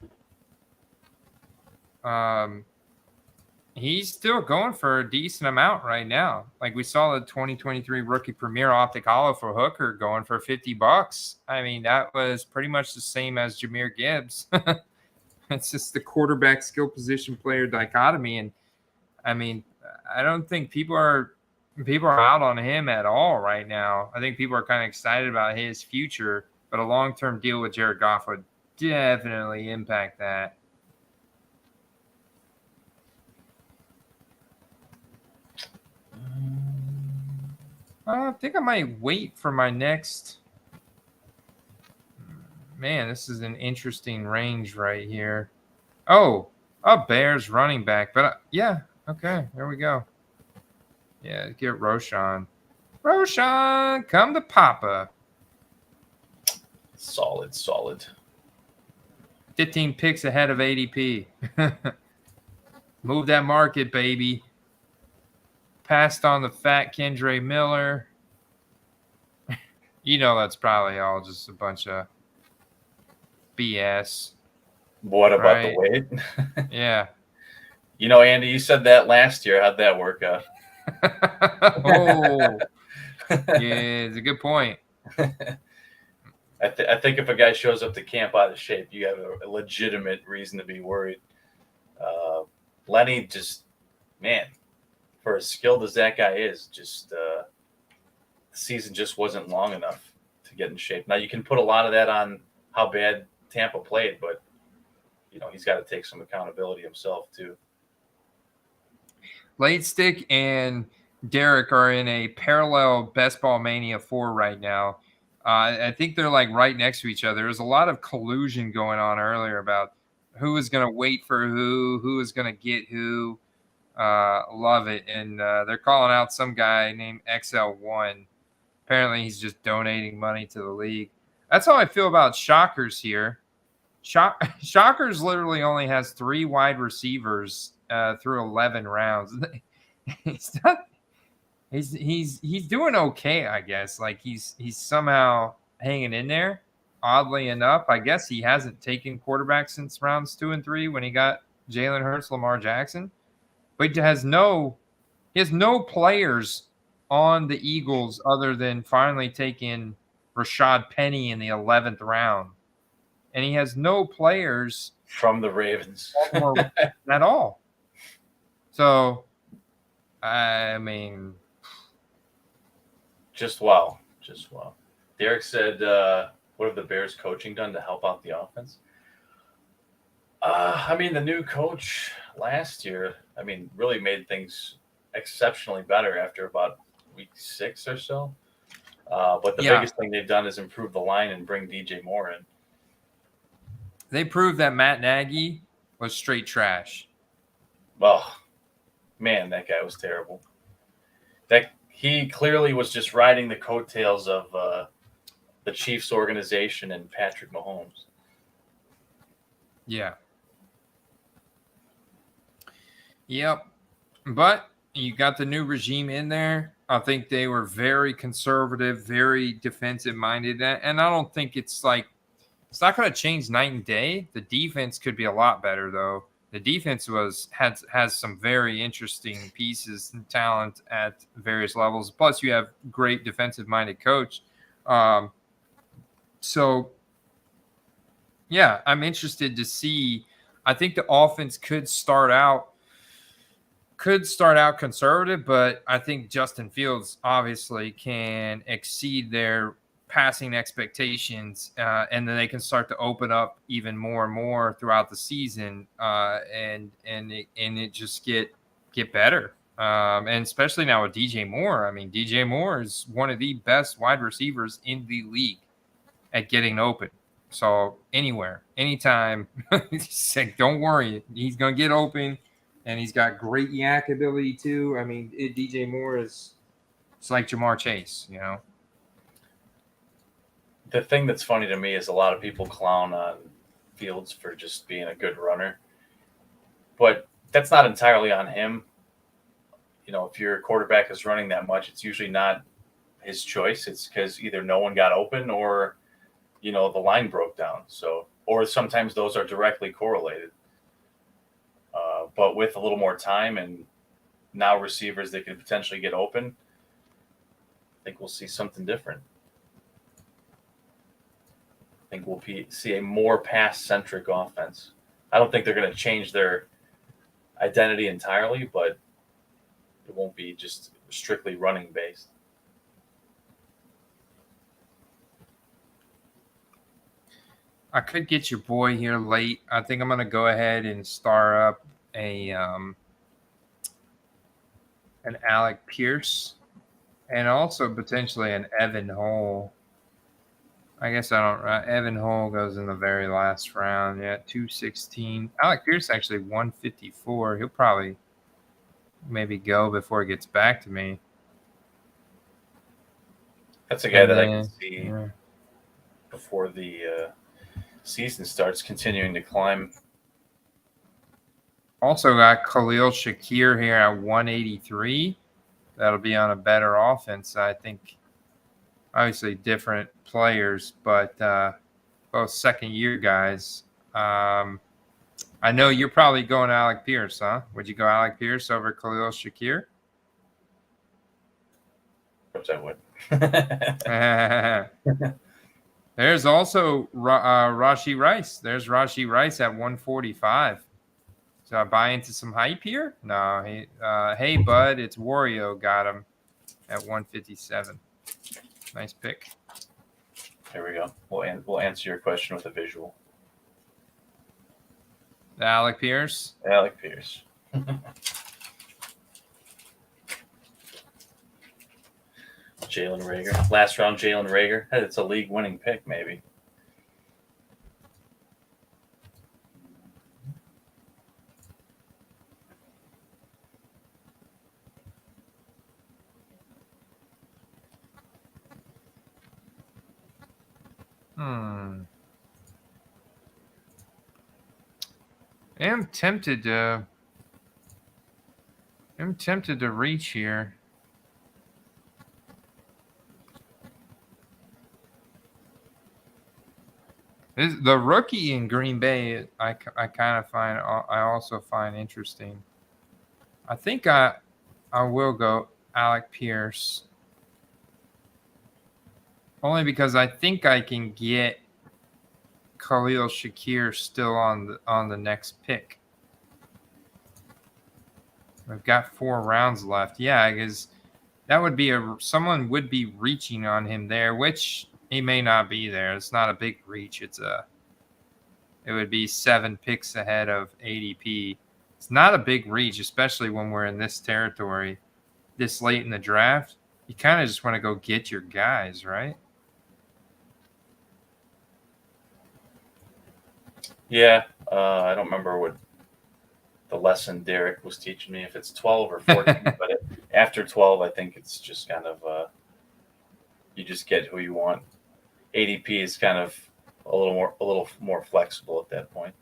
He's still going for a decent amount right now. Like we saw the 2023 rookie premier optic hollow for Hooker going for $50. I mean, that was pretty much the same as Jahmyr Gibbs. It's just the quarterback skill position player dichotomy. And I mean, I don't think people are out on him at all right now. I think people are kind of excited about his future, but a long-term deal with Jared Goff would definitely impact that. I think I might wait for my next. Man, this is an interesting range right here. Oh, a Bears running back. But yeah, okay, there we go. Yeah, get Roshan. Roshan, come to Papa. Solid. 15 picks ahead of ADP. Move that market, baby. Passed on the fat Kendre Miller. You know that's probably all just a bunch of BS. What about the weight? Yeah. You know, Andy, you said that last year. How'd that work out? Oh, yeah, it's a good point. I think if a guy shows up to camp out of shape, you have a legitimate reason to be worried. Lenny just, man, for as skilled as that guy is, just the season just wasn't long enough to get in shape. Now you can put a lot of that on how bad Tampa played, but he's got to take some accountability himself too. Late Stick and Derek are in a parallel Best Ball Mania 4 right now. I think they're like right next to each other. There's a lot of collusion going on earlier about who is going to wait for who is going to get who. Love it. And they're calling out some guy named XL1. Apparently, he's just donating money to the league. That's how I feel about Shockers here. Shockers literally only has 3 wide receivers through 11 rounds. He's doing okay, I guess. Like he's somehow hanging in there. Oddly enough, I guess he hasn't taken quarterback since rounds 2 and 3 when he got Jalen Hurts, Lamar Jackson. But he has no players on the Eagles other than finally taking Rashad Penny in the 11th round. And he has no players from the Ravens at all. So, I mean, just wow. Derek said, what have the Bears coaching done to help out the offense? I mean, the new coach last year, really made things exceptionally better after about week 6 or so. But the biggest thing they've done is improve the line and bring DJ Moore in. They proved that Matt Nagy was straight trash. Oh, man, that guy was terrible. That he clearly was just riding the coattails of the Chiefs organization and Patrick Mahomes. Yeah. Yep. But you got the new regime in there. I think they were very conservative, very defensive minded. And I don't think it's not going to change night and day. The defense could be a lot better, though. The defense has some very interesting pieces and talent at various levels. Plus, you have great defensive-minded coach. So, yeah, I'm interested to see. I think the offense could start out conservative, but I think Justin Fields obviously can exceed their passing expectations, and then they can start to open up even more and more throughout the season, and it just get better. And especially now with DJ Moore. I mean, DJ Moore is one of the best wide receivers in the league at getting open. So anywhere, anytime, don't worry, he's gonna get open, and he's got great yak ability too. I mean, DJ Moore it's like Jamar Chase, The thing that's funny to me is a lot of people clown on Fields for just being a good runner, but that's not entirely on him. If your quarterback is running that much, it's usually not his choice. It's because either no one got open or, the line broke down. So, or sometimes those are directly correlated. But with a little more time and now receivers that could potentially get open, I think we'll see something different. I think we'll see a more pass-centric offense. I don't think they're going to change their identity entirely, but it won't be just strictly running-based. I could get your boy here late. I think I'm going to go ahead and start up an Alec Pierce and also potentially an Evan Hull. I guess Evan Hull goes in the very last round. Yeah, 216. Alec Pierce actually 154. He'll probably maybe go before he gets back to me. That's a guy that I can see before the season starts continuing to climb. Also got Khalil Shakir here at 183. That'll be on a better offense, I think. Obviously different players, but both second-year guys. I know you're probably going Alec Pierce, huh? Would you go Alec Pierce over Khalil Shakir? Of course I would. There's also Rashi Rice. There's Rashi Rice at 145. So I buy into some hype here? No. Hey, bud, it's Wario. Got him at 157. Nice pick. Here we go. We'll answer your question with a visual. Alec Pierce. Alec Pierce. Jalen Reagor. Last round, Jalen Reagor. Hey, it's a league-winning pick, maybe. I am tempted to reach here. The rookie in Green Bay, I kind of find, I also find interesting. I think I will go Alec Pierce. Only because I think I can get Khalil Shakir still on the next pick. We've got 4 rounds left. Yeah, because that would be someone would be reaching on him there, which he may not be there. It's not a big reach. It would be 7 picks ahead of ADP. It's not a big reach, especially when we're in this territory this late in the draft. You kind of just want to go get your guys, right? Yeah, I don't remember what the lesson Derek was teaching me, if it's 12 or 14, but after 12, I think it's just kind of you just get who you want. ADP is kind of a little more flexible at that point.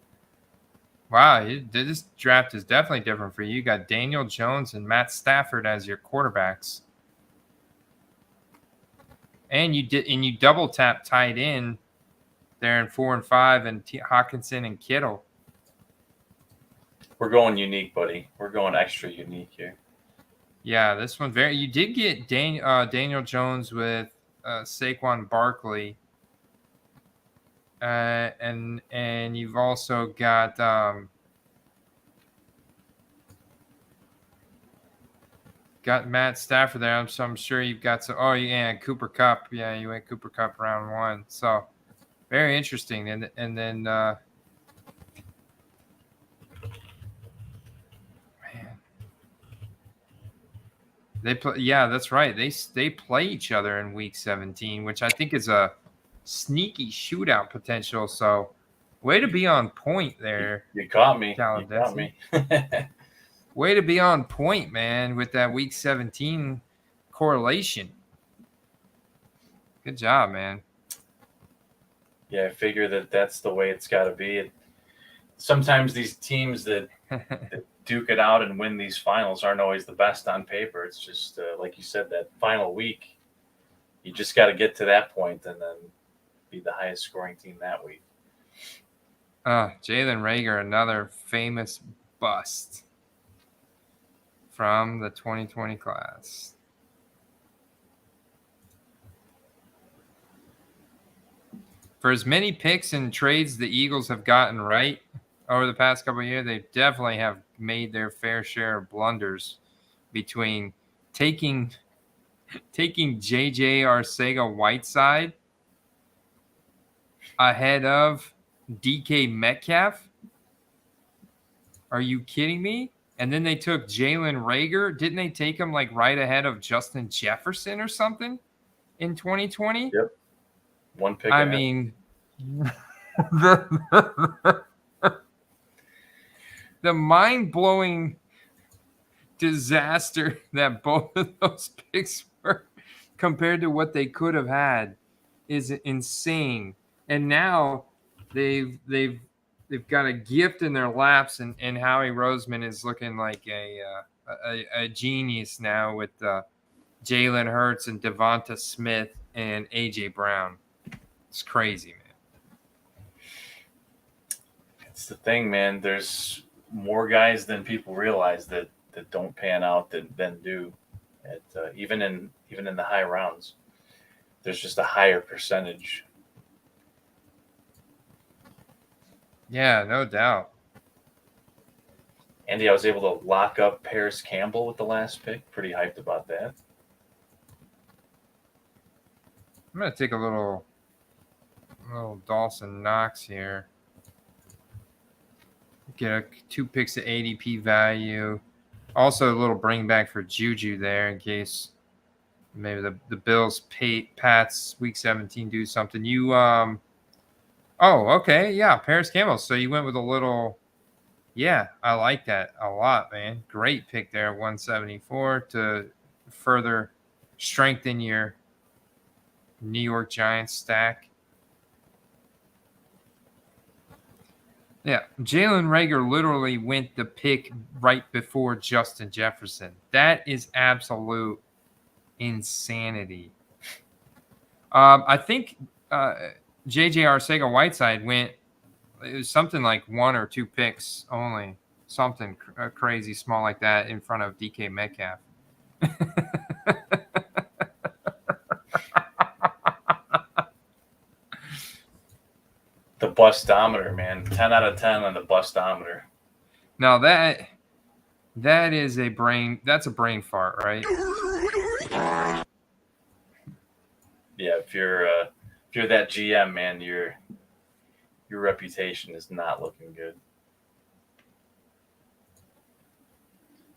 Wow, this draft is definitely different for you. You got Daniel Jones and Matt Stafford as your quarterbacks, and you double tap tight end there in 4 and 5, and Hawkinson and Kittle. We're going unique, buddy. We're going extra unique here. Yeah, this one very. You did get Daniel Jones with Saquon Barkley, and you've also got Matt Stafford there. So I'm sure you've got some. Oh yeah, Cooper Kupp. Yeah, you went Cooper Kupp round 1. So very interesting. And then man, they play. Yeah, that's right. They play each other in week 17, which I think is a sneaky shootout potential. So way to be on point there. You caught me. Cal You got me. Way to be on point, man, with that week 17 correlation. Good job, man. Yeah, I figure that's the way it's got to be. Sometimes these teams that duke it out and win these finals aren't always the best on paper. It's just, like you said, that final week, you just got to get to that point and then be the highest scoring team that week. Jalen Reagor, another famous bust from the 2020 class. For as many picks and trades the Eagles have gotten right over the past couple of years, they definitely have made their fair share of blunders between taking JJ Arcega-Whiteside ahead of DK Metcalf. Are you kidding me? And then they took Jalen Reagor. Didn't they take him like right ahead of Justin Jefferson or something in 2020? Yep. One pick. I mean, the mind-blowing disaster that both of those picks were compared to what they could have had is insane. And now they've got a gift in their laps, and Howie Roseman is looking like a genius now with Jalen Hurts and Devonta Smith and A.J. Brown. It's crazy, man. It's the thing, man. There's more guys than people realize that don't pan out than do. Even in the high rounds, there's just a higher percentage Yeah, no doubt. Andy, I was able to lock up Paris Campbell with the last pick. Pretty hyped about that. I'm gonna take a little Dawson Knox here. Get 2 picks at ADP value. Also, a little bring back for Juju there in case maybe the Bills Pats week 17 do something. You oh, okay, yeah, Paris Campbell. So you went with a little, yeah, I like that a lot, man. Great pick there, 174 to further strengthen your New York Giants stack. Yeah, Jalen Reagor literally went the pick right before Justin Jefferson. That is absolute insanity. I think JJ Arcega-Whiteside went, it was something like 1 or 2 picks only, something crazy small like that in front of DK Metcalf. The bustometer, man. 10 out of 10 on the bustometer. Now that is that's a brain fart, right? Yeah, if you're that GM, man, your reputation is not looking good.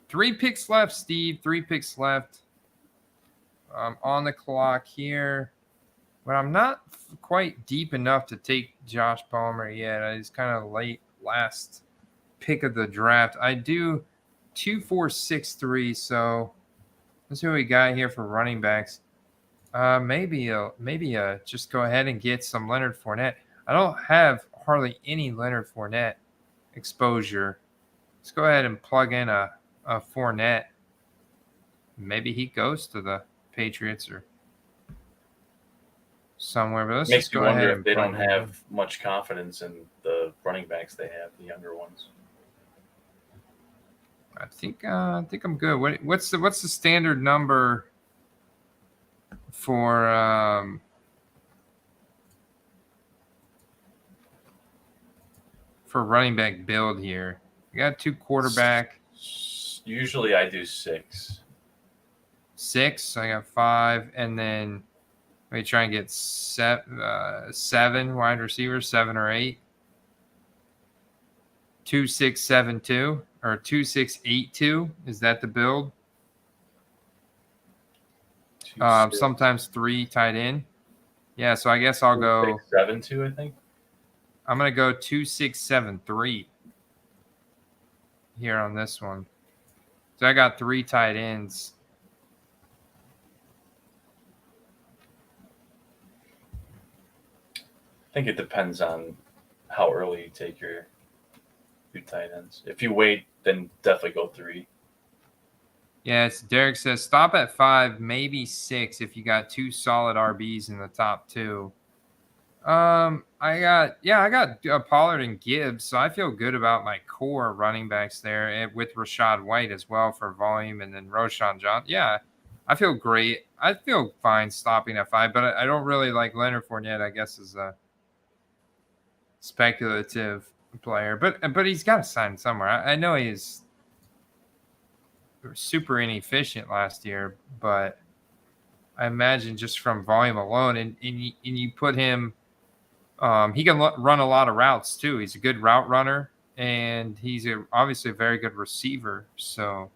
3 picks left, Steve. 3 picks left. On the clock here, but I'm not quite deep enough to take Josh Palmer yet. He's kind of late last pick of the draft. I do 2, 4, 6, 3. So let's see what we got here for running backs. Maybe just go ahead and get some Leonard Fournette. I don't have hardly any Leonard Fournette exposure. Let's go ahead and plug in a Fournette. Maybe he goes to the Patriots or somewhere. But let's Makes just you go wonder ahead if they and don't have much confidence in the running backs they have, the younger ones. I think I'm good. What's the standard number for running back build here? We got 2 quarterback. Usually I do 6. 6. I got 5, and then we try and get 7 wide receivers, 7 or 8. 2, 6, 7, 2 or 2, 6, 8, 2. Is that the build? Sometimes 3 tied in. Yeah, so I guess I'll go 6, 7, 2. I think I'm gonna go 2, 6, 7, 3 here on this one. So I got 3 tight ends. I think it depends on how early you take your tight ends. If you wait, then definitely go 3. Yes, Derek says stop at 5, maybe 6 if you got 2 solid RBs in the top 2. I got Pollard and Gibbs, so I feel good about my core running backs there, and with Rashad White as well for volume, and then Roshan Johnson. Yeah, I feel great. I feel fine stopping at 5, but I don't really like Leonard Fournette. I guess is a speculative player, but he's got to sign somewhere. I know he's super inefficient last year, but I imagine just from volume alone, and you put him. He can run a lot of routes too. He's a good route runner, and he's obviously a very good receiver. So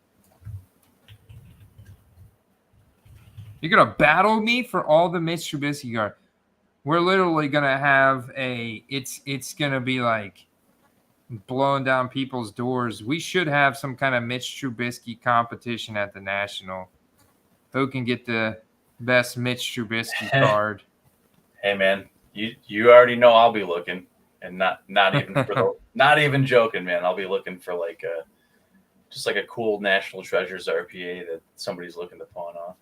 you're gonna battle me for all the Mitch Trubisky guard. We're literally gonna have it's gonna be like blowing down people's doors. We should have some kind of Mitch Trubisky competition at the National. Who can get the best Mitch Trubisky card? Hey man, you already know I'll be looking, and not even for the not even joking, man. I'll be looking for like just like a cool National Treasures RPA that somebody's looking to pawn off.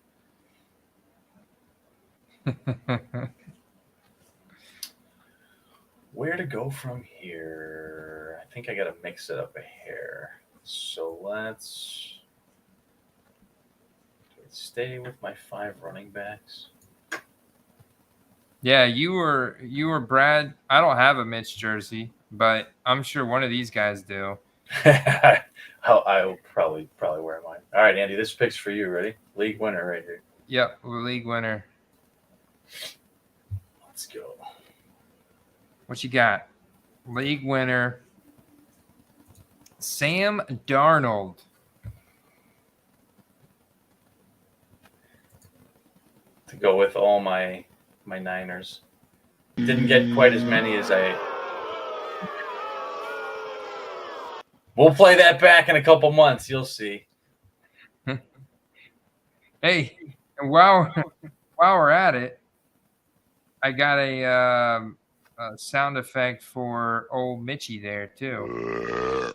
Where to go from here? I think I got to mix it up a hair. So let's stay with my 5 running backs. Yeah, you were Brad. I don't have a Mitch jersey, but I'm sure one of these guys do. I'll probably wear mine. All right, Andy, this pick's for you. Ready? League winner right here. Yep, league winner. Let's go. What you got? League winner. Sam Darnold. To go with all my Niners. Didn't get quite as many as I. We'll play that back in a couple months. You'll see. Hey, and while we're at it, I got a sound effect for old Mitchie there too.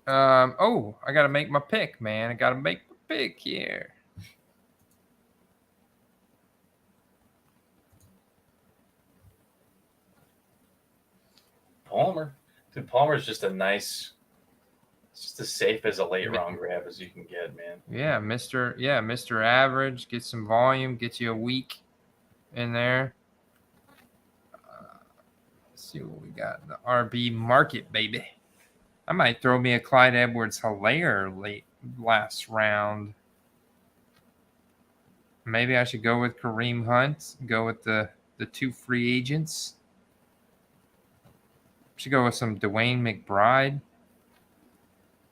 Oh, I gotta make my pick, man. I gotta make my pick here. Palmer. Dude, Palmer's just a nice, it's just as safe as a late round grab as you can get, man. Yeah, Mr. Average. Get some volume, get you a week in there. Let's see what we got. The RB market, baby. I might throw me a Clyde Edwards-Helaire last round. Maybe I should go with Kareem Hunt, go with the two free agents. Should go with some Dwayne McBride.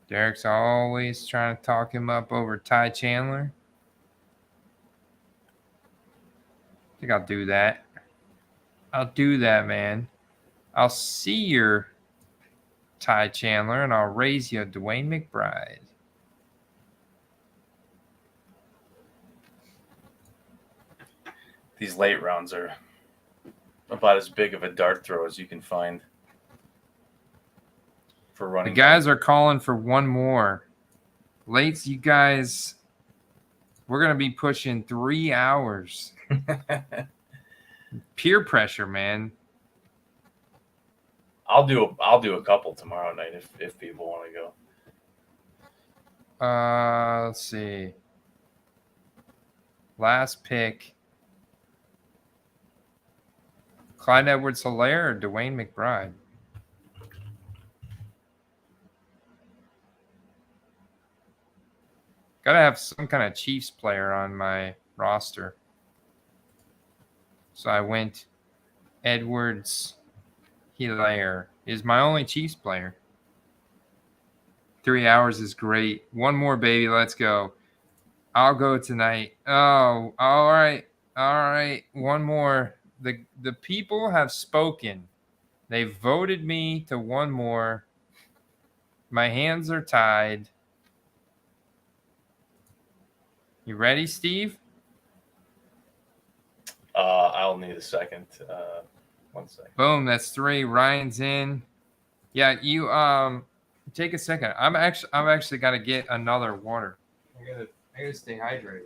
Derek's always trying to talk him up over Ty Chandler. I think I'll do that. I'll do that, man. I'll see your Ty Chandler, and I'll raise you a Dwayne McBride. These late rounds are about as big of a dart throw as you can find for running. The guys are calling for one more. Lates, you guys, we're going to be pushing 3 hours. Peer pressure, man. I'll do a couple tomorrow night if people want to go. Let's see. Last pick. Clyde Edwards-Helaire or Dwayne McBride? Gotta have some kind of Chiefs player on my roster. So I went Edwards-Helaire is my only Chiefs player. 3 hours is great. One more, baby. Let's go. I'll go tonight. Oh, all right. All right. One more. The people have spoken. They voted me to one more. My hands are tied. You ready, Steve? I'll need a second. 1 second. Boom, that's 3. Ryan's in. Yeah, you take a second. I've actually got to get another water. I gotta stay hydrated.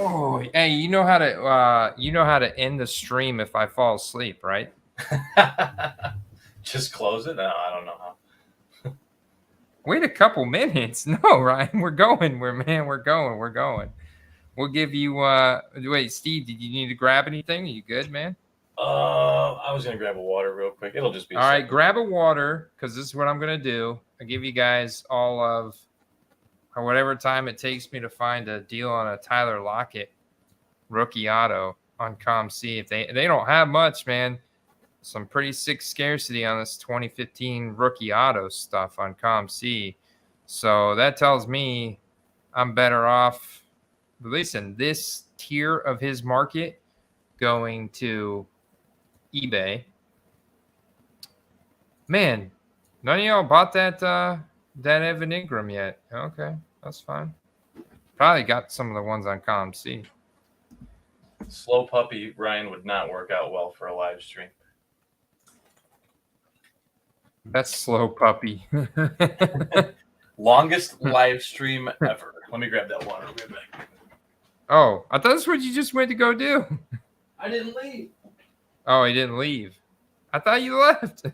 Oh, hey, you know how to end the stream if I fall asleep, right? Just close it? No, I don't know how. Wait a couple minutes. No, Ryan, we're going. We're going. We'll give you wait, Steve, did you need to grab anything? Are you good, man? I was gonna grab a water real quick. It'll just be all right, grab a water, because this is what I'm gonna do. I'll give you guys all of or whatever time it takes me to find a deal on a Tyler Lockett rookie auto on ComC. If they don't have much, man. Some pretty sick scarcity on this 2015 rookie auto stuff on ComC. So that tells me I'm better off, at least in this tier of his market, going to eBay. Man, none of y'all bought that Evan Ingram yet. Okay, that's fine. Probably got some of the ones on ComC. Slow puppy Ryan would not work out well for a live stream. That's slow puppy. Longest live stream ever. Let me grab that water. I'll be back. Oh, I thought that's what you just went to go do. I didn't leave. Oh, he didn't leave. I thought you left.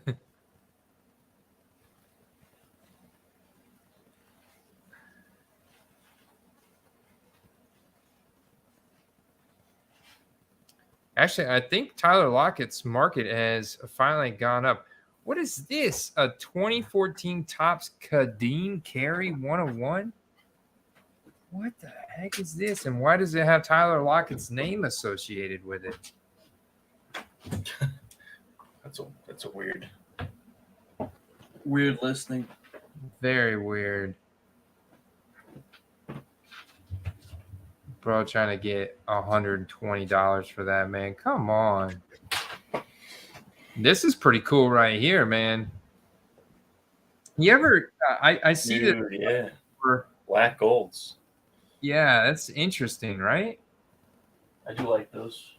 Actually, I think Tyler Lockett's market has finally gone up. What is this? A 2014 Topps Kadeem Carry 101? What the heck is this? And why does it have Tyler Lockett's name associated with it? That's a weird listening. Very weird. Bro, trying to get $120 for that, man. Come on. This is pretty cool right here, man. You ever? I see dude, that. yeah. For, Black golds. yeah, that's interesting, right? I do like those.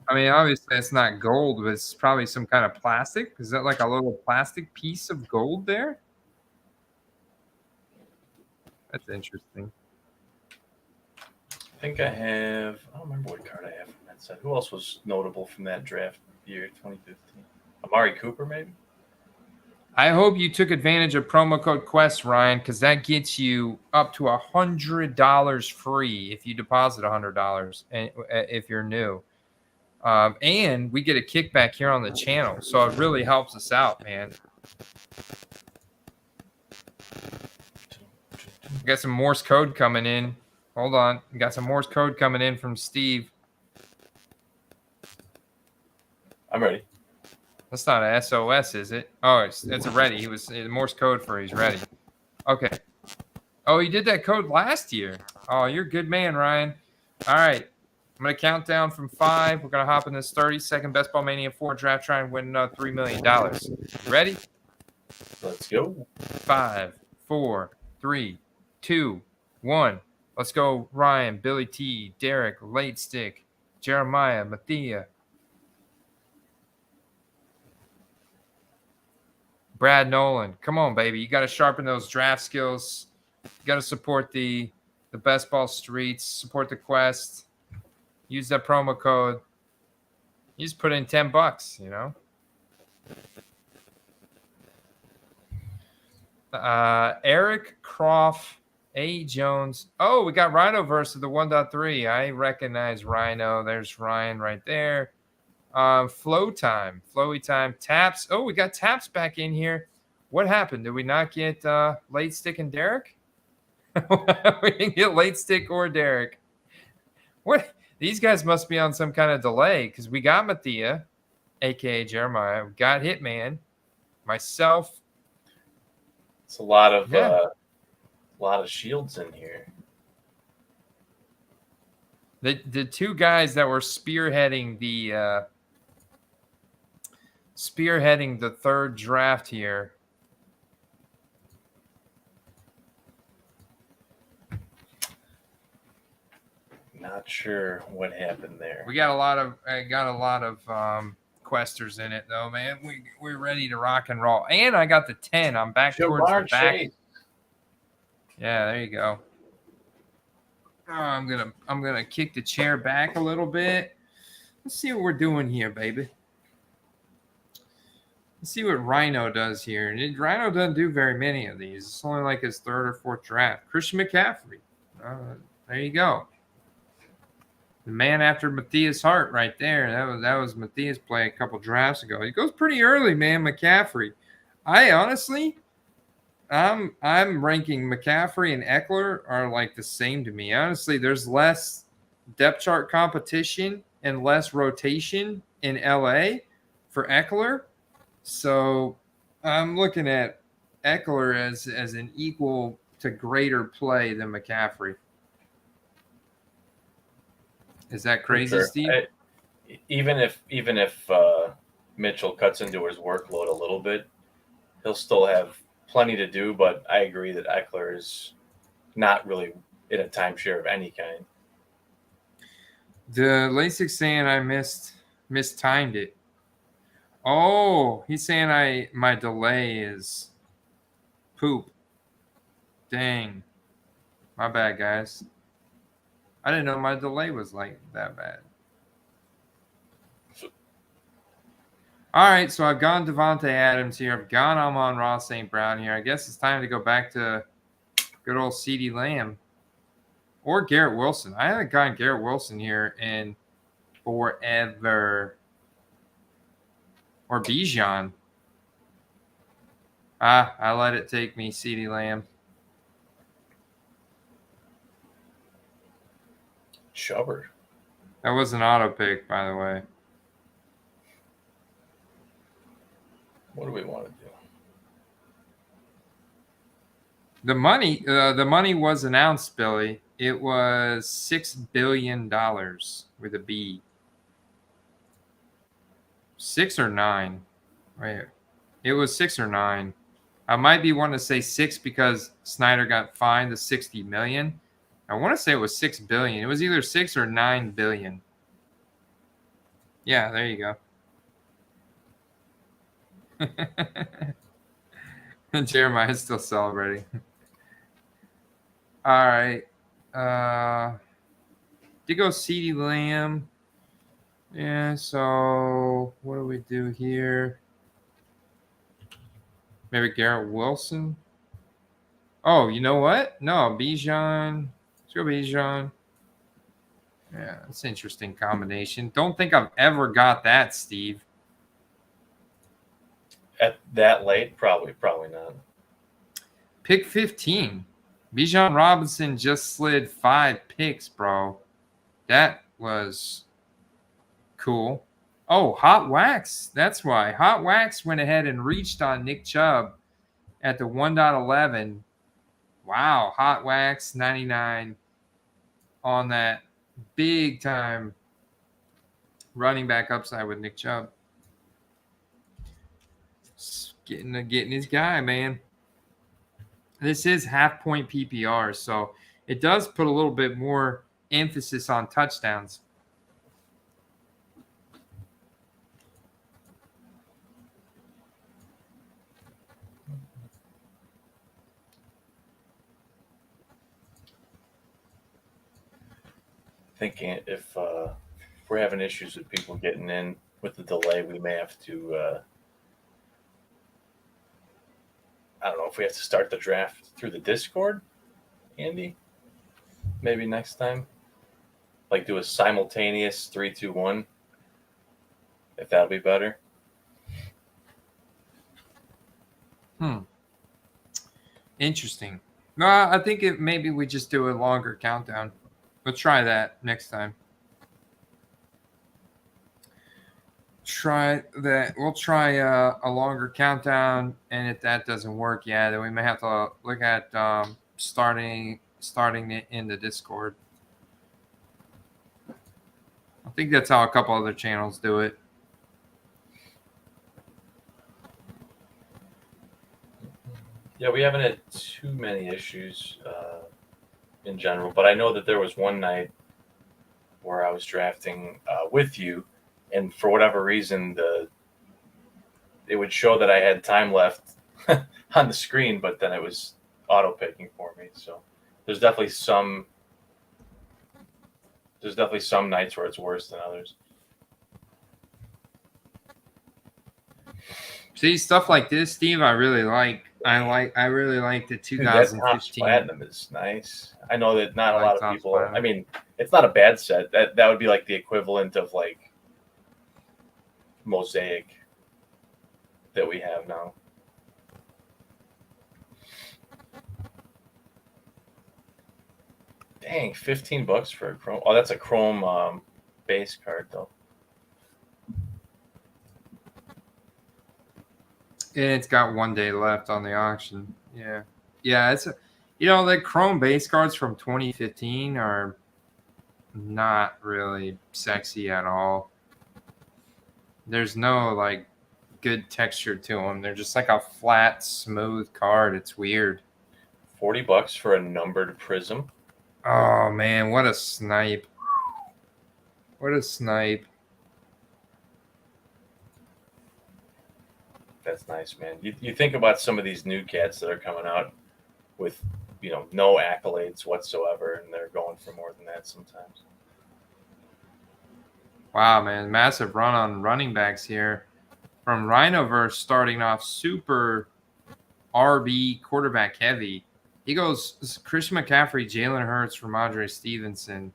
I mean, obviously it's not gold, but it's probably some kind of plastic. Is that like a little plastic piece of gold there? That's interesting. I think I have. I don't remember what card I have from that set. Who else was notable from that draft year, 2015? Amari Cooper, maybe. I hope you took advantage of promo code Quest, Ryan, because that gets you up to $100 free if you deposit $100 and if you're new. And we get a kickback here on the channel, so it really helps us out, man. We got some Morse code coming in. Hold on. We got some Morse code coming in from Steve. I'm ready. That's not a SOS, is it? Oh, it's a ready. He was Morse code for he's ready. Okay. Oh, he did that code last year. Oh, you're a good man, Ryan. All right. I'm going to count down from 5. We're going to hop in this 30-second Best Ball Mania 4 draft, try and win $3 million. Ready? Let's go. 5, 4, 3, 2, 1. Let's go, Ryan, Billy T, Derek, Late Stick, Jeremiah, Mathia, Brad Nolan. Come on, baby. You got to sharpen those draft skills. You got to support the Best Ball Streets, support the Quest. Use that promo code. You just put in $10, you know? Eric Croft. A. Jones. Oh, we got Rhino versus the 1.3. I recognize Rhino. There's Ryan right there. Flowy time. Taps. Oh, we got Taps back in here. What happened? Did we not get Late Stick and Derek? We didn't get Late Stick or Derek. What? These guys must be on some kind of delay because we got Mathia, a.k.a. Jeremiah. We got Hitman. Myself. It's a lot of shields in here. The two guys that were spearheading the third draft here. Not sure what happened there. We got a lot of questers in it though, man. We're ready to rock and roll. And I got the 10. I'm back towards the back. Chase. Yeah, there you go. Oh, I'm gonna kick the chair back a little bit. Let's see what we're doing here, baby. Let's see what Rhino does here. And Rhino doesn't do very many of these. It's only like his third or fourth draft. Christian McCaffrey. There you go. The man after Matthias' heart right there. That was Matthias' play a couple drafts ago. He goes pretty early, man, McCaffrey. I honestly, I'm ranking McCaffrey and Eckler are like the same to me. Honestly, there's less depth chart competition and less rotation in LA for Eckler. So I'm looking at Eckler as an equal to greater play than McCaffrey. Is that crazy, Sure. Steve? Even if Mitchell cuts into his workload a little bit, he'll still have plenty to do. But I agree that Eckler is not really in a timeshare of any kind. The LASIK saying I mistimed it. Oh, he's saying my delay is poop. Dang. My bad, guys. I didn't know my delay was like that bad. All right, so I've gone Devontae Adams here. I've gone Amon-Ra St. Brown here. I guess it's time to go back to good old CeeDee Lamb or Garrett Wilson. I haven't gotten Garrett Wilson here in forever. Or Bijan. I let it take me, CeeDee Lamb. Chubber. That was an auto pick, by the way. What do we want to do? The money was announced, Billy. It was $6 billion with a B. 6 or 9. Wait, it was 6 or 9. I might be wanting to say 6 because Snyder got fined the $60 million. I want to say it was $6 billion. It was either 6 or 9 billion. Yeah, there you go. Jeremiah's still celebrating. All right. Did go CeeDee Lamb. Yeah, so what do we do here? Maybe Garrett Wilson. Oh, you know what? No, Bijan. Let's go Bijan. Yeah, that's an interesting combination. Don't think I've ever got that, Steve. At that late? Probably not. Pick 15. Bijan Robinson just slid 5 picks, bro. That was cool. Oh, Hot Wax. That's why. Hot Wax went ahead and reached on Nick Chubb at the 1.11. Wow. Hot Wax 99 on that big time running back upside with Nick Chubb. Getting his guy, man. This is half point PPR, so it does put a little bit more emphasis on touchdowns. Thinking if we're having issues with people getting in with the delay, we may have to. I don't know if we have to start the draft through the Discord, Andy. Maybe next time, like do a simultaneous 3, 2, 1. If that'll be better. Interesting. No, I think maybe we just do a longer countdown. We'll try that next time. Try that. We'll try a longer countdown, and if that doesn't work, yeah, then we may have to look at starting it in the Discord. I think that's how a couple other channels do it. Yeah, we haven't had too many issues in general, but I know that there was one night where I was drafting with you, and for whatever reason, it would show that I had time left on the screen, but then it was auto picking for me. So there's definitely some nights where it's worse than others. See, stuff like this, Steve, I really like. I really like the 2015. Platinum is nice. I know that not a lot of people. Platinum. I mean, it's not a bad set. That would be like the equivalent of like Mosaic that we have now. Dang, $15 for a Chrome. Oh, that's a Chrome base card though. And it's got 1 day left on the auction. Yeah. It's the Chrome base cards from 2015 are not really sexy at all. There's no like good texture to them. They're just like a flat, smooth card. It's weird. $40 for a numbered prism. Oh man, what a snipe. What a snipe. That's nice, man. You think about some of these new cats that are coming out with no accolades whatsoever, and they're going for more than that sometimes. Wow, man. Massive run on running backs here. From Rhinoverse starting off super RB quarterback heavy. He goes Christian McCaffrey, Jalen Hurts, Ramondre Stevenson.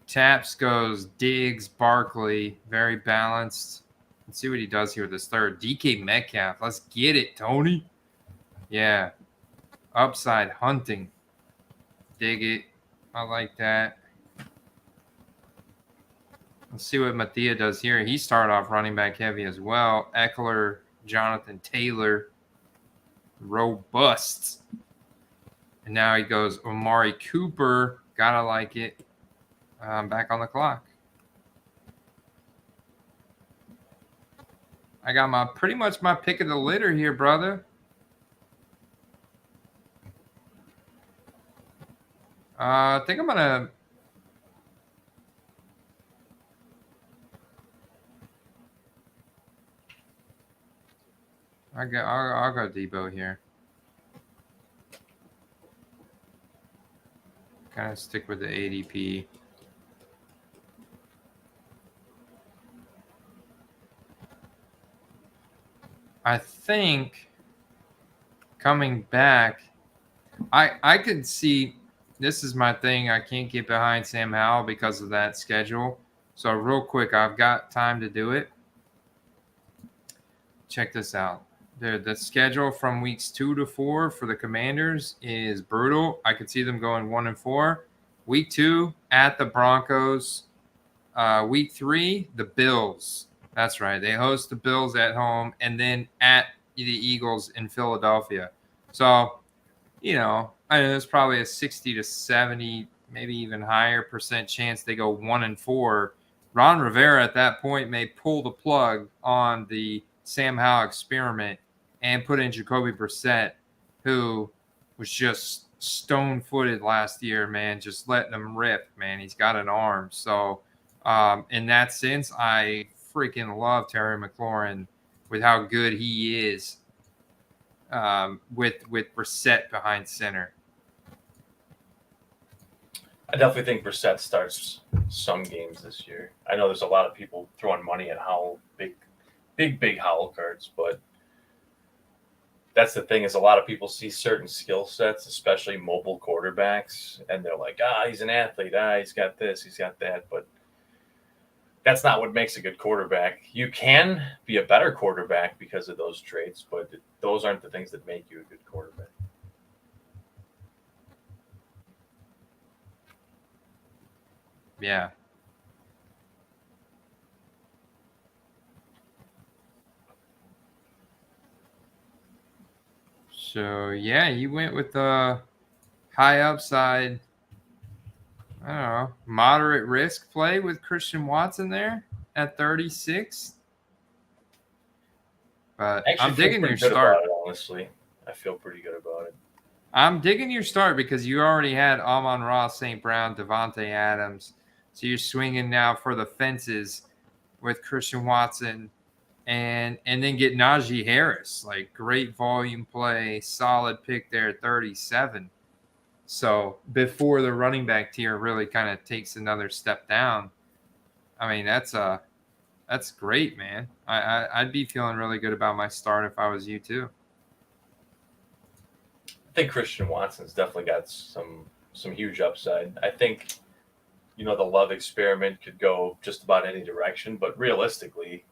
Taps goes Diggs, Barkley. Very balanced. Let's see what he does here with this third. DK Metcalf. Let's get it, Tony. Yeah. Upside hunting. Dig it. I like that. Let's see what Mathia does here. He started off running back heavy as well. Eckler, Jonathan Taylor, robust. And now he goes Amari Cooper. Gotta like it. Back on the clock. I got pretty much my pick of the litter here, brother. I think I'm gonna. I'll go Debo here. Kind of stick with the ADP. I think coming back, I could see, this is my thing. I can't get behind Sam Howell because of that schedule. So real quick, I've got time to do it. Check this out. The schedule from weeks 2 to 4 for the Commanders is brutal. I could see them going 1-4. Week 2 at the Broncos. Week 3, the Bills. That's right. They host the Bills at home and then at the Eagles in Philadelphia. So, I know there's probably a 60 to 70, maybe even higher % chance they go 1-4. Ron Rivera at that point may pull the plug on the Sam Howell experiment and put in Jacoby Brissett, who was just stone-footed last year, man, just letting him rip, man. He's got an arm. So, in that sense, I freaking love Terry McLaurin with how good he is with Brissett behind center. I definitely think Brissett starts some games this year. I know there's a lot of people throwing money at Howell, big Howell cards, but that's the thing is a lot of people see certain skill sets, especially mobile quarterbacks, and they're like, he's an athlete. He's got this, he's got that. But that's not what makes a good quarterback. You can be a better quarterback because of those traits, but those aren't the things that make you a good quarterback. Yeah. So, yeah, you went with the high upside, I don't know, moderate risk play with Christian Watson there at 36. But I'm digging your start. About it, honestly, I feel pretty good about it. I'm digging your start because you already had Amon-Ra, St. Brown, Devontae Adams. So you're swinging now for the fences with Christian Watson and then get Najee Harris. Like, great volume play, solid pick there at 37. So before the running back tier really kind of takes another step down, I mean, that's great, man. I'd be feeling really good about my start if I was you too. I think Christian Watson's definitely got some huge upside. I think, the Love experiment could go just about any direction, but realistically,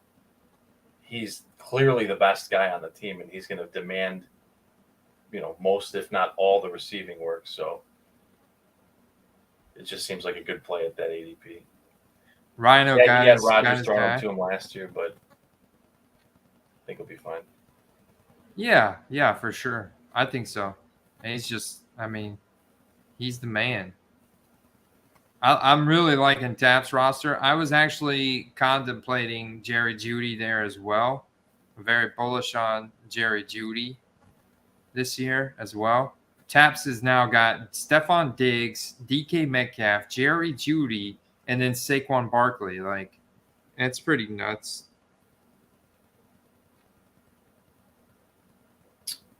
he's clearly the best guy on the team, and he's going to demand, most, if not all, the receiving work. So it just seems like a good play at that ADP. Rhino he got had his Rodgers thrown guy. to him last year, but I think he'll be fine. Yeah, for sure. I think so. And he's just, he's the man. I'm really liking Tap's roster. I was actually contemplating Jerry Jeudy there as well. I'm very bullish on Jerry Jeudy this year as well. Taps has now got Stephon Diggs, DK Metcalf, Jerry Jeudy, and then Saquon Barkley. Like, it's pretty nuts.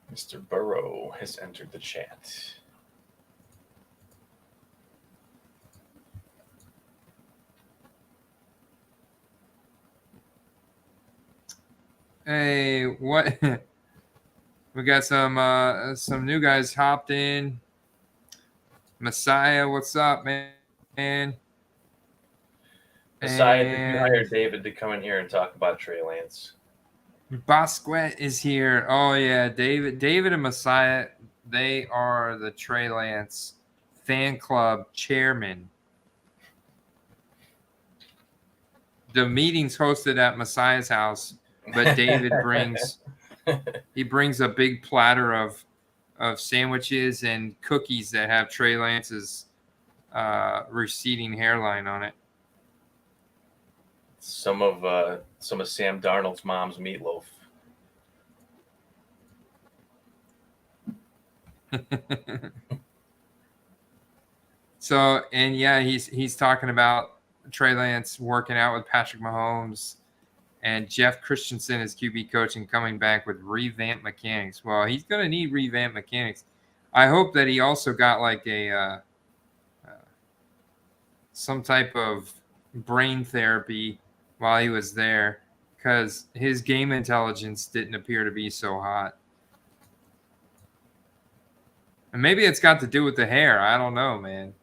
Let me Mr. Burrow has entered the chat. Hey, what? We got some new guys hopped in. Messiah, what's up, man? Messiah, did you hire And David to come in here and talk about Trey Lance? Bosquet is here. Oh yeah, David and Messiah, they are the Trey Lance fan club chairman. The meeting's hosted at Messiah's house, but David brings a big platter of sandwiches and cookies that have Trey Lance's receding hairline on it. Some of Sam Darnold's mom's meatloaf. So, and yeah, he's talking about Trey Lance working out with Patrick Mahomes and Jeff Christensen as QB coach and coming back with revamped mechanics. Well, he's going to need revamped mechanics. I hope that he also got like a some type of brain therapy while he was there, because his game intelligence didn't appear to be so hot. And maybe it's got to do with the hair. I don't know, man.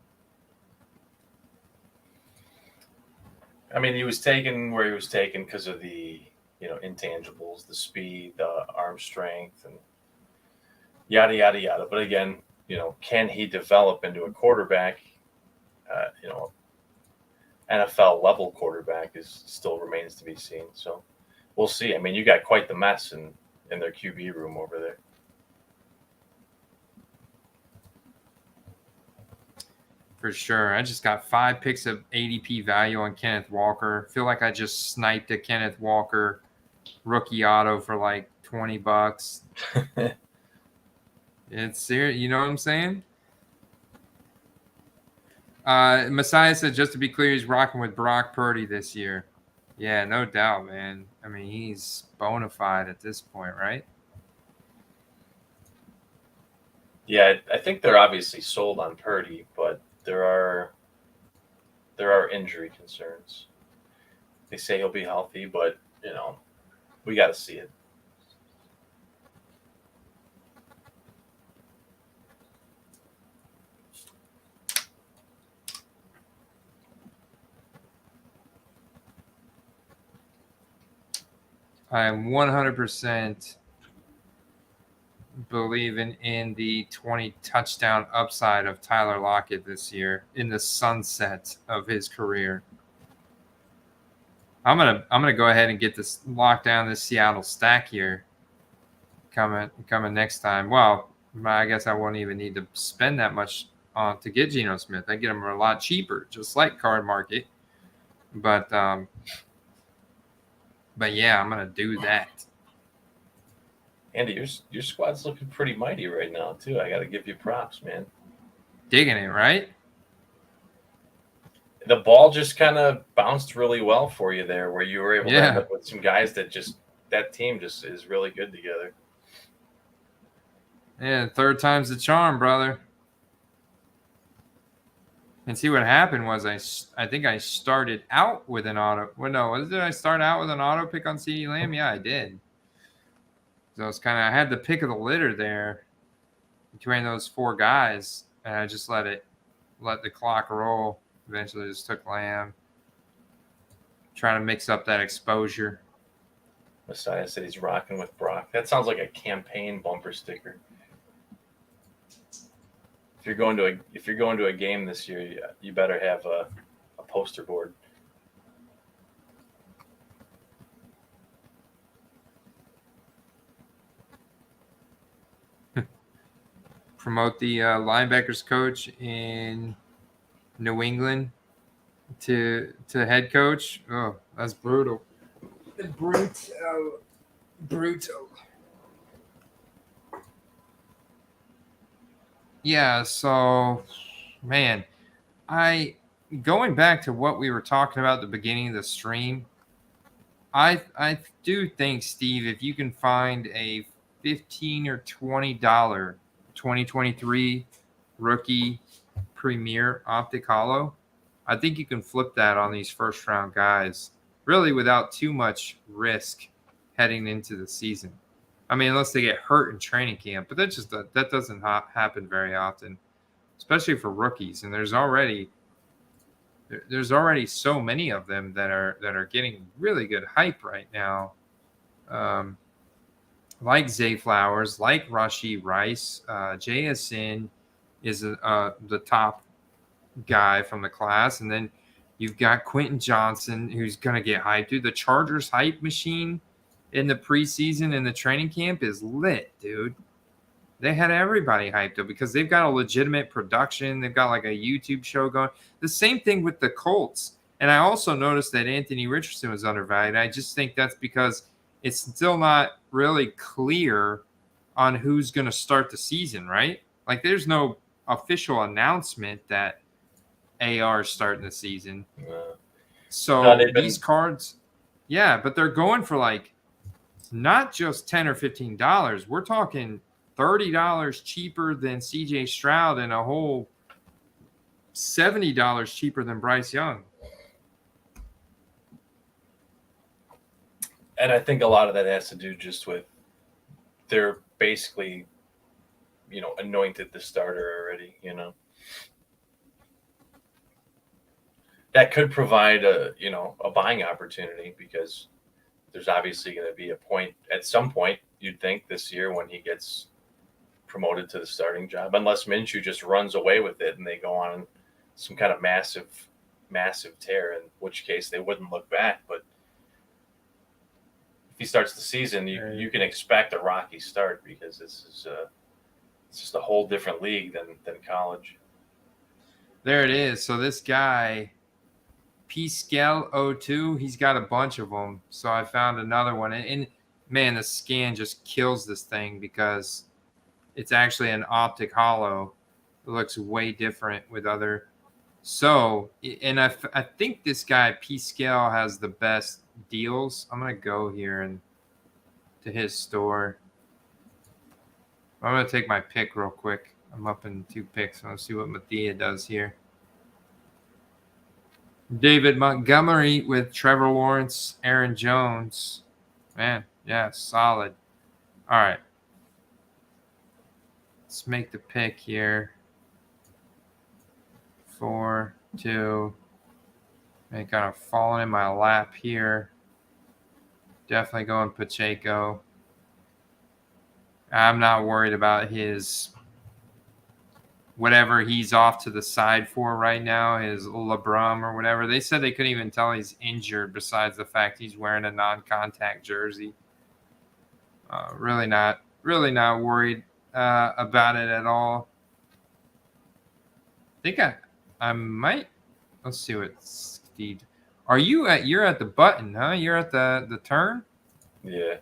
I mean, he was taken where he was taken because of the, intangibles, the speed, the arm strength, and yada, yada, yada. But again, can he develop into a quarterback? NFL level quarterback still remains to be seen. So we'll see. I mean, you got quite the mess in their QB room over there. For sure. I just got 5 picks of ADP value on Kenneth Walker. Feel like I just sniped a Kenneth Walker rookie auto for like $20. It's serious. You know what I'm saying? Messiah said, just to be clear, he's rocking with Brock Purdy this year. Yeah, no doubt, man. I mean, he's bona fide at this point, right? Yeah, I think they're obviously sold on Purdy, but there are injury concerns. They say he'll be healthy, but we got to see it. I am 100% believing in the 20 touchdown upside of Tyler Lockett this year in the sunset of his career. I'm gonna go ahead and get this locked down, this Seattle stack here coming next time. Well, I guess I won't even need to spend that much to get Geno Smith. I get him a lot cheaper, just like Card Market. But yeah, I'm gonna do that. Andy, your squad's looking pretty mighty right now too. I got to give you props, man. Digging it, right? The ball just kind of bounced really well for you there, where you were able to end up with some guys that team just is really good together. Yeah, third time's the charm, brother. And see, what happened was I think I started out with an auto. Well, no, did I start out with an auto pick on CeeDee Lamb? Yeah, I did. So it's I had the pick of the litter there between those 4 guys, and I just let the clock roll. Eventually just took Lamb. Trying to mix up that exposure. Messiah said he's rocking with Brock. That sounds like a campaign bumper sticker. If you're going to a game this year, you better have a poster board. Promote the linebackers coach in New England to head coach. Oh, that's brutal. Brutal. Yeah, so man, going back to what we were talking about at the beginning of the stream, I do think, Steve, if you can find a $15 or $20 2023 rookie premier optic hollow. I think you can flip that on these first round guys really without too much risk heading into the season. I mean, unless they get hurt in training camp, but that doesn't happen very often, especially for rookies. And there's already so many of them that are getting really good hype right now. Like Zay Flowers, like Rashi Rice, JSN is the top guy from the class, and then you've got Quentin Johnson, who's gonna get hyped. Dude, the Chargers hype machine in the preseason and the training camp is lit, dude. They had everybody hyped up because they've got a legitimate production. They've got like a YouTube show going. The same thing with the Colts. And I also noticed that Anthony Richardson was undervalued. I just think that's because it's still not really clear on who's going to start the season, right? Like there's no official announcement that AR is starting the season. So these cards, yeah, but they're going for like not just $10 or $15. We're talking $30 cheaper than CJ Stroud and a whole $70 cheaper than Bryce Young. And I think a lot of that has to do just with they're basically, anointed the starter already, That could provide a buying opportunity because there's obviously going to be a point at some point, you'd think this year when he gets promoted to the starting job, unless Minshew just runs away with it and they go on some kind of massive tear, in which case they wouldn't look back. But if he starts the season, you can expect a rocky start because this is it's just a whole different league than college. There it is. So this guy, P-Scale02, he's got a bunch of them. So I found another one. And man, the scan just kills this thing because it's actually an optic hollow. It looks way different with other. So, and I think this guy, P-Scale, has the best deals. I'm going to go here and to his store. I'm going to take my pick real quick. I'm up in 2 picks. I'm going to see what Mathia does here. David Montgomery with Trevor Lawrence, Aaron Jones. Man, yeah, solid. All right. Let's make the pick here. 4, 2. And kind of falling in my lap here. Definitely going Pacheco. I'm not worried about his whatever he's off to the side for right now, his LeBron or whatever. They said they couldn't even tell he's injured besides the fact he's wearing a non-contact jersey. Really not worried about it at all. I think I might. Let's see what Steve. Are you at? You're at the button, huh? You're at the turn. Yeah.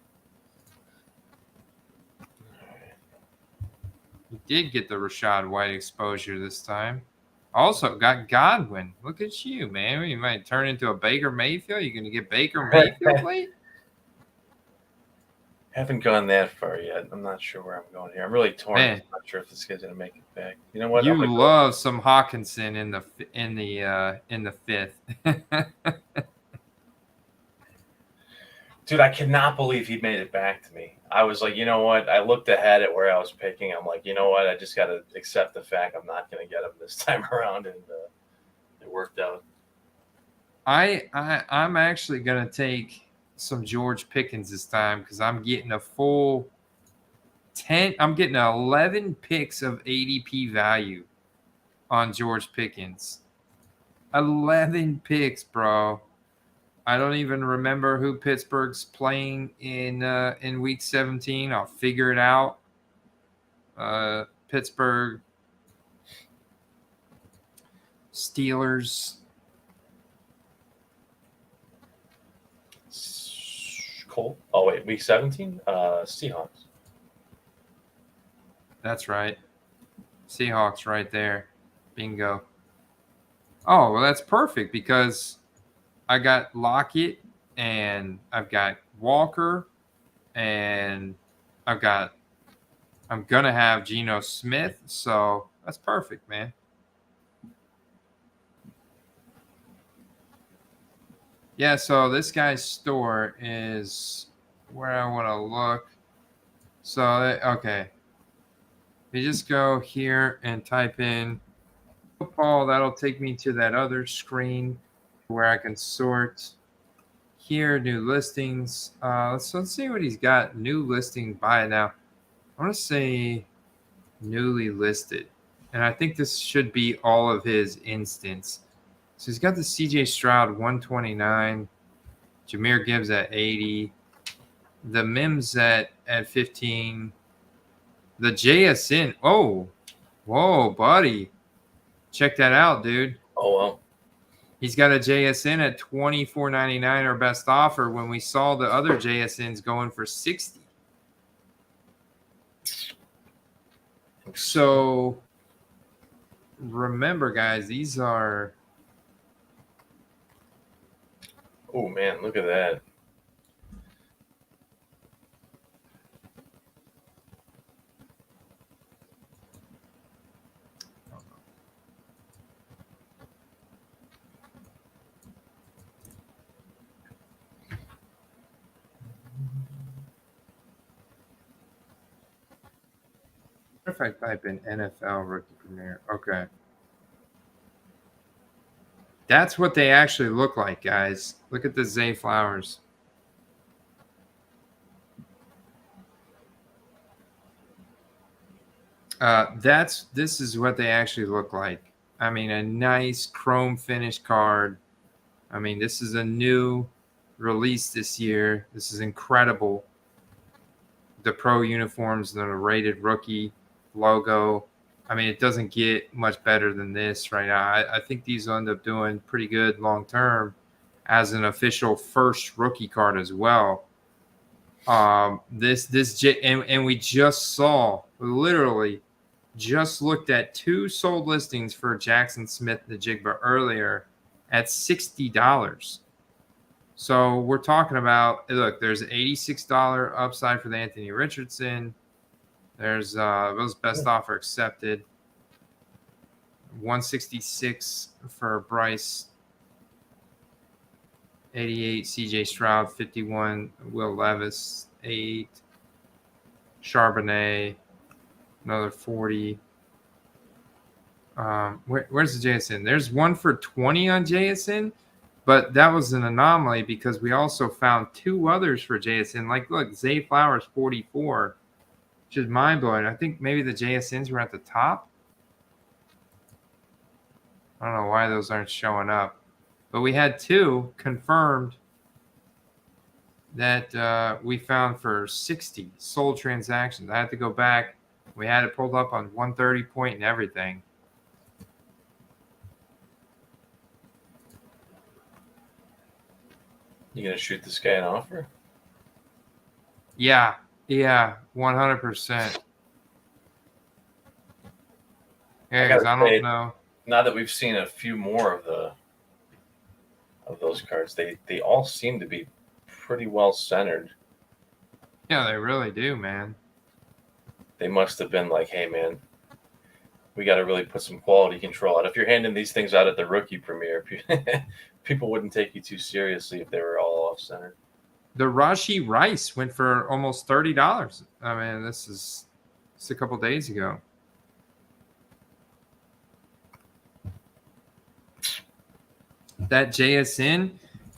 You did get the Rachaad White exposure this time. Also got Godwin. Look at you, man. You might turn into a Baker Mayfield. You're going to get Baker Mayfield late? Haven't gone that far yet. I'm not sure where I'm going here. I'm really torn. Man. I'm not sure if this guy's going to make it back. You know what? You love some Hawkinson in the fifth. Dude, I cannot believe he made it back to me. I was like, you know what? I looked ahead at where I was picking. I'm like, you know what? I just got to accept the fact I'm not going to get him this time around, and it worked out. I'm actually going to take some George Pickens this time because I'm getting a full 10. I'm getting 11 picks of ADP value on George Pickens. 11 picks, bro. I don't even remember who Pittsburgh's playing in week 17. I'll figure it out. Pittsburgh Steelers. Cool. Oh, wait. Week 17? Seahawks. That's right. Seahawks right there. Bingo. Oh, well, that's perfect because I got Lockett and I've got Walker and I'm gonna have Geno Smith, so that's perfect, man. Yeah, so this guy's store is where I want to look. So, okay. You just go here and type in football. That'll take me to that other screen where I can sort here, new listings. Let's see what he's got. New listing by now. I want to say newly listed. And I think this should be all of his instance. So he's got the CJ Stroud 129, Jahmyr Gibbs at 80, the Mims at 15, the JSN. Oh, whoa, buddy. Check that out, dude. Oh, well. He's got a JSN at $24.99, our best offer, when we saw the other JSNs going for $60. So remember, guys, these are. Oh, man, look at that. What if I type in NFL Rookie Premier? Okay. That's what they actually look like, guys. Look at the Zay Flowers. This is what they actually look like. I mean, a nice chrome finish card. I mean, this is a new release this year. This is incredible. The pro uniforms, the rated rookie logo. I mean, it doesn't get much better than this right now. I think these will end up doing pretty good long term as an official first rookie card as well. And we just saw, literally just looked at 2 sold listings for Jackson Smith the Jigba earlier at $60. So we're talking about, look, there's $86 upside for the Anthony Richardson. There's those best offer accepted. 166 for Bryce. 88 CJ Stroud. 51 Will Levis. 8 Charbonnet. Another 40. Where's the JSN? There's one for 20 on JSN, but that was an anomaly because we also found 2 others for JSN. Like, look, Zay Flowers 44. Which is mind-blowing. I think maybe the JSNs were at the top. I don't know why those aren't showing up. But we had 2 confirmed that we found for 60 sold transactions. I had to go back. We had it pulled up on 130 point and everything. You going to shoot this guy an offer? Yeah, 100%. Yeah, because I don't know. Now that we've seen a few more of those cards, they all seem to be pretty well centered. Yeah, they really do, man. They must have been like, hey, man, we got to really put some quality control out. If you're handing these things out at the rookie premiere, people wouldn't take you too seriously if they were all off-centered. The Rashi Rice went for almost $30. I mean, this is a couple days ago. That JSN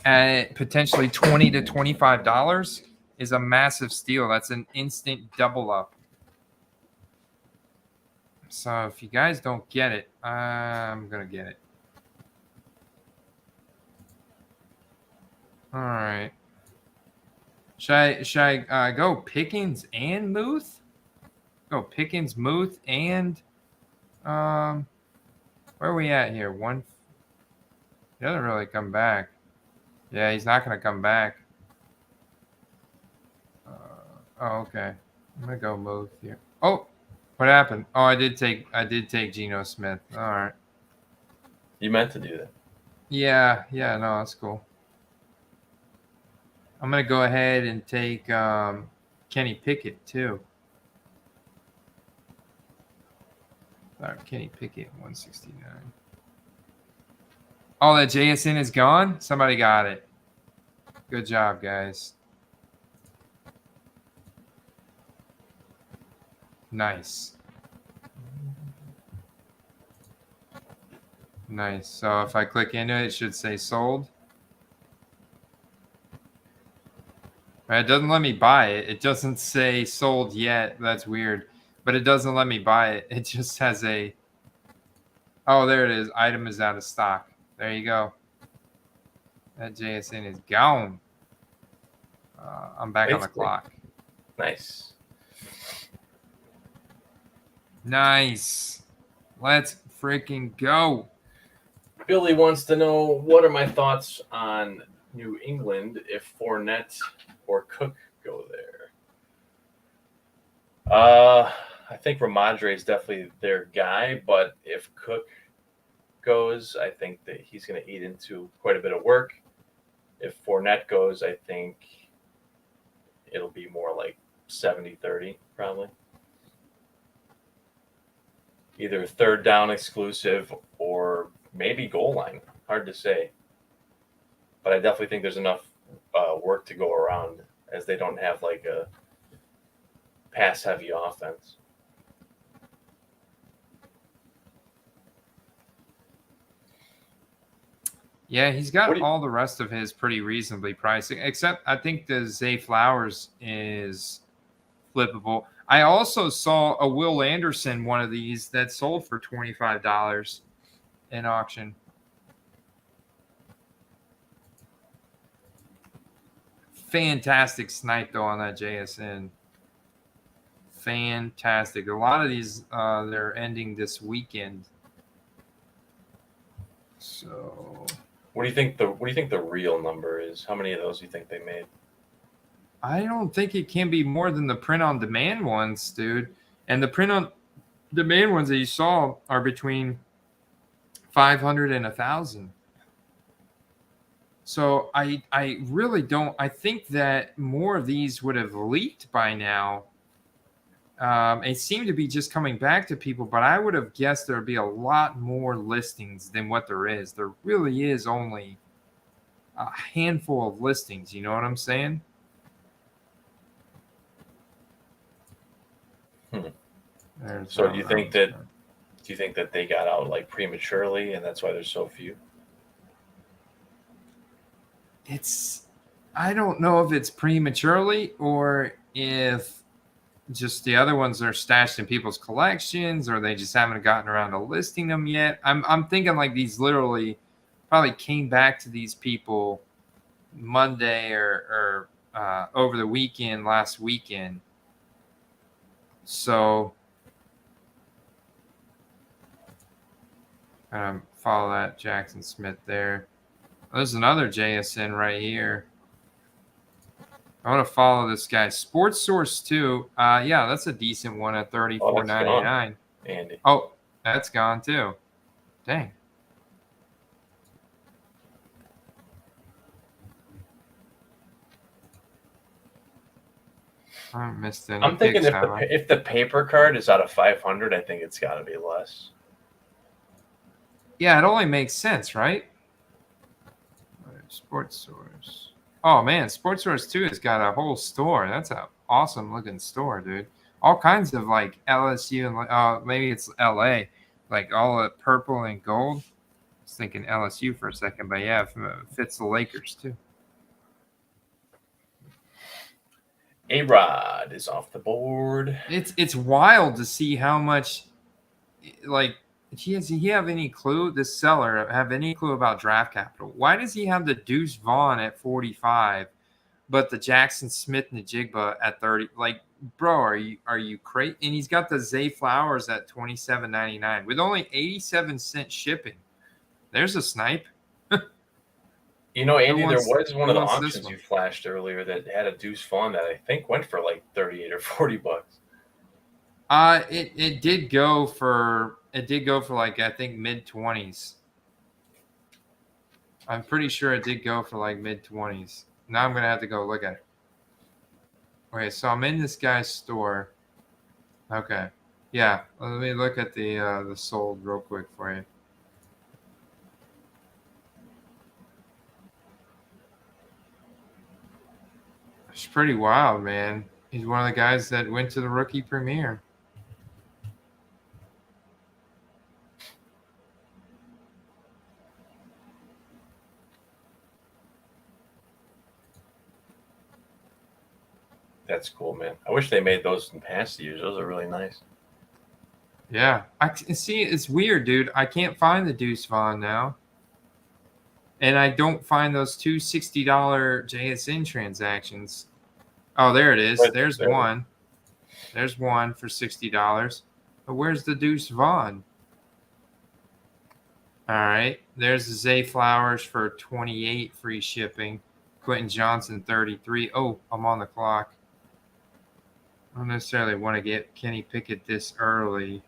at potentially $20 to $25 is a massive steal. That's an instant double up. So if you guys don't get it, I'm going to get it. All right. Should I go Pickens and Muth? Go Pickens, Muth, and where are we at here? One. He doesn't really come back. Yeah, he's not going to come back. Oh, okay. I'm going to go Muth here. Oh, what happened? Oh, I did take Geno Smith. All right. You meant to do that. Yeah, no, that's cool. I'm going to go ahead and take Kenny Pickett too. Kenny Pickett 169. Oh, that JSN is gone? Somebody got it. Good job, guys. Nice. Nice. So if I click into it, it should say sold. It doesn't let me buy it. It doesn't say sold yet. That's weird. But it doesn't let me buy it. It just has a... Oh, there it is. Item is out of stock. There you go. That JSN is gone. I'm back on the clock. Nice. Nice. Let's freaking go. Billy wants to know, what are my thoughts on New England if Fournette or Cook go there? I think Ramondre is definitely their guy, but if Cook goes, I think that he's going to eat into quite a bit of work. If Fournette goes, I think it'll be more like 70-30 probably. Either third down exclusive or maybe goal line. Hard to say. But I definitely think there's enough work to go around, as they don't have like a pass-heavy offense. Yeah, he's got all the rest of his pretty reasonably priced, except I think the Zay Flowers is flippable. I also saw a Will Anderson, one of these, that sold for $25 in auction. Fantastic snipe, though, on that JSN. Fantastic. A lot of these, they're ending this weekend. So... What do you think the real number is? How many of those do you think they made? I don't think it can be more than the print-on-demand ones, dude. And the print-on-demand ones that you saw are between 500 and 1,000. So I really don't. I think that more of these would have leaked by now. It seemed to be just coming back to people, but I would have guessed there would be a lot more listings than what there is. There really is only a handful of listings. You know what I'm saying? So do you think that they got out like prematurely and that's why there's so few? I don't know if it's prematurely or if just the other ones are stashed in people's collections or they just haven't gotten around to listing them yet. I'm thinking like these literally probably came back to these people Monday or over the weekend, last weekend. So follow that Jackson Smith there. There's another JSN right here. I want to follow this guy. Sports Source 2. Yeah, that's a decent one at $34.99. Andy. Oh, that's gone too. Dang. I missed any. I'm thinking if the paper card is out of 500, I think it's got to be less. Yeah, it only makes sense, right? Sports Source. Oh, man, Sports Source 2 has got a whole store. That's an awesome-looking store, dude. All kinds of, like, LSU and maybe it's LA. Like, all the purple and gold. I was thinking LSU for a second, but, yeah, it fits the Lakers, too. A-Rod is off the board. It's wild to see how much, like, does he have any clue, this seller have any clue about draft capital? Why does he have the Deuce Vaughn at 45, but the Jackson Smith Najigba at 30? Like, bro, are you crazy? And he's got the Zay Flowers at $27.99 with only 87-cent shipping. There's a snipe. You know, Andy, there was one of the auctions you flashed earlier that had a Deuce Vaughn that I think went for like 38 or 40 bucks. It did go for like, I think, mid-20s. I'm pretty sure it did go for like mid-20s. Now I'm gonna have to go look at it. Okay, so I'm in this guy's store. Okay. Yeah, let me look at the sold real quick for you. It's pretty wild, man. He's one of the guys that went to the rookie premiere. That's cool, man. I wish they made those in past years. Those are really nice. Yeah, I see. It's weird, dude. I can't find the Deuce Vaughn now, and I don't find those two $60 JSN transactions. Oh, there it is. Right There's there. one. There's one for $60. But where's the Deuce Vaughn? All right. There's the Zay Flowers for 28 free shipping. Quentin Johnson 33. Oh, I'm on the clock. I don't necessarily want to get Kenny Pickett this early.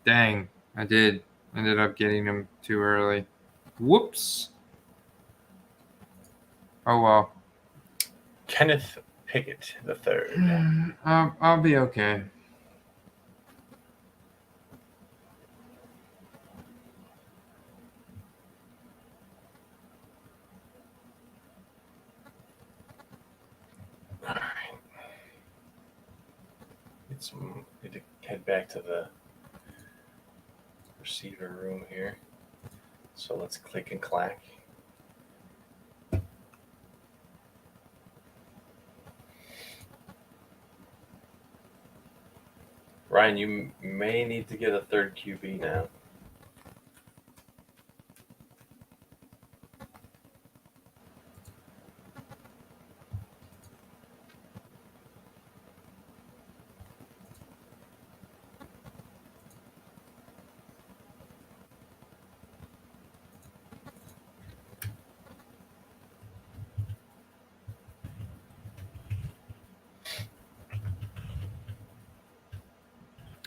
Dang, I did. Ended up getting him too early. Whoops. Oh, well. Kenneth Pickett the third. I'll be okay. All right. Need to head back to the receiver room here. So let's click and clack. Ryan, you may need to get a third QB now.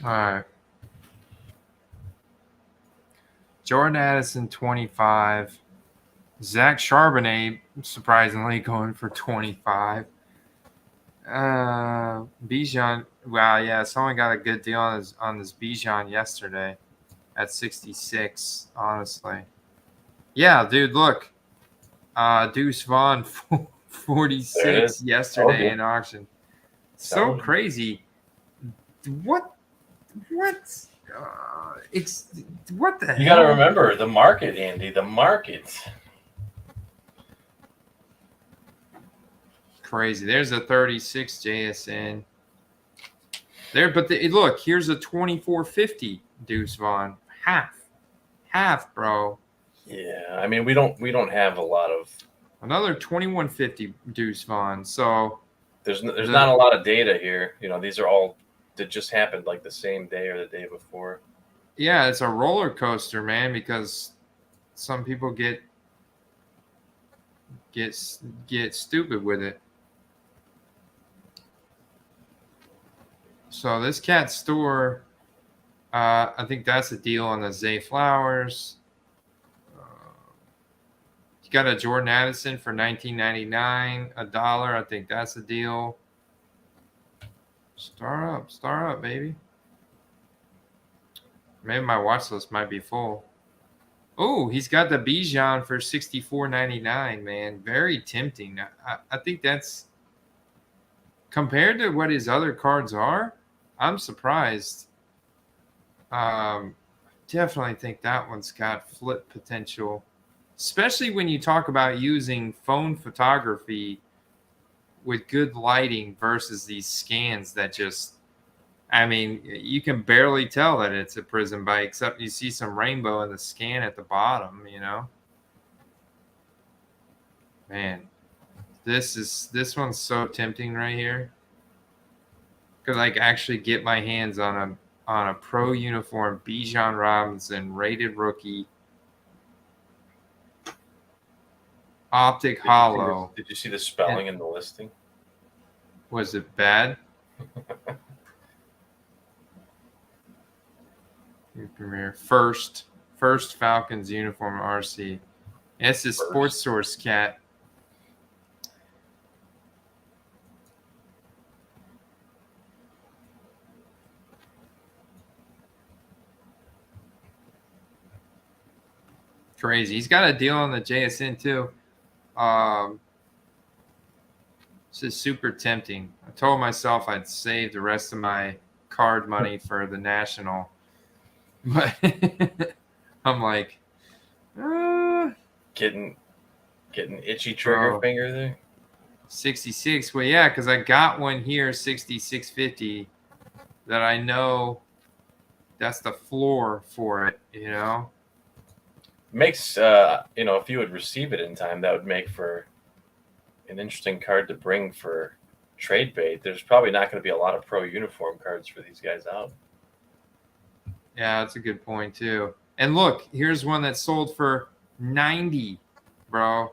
All right. Jordan Addison, 25. Zach Charbonnet, surprisingly, going for 25. Bijan, wow, yeah, someone got a good deal on this Bijan yesterday at 66, honestly. Yeah, dude, look. Deuce Vaughn, 46 yesterday in auction. So crazy. What? It's what the hell? You got to remember the market, Andy. The market. Crazy. There's a 36 JSN. There, but look, here's a 2450 Deuce Vaughn. Half, bro. Yeah, I mean we don't have a lot of another 2150 Deuce Vaughn. So there's not a lot of data here. You know, these are all that just happened like the same day or the day before. Yeah, it's a roller coaster, man, because some people get stupid with it. So this cat store, I think that's a deal on the Zay Flowers. You got a Jordan Addison for $19.99, $1. I think that's a deal. Star up, baby. Maybe my watch list might be full. Oh, he's got the Bijan for $64.99, man. Very tempting. I think that's compared to what his other cards are. I'm surprised. Definitely think that one's got flip potential, especially when you talk about using phone photography with good lighting versus these scans that just, I mean, you can barely tell that it's a Prism bite, except you see some rainbow in the scan at the bottom, you know? Man, this one's so tempting right here. Could like actually get my hands on a pro uniform Bijan Robinson rated rookie. Optic Hollow. Did you see the spelling in the listing? Was it bad? Premiere first Falcons uniform RC. It's a Sports Source cat. Crazy. He's got a deal on the JSN too. This is super tempting. I told myself I'd save the rest of my card money for the national, but I'm like, Getting itchy trigger finger there. 66. Well, yeah, because I got one here, 6650, that I know that's the floor for it. You know. Makes if you would receive it in time, that would make for an interesting card to bring for trade bait. There's probably not going to be a lot of pro uniform cards for these guys out. Yeah, that's a good point too. And look, here's one that sold for 90, bro.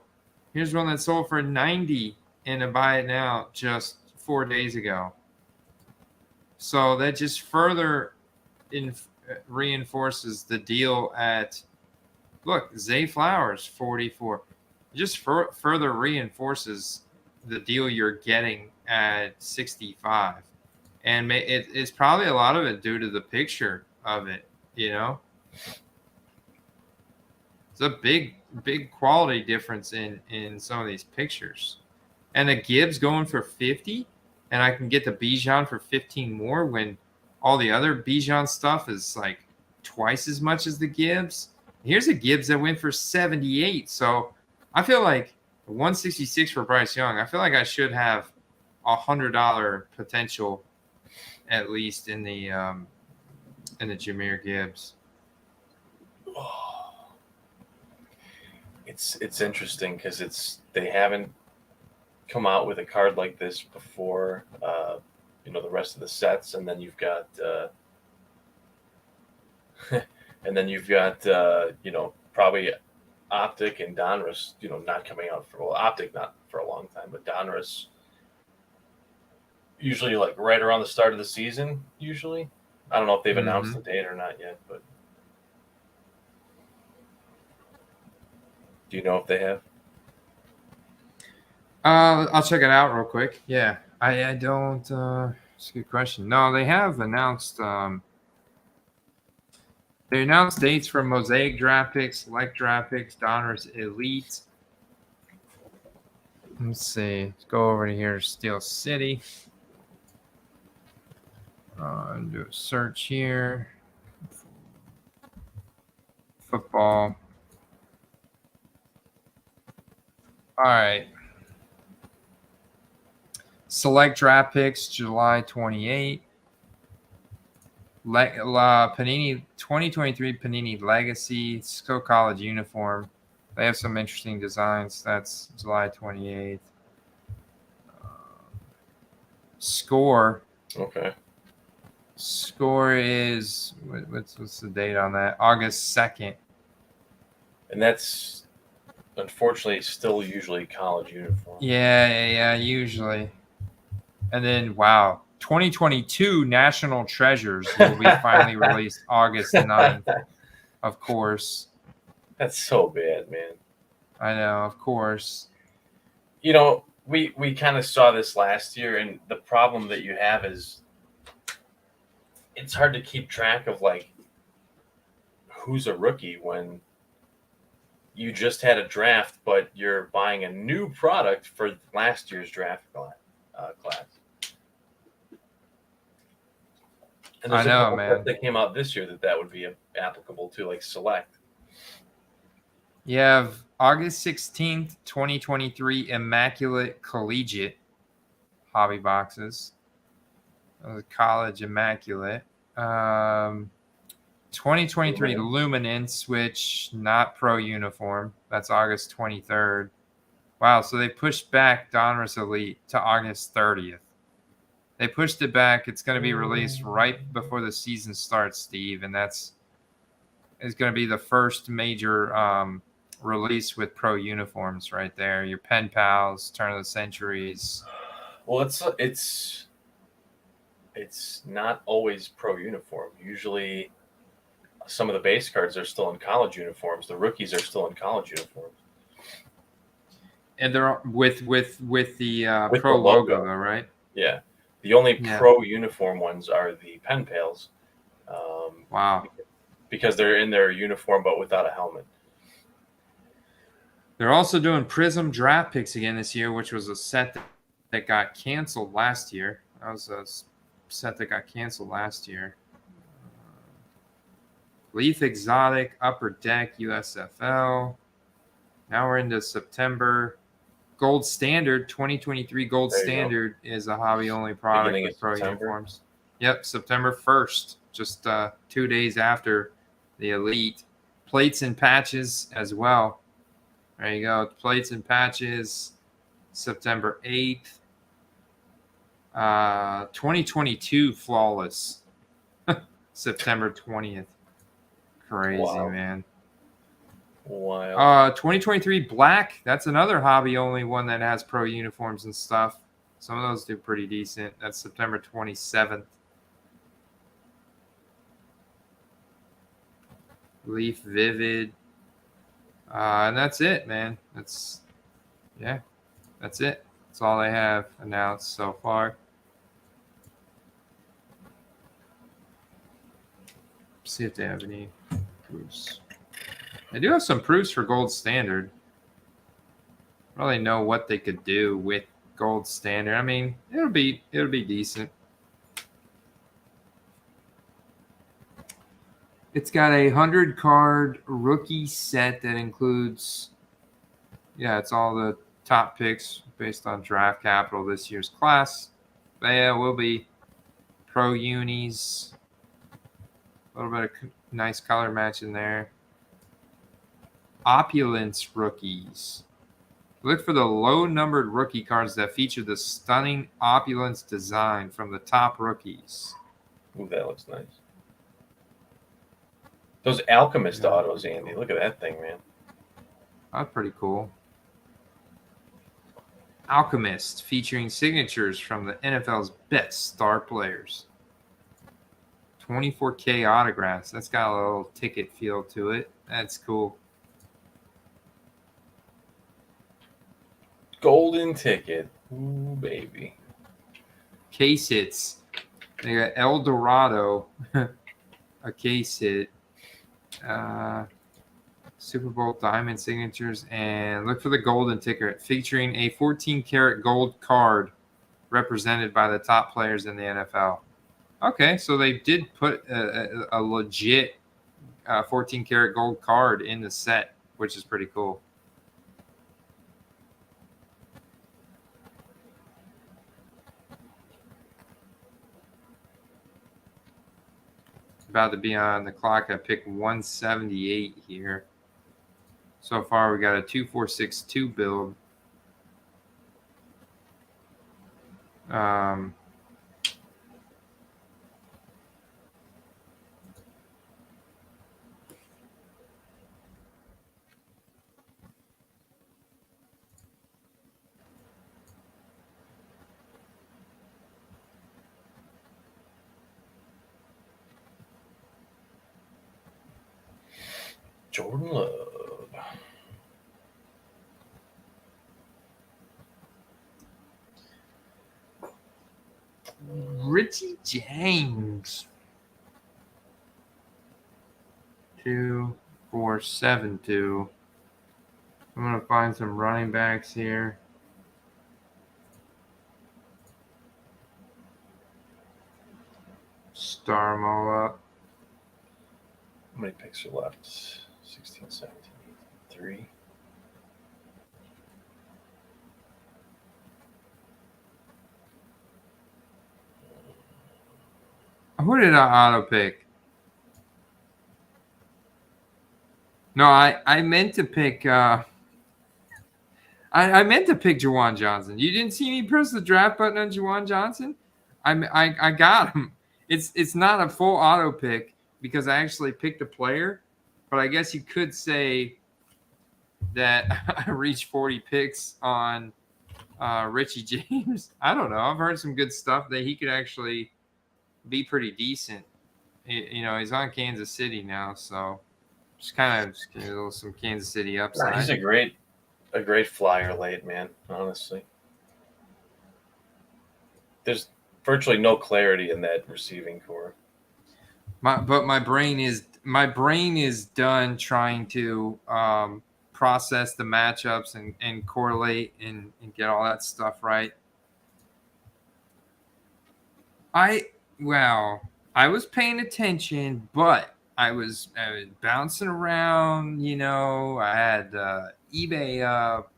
Here's one that sold for 90 and to buy it now just 4 days ago. So that just further reinforces the deal at, look, Zay Flowers, 44. Just further reinforces the deal you're getting at 65. And it's probably a lot of it due to the picture of it, you know? It's a big quality difference in some of these pictures. And the Gibbs going for 50, and I can get the Bijan for 15 more when all the other Bijan stuff is like twice as much as the Gibbs. Here's a Gibbs that went for 78. So I feel like 166 for Bryce Young. I feel like I should have $100 potential at least in the Jahmyr Gibbs. It's interesting because they haven't come out with a card like this before. The rest of the sets, and then you've got probably Optic and Donruss, not coming out Optic not for a long time, but Donruss usually like right around the start of the season. Usually, I don't know if they've announced the date or not yet, but do you know if they have? I'll check it out real quick. Yeah, I don't. It's a good question. No, they have announced. They announced dates for Mosaic draft picks, Select draft picks, Donruss Elite. Let's see. Let's go over to here, Steel City. Do a search here. Football. All right. Select draft picks, July 28. Panini 2023 Panini Legacy Cisco College uniform. They have some interesting designs. That's July 28th. Score. Okay. Score is what's the date on that? August 2nd. And that's unfortunately still usually college uniform. Yeah, usually. And then, wow, 2022 National Treasures will be finally released August 9th, of course. That's so bad, man. I know, of course. We kind of saw this last year, and the problem that you have is it's hard to keep track of, like, who's a rookie when you just had a draft, but you're buying a new product for last year's draft class. And there's I know, a couple man. that came out this year that would be applicable to, like Select. You have August 16th, 2023 Immaculate Collegiate hobby boxes. College Immaculate. 2023 Luminance, which not pro uniform. That's August 23rd. Wow, so they pushed back Donruss Elite to August 30th. They pushed it back. It's going to be released right before the season starts, Steve, and it's going to be the first major release with pro uniforms right there. Your pen pals, turn of the centuries. Well, it's not always pro uniform. Usually, some of the base cards are still in college uniforms. The rookies are still in college uniforms. And they're with the With pro the logo, logo. though, right? Yeah, the only Yeah. pro uniform ones are the pen pals. Wow. Because they're in their uniform but without a helmet. They're also doing Prism draft picks again this year, which was a set that got canceled last year. That was a set that got canceled last year. Leaf Exotic, Upper Deck, USFL. Now we're into September. Gold Standard, 2023 Gold There you go. Standard is a hobby-only product Beginning with of pro September. uniforms. Yep, September 1st, just 2 days after the Elite. Plates and patches as well. There you go. Plates and patches, September 8th. 2022 Flawless, September 20th. Crazy, Wow. man. Wild. 2023 Black, that's another hobby-only one that has pro uniforms and stuff. Some of those do pretty decent. That's September 27th. Leaf Vivid. And that's it, man. That's it. That's all they have announced so far. See if they have any proofs. They do have some proofs for Gold Standard. I don't really know what they could do with Gold Standard. I mean, it'll be decent. It's got a 100-card rookie set that includes, it's all the top picks based on draft capital this year's class. But yeah, will be pro unis. A little bit of nice color match in there. Opulence rookies. Look for the low-numbered rookie cards that feature the stunning opulence design from the top rookies. Ooh, that looks nice. Those Alchemist autos, Andy. Look at that thing, man. That's pretty cool. Alchemist, featuring signatures from the NFL's best star players. 24K autographs. That's got a little ticket feel to it. That's cool. Golden ticket. Ooh, baby. Case hits. They got El Dorado, a case hit. Super Bowl diamond signatures, and look for the golden ticket featuring a 14-karat gold card represented by the top players in the NFL. Okay, so they did put a legit 14-karat gold card in the set, which is pretty cool. About to be on the clock at pick 178 here. So far, we got a 2462 build. Jordan Love. Richie James. 2472. I'm going to find some running backs here. Star them all up. How many picks are left? 16, 17, 3. Who did I auto pick? No, I meant to pick I meant to pick Juwan Johnson. You didn't see me press the draft button on Juwan Johnson? I got him. It's not a full auto pick because I actually picked a player, but I guess you could say that I reached 40 picks on Richie James. I don't know. I've heard some good stuff that he could actually be pretty decent. You know, he's on Kansas City now, so just kind of a little some Kansas City upside. He's a great flyer late, man. Honestly, there's virtually no clarity in that receiving core. But my brain is done trying to process the matchups and correlate and get all that stuff right. I was paying attention, but I was bouncing around. You know, I had eBay up.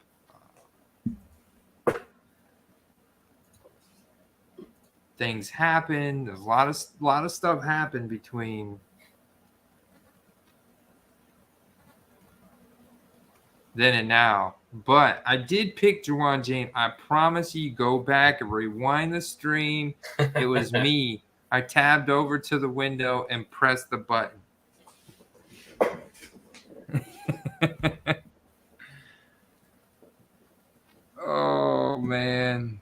Things happen. There's a lot of stuff happened between then and now. But I did pick Juwan Jane. I promise you, go back and rewind the stream. It was me. I tabbed over to the window and pressed the button. Oh, man.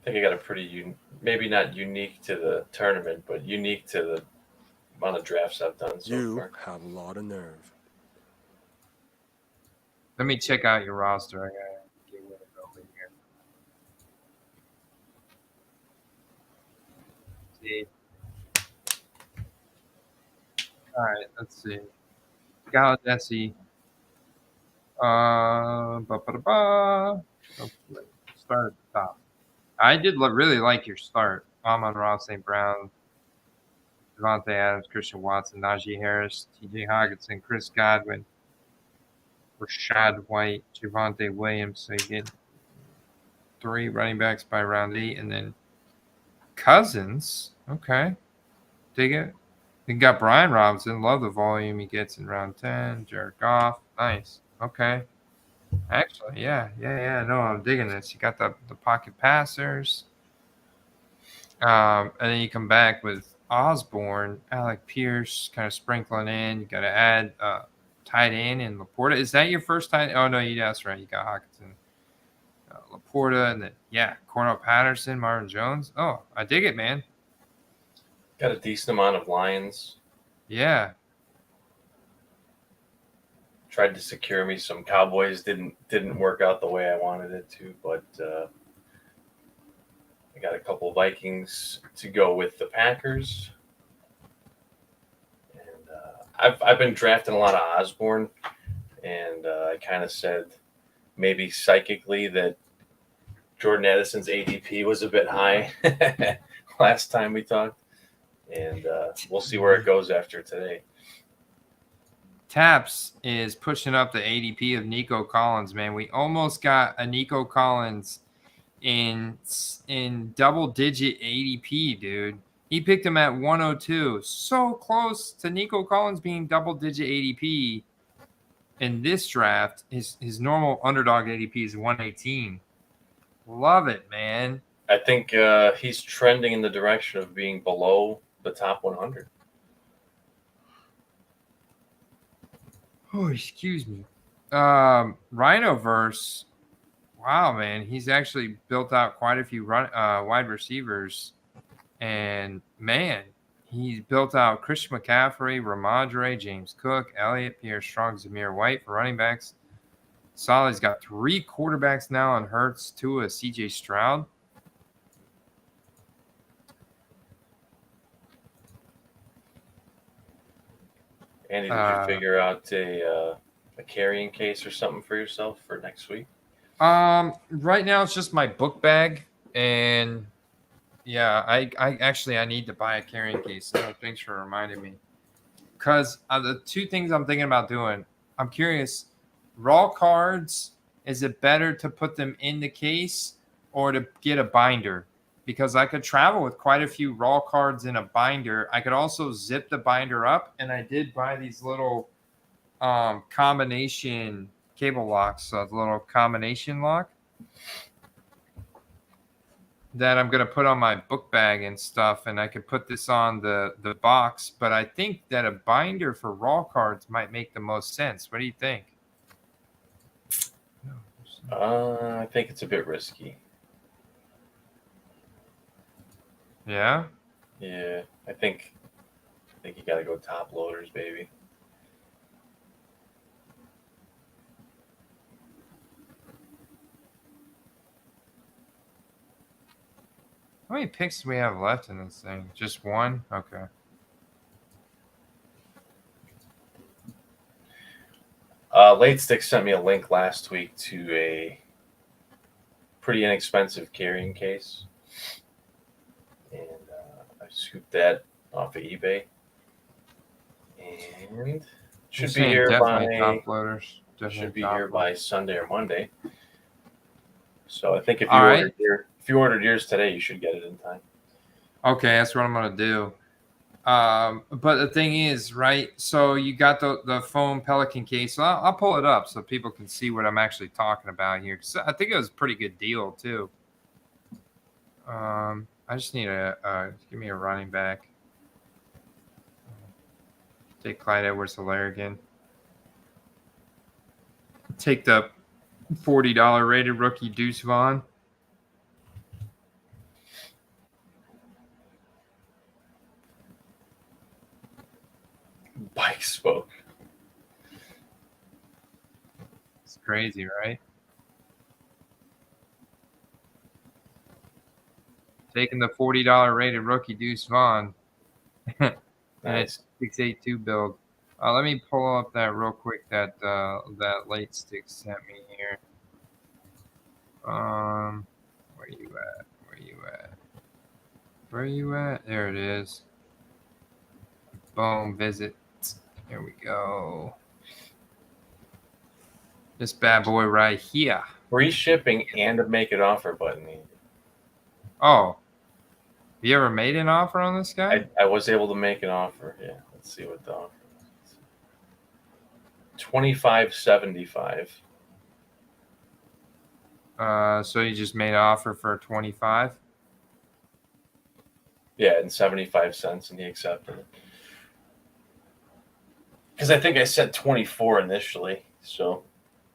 I think I got a pretty maybe not unique to the tournament, but unique to the amount of drafts I've done so far. Have a lot of nerve. Let me check out your roster. I gotta get with it over here. See. All right, let's see. Galadesi. Start at the top. I did really like your start. Amon Ross, St. Brown, Devontae Adams, Christian Watson, Najee Harris, T.J. Hockenson, Chris Godwin, Rashad White, Javonte Williams. So you get 3 running backs by round 8, and then Cousins. Okay, dig it. You got Brian Robinson. Love the volume he gets in round 10. Jared Goff. Nice. Okay. Actually, yeah. No, I'm digging this. You got the pocket passers. And then you come back with Osborne, Alec Pierce, kind of sprinkling in. You got to add tight end and Laporta. Is that your first tight? Oh, no, that's right. You got Hockenson, Laporta, and then, Cornell Patterson, Marvin Jones. Oh, I dig it, man. Got a decent amount of Lions. Yeah. Tried to secure me some Cowboys. Didn't work out the way I wanted it to, but I got a couple Vikings to go with the Packers. And I've been drafting a lot of Osborne, and I kind of said maybe psychically that Jordan Addison's ADP was a bit high last time we talked, and we'll see where it goes after today. Taps is pushing up the ADP of Nico Collins, man. We almost got a Nico Collins in double-digit ADP, dude. He picked him at 102. So close to Nico Collins being double-digit ADP in this draft. His normal underdog ADP is 118. Love it, man. I think he's trending in the direction of being below the top 100. Oh, excuse me. Rhinoverse. Wow, man. He's actually built out quite a few wide receivers. And, man, he's built out Christian McCaffrey, Ramondre, James Cook, Elliott, Pierre Strong, Zamir White for running backs. Solid's got 3 quarterbacks now on Hurts, Tua, CJ Stroud. Andy, did you figure out a carrying case or something for yourself for next week? Right now it's just my book bag, and I need to buy a carrying case. So thanks for reminding me. Because the 2 things I'm thinking about doing, I'm curious. Raw cards, is it better to put them in the case or to get a binder? Because I could travel with quite a few raw cards in a binder. I could also zip the binder up, and I did buy these little combination cable locks, so the little combination lock. that I'm gonna put on my book bag and stuff, and I could put this on the box. But I think that a binder for raw cards might make the most sense. What do you think? I think it's a bit risky. Yeah. Yeah, I think you got to go top loaders, baby. How many picks do we have left in this thing? Just one? Okay. Late Stick sent me a link last week to a pretty inexpensive carrying case, and I scooped that off of eBay, and should be here definitely by top loaders. should be here by Sunday or Monday. So I think if you ordered yours today, you should get it in time. Okay, that's what I'm gonna do. But the thing is, right? So you got the foam Pelican case. So I'll pull it up so people can see what I'm actually talking about here. Cause I think it was a pretty good deal too. I just need give me a running back. Take Clyde Edwards-Helaire again. Take the $40 rated rookie Deuce Vaughn. Bike spoke. It's crazy, right? Taking the $40 rated rookie Deuce Vaughn. And Nice. it's 682 build. Let me pull up that real quick that that Late Stick sent me here. Where you at? Where you at? Where you at? There it is. Boom, visit. Here we go. This bad boy right here. Free shipping and a make an offer button. Oh. Have you ever made an offer on this guy? I was able to make an offer. Yeah, let's see what the offer is. $25.75. So you just made an offer for 25? Yeah, and 75 cents, and he accepted it. Because I think I said 24 initially. So,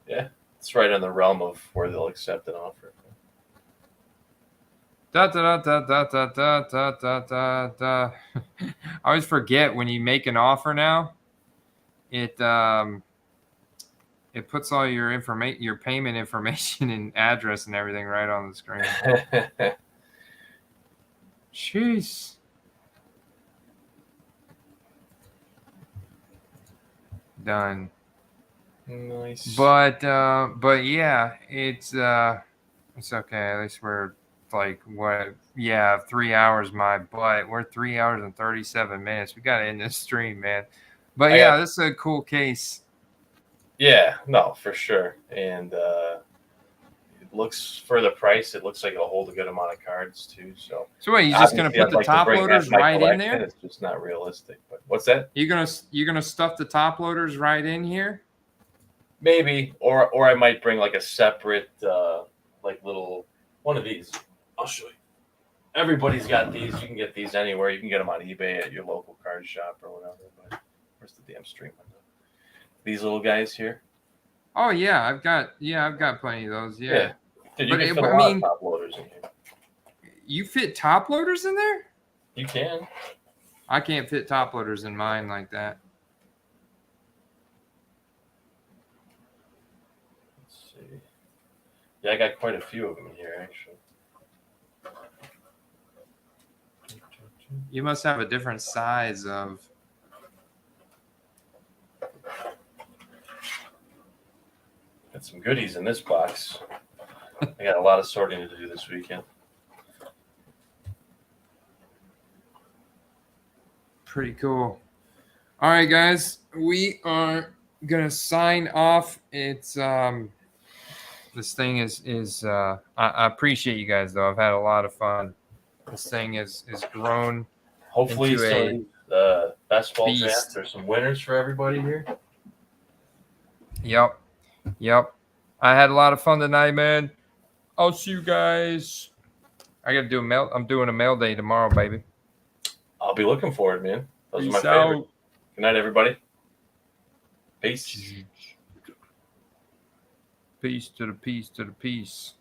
yeah, it's right in the realm of where they'll accept an offer. Da, da, da, da, da, da, da, da, da, da. I always forget when you make an offer now, it puts all your your payment information and address and everything right on the screen. Jeez. Done. Nice. But yeah, it's okay. At least we're like what? Yeah, 3 hours. My butt. We're 3 hours and 37 minutes. We got to end this stream, man. But yeah, this is a cool case. Yeah, no, for sure. And it looks, for the price, it looks like it'll hold a good amount of cards too. So what, you just gonna put the top loaders right in there? It's just not realistic. But what's that? You're gonna stuff the top loaders right in here? Maybe, or I might bring like a separate like little one of these. I'll show you. Everybody's got these. You can get these anywhere. You can get them on eBay at your local card shop or whatever. But where's the damn stream window? These little guys here. Oh yeah, I've got plenty of those. Yeah. Dude, you can fit a lot of top loaders in here. You fit top loaders in there? You can. I can't fit top loaders in mine like that. Let's see. Yeah, I got quite a few of them here actually. You must have a different size of. Got some goodies in this box. I got a lot of sorting to do this weekend. Pretty cool. All right, guys, we are gonna sign off. It's this thing is I appreciate you guys though. I've had a lot of fun. This thing is grown. Hopefully, the best ball draft. There's some winners for everybody here. Yep. I had a lot of fun tonight, man. I'll see you guys I got to do a mail. I'm doing a mail day tomorrow, baby. I'll be looking for it, man. Those are my Peace favorite. out. Good night, everybody. Peace. Peace to the peace to the peace.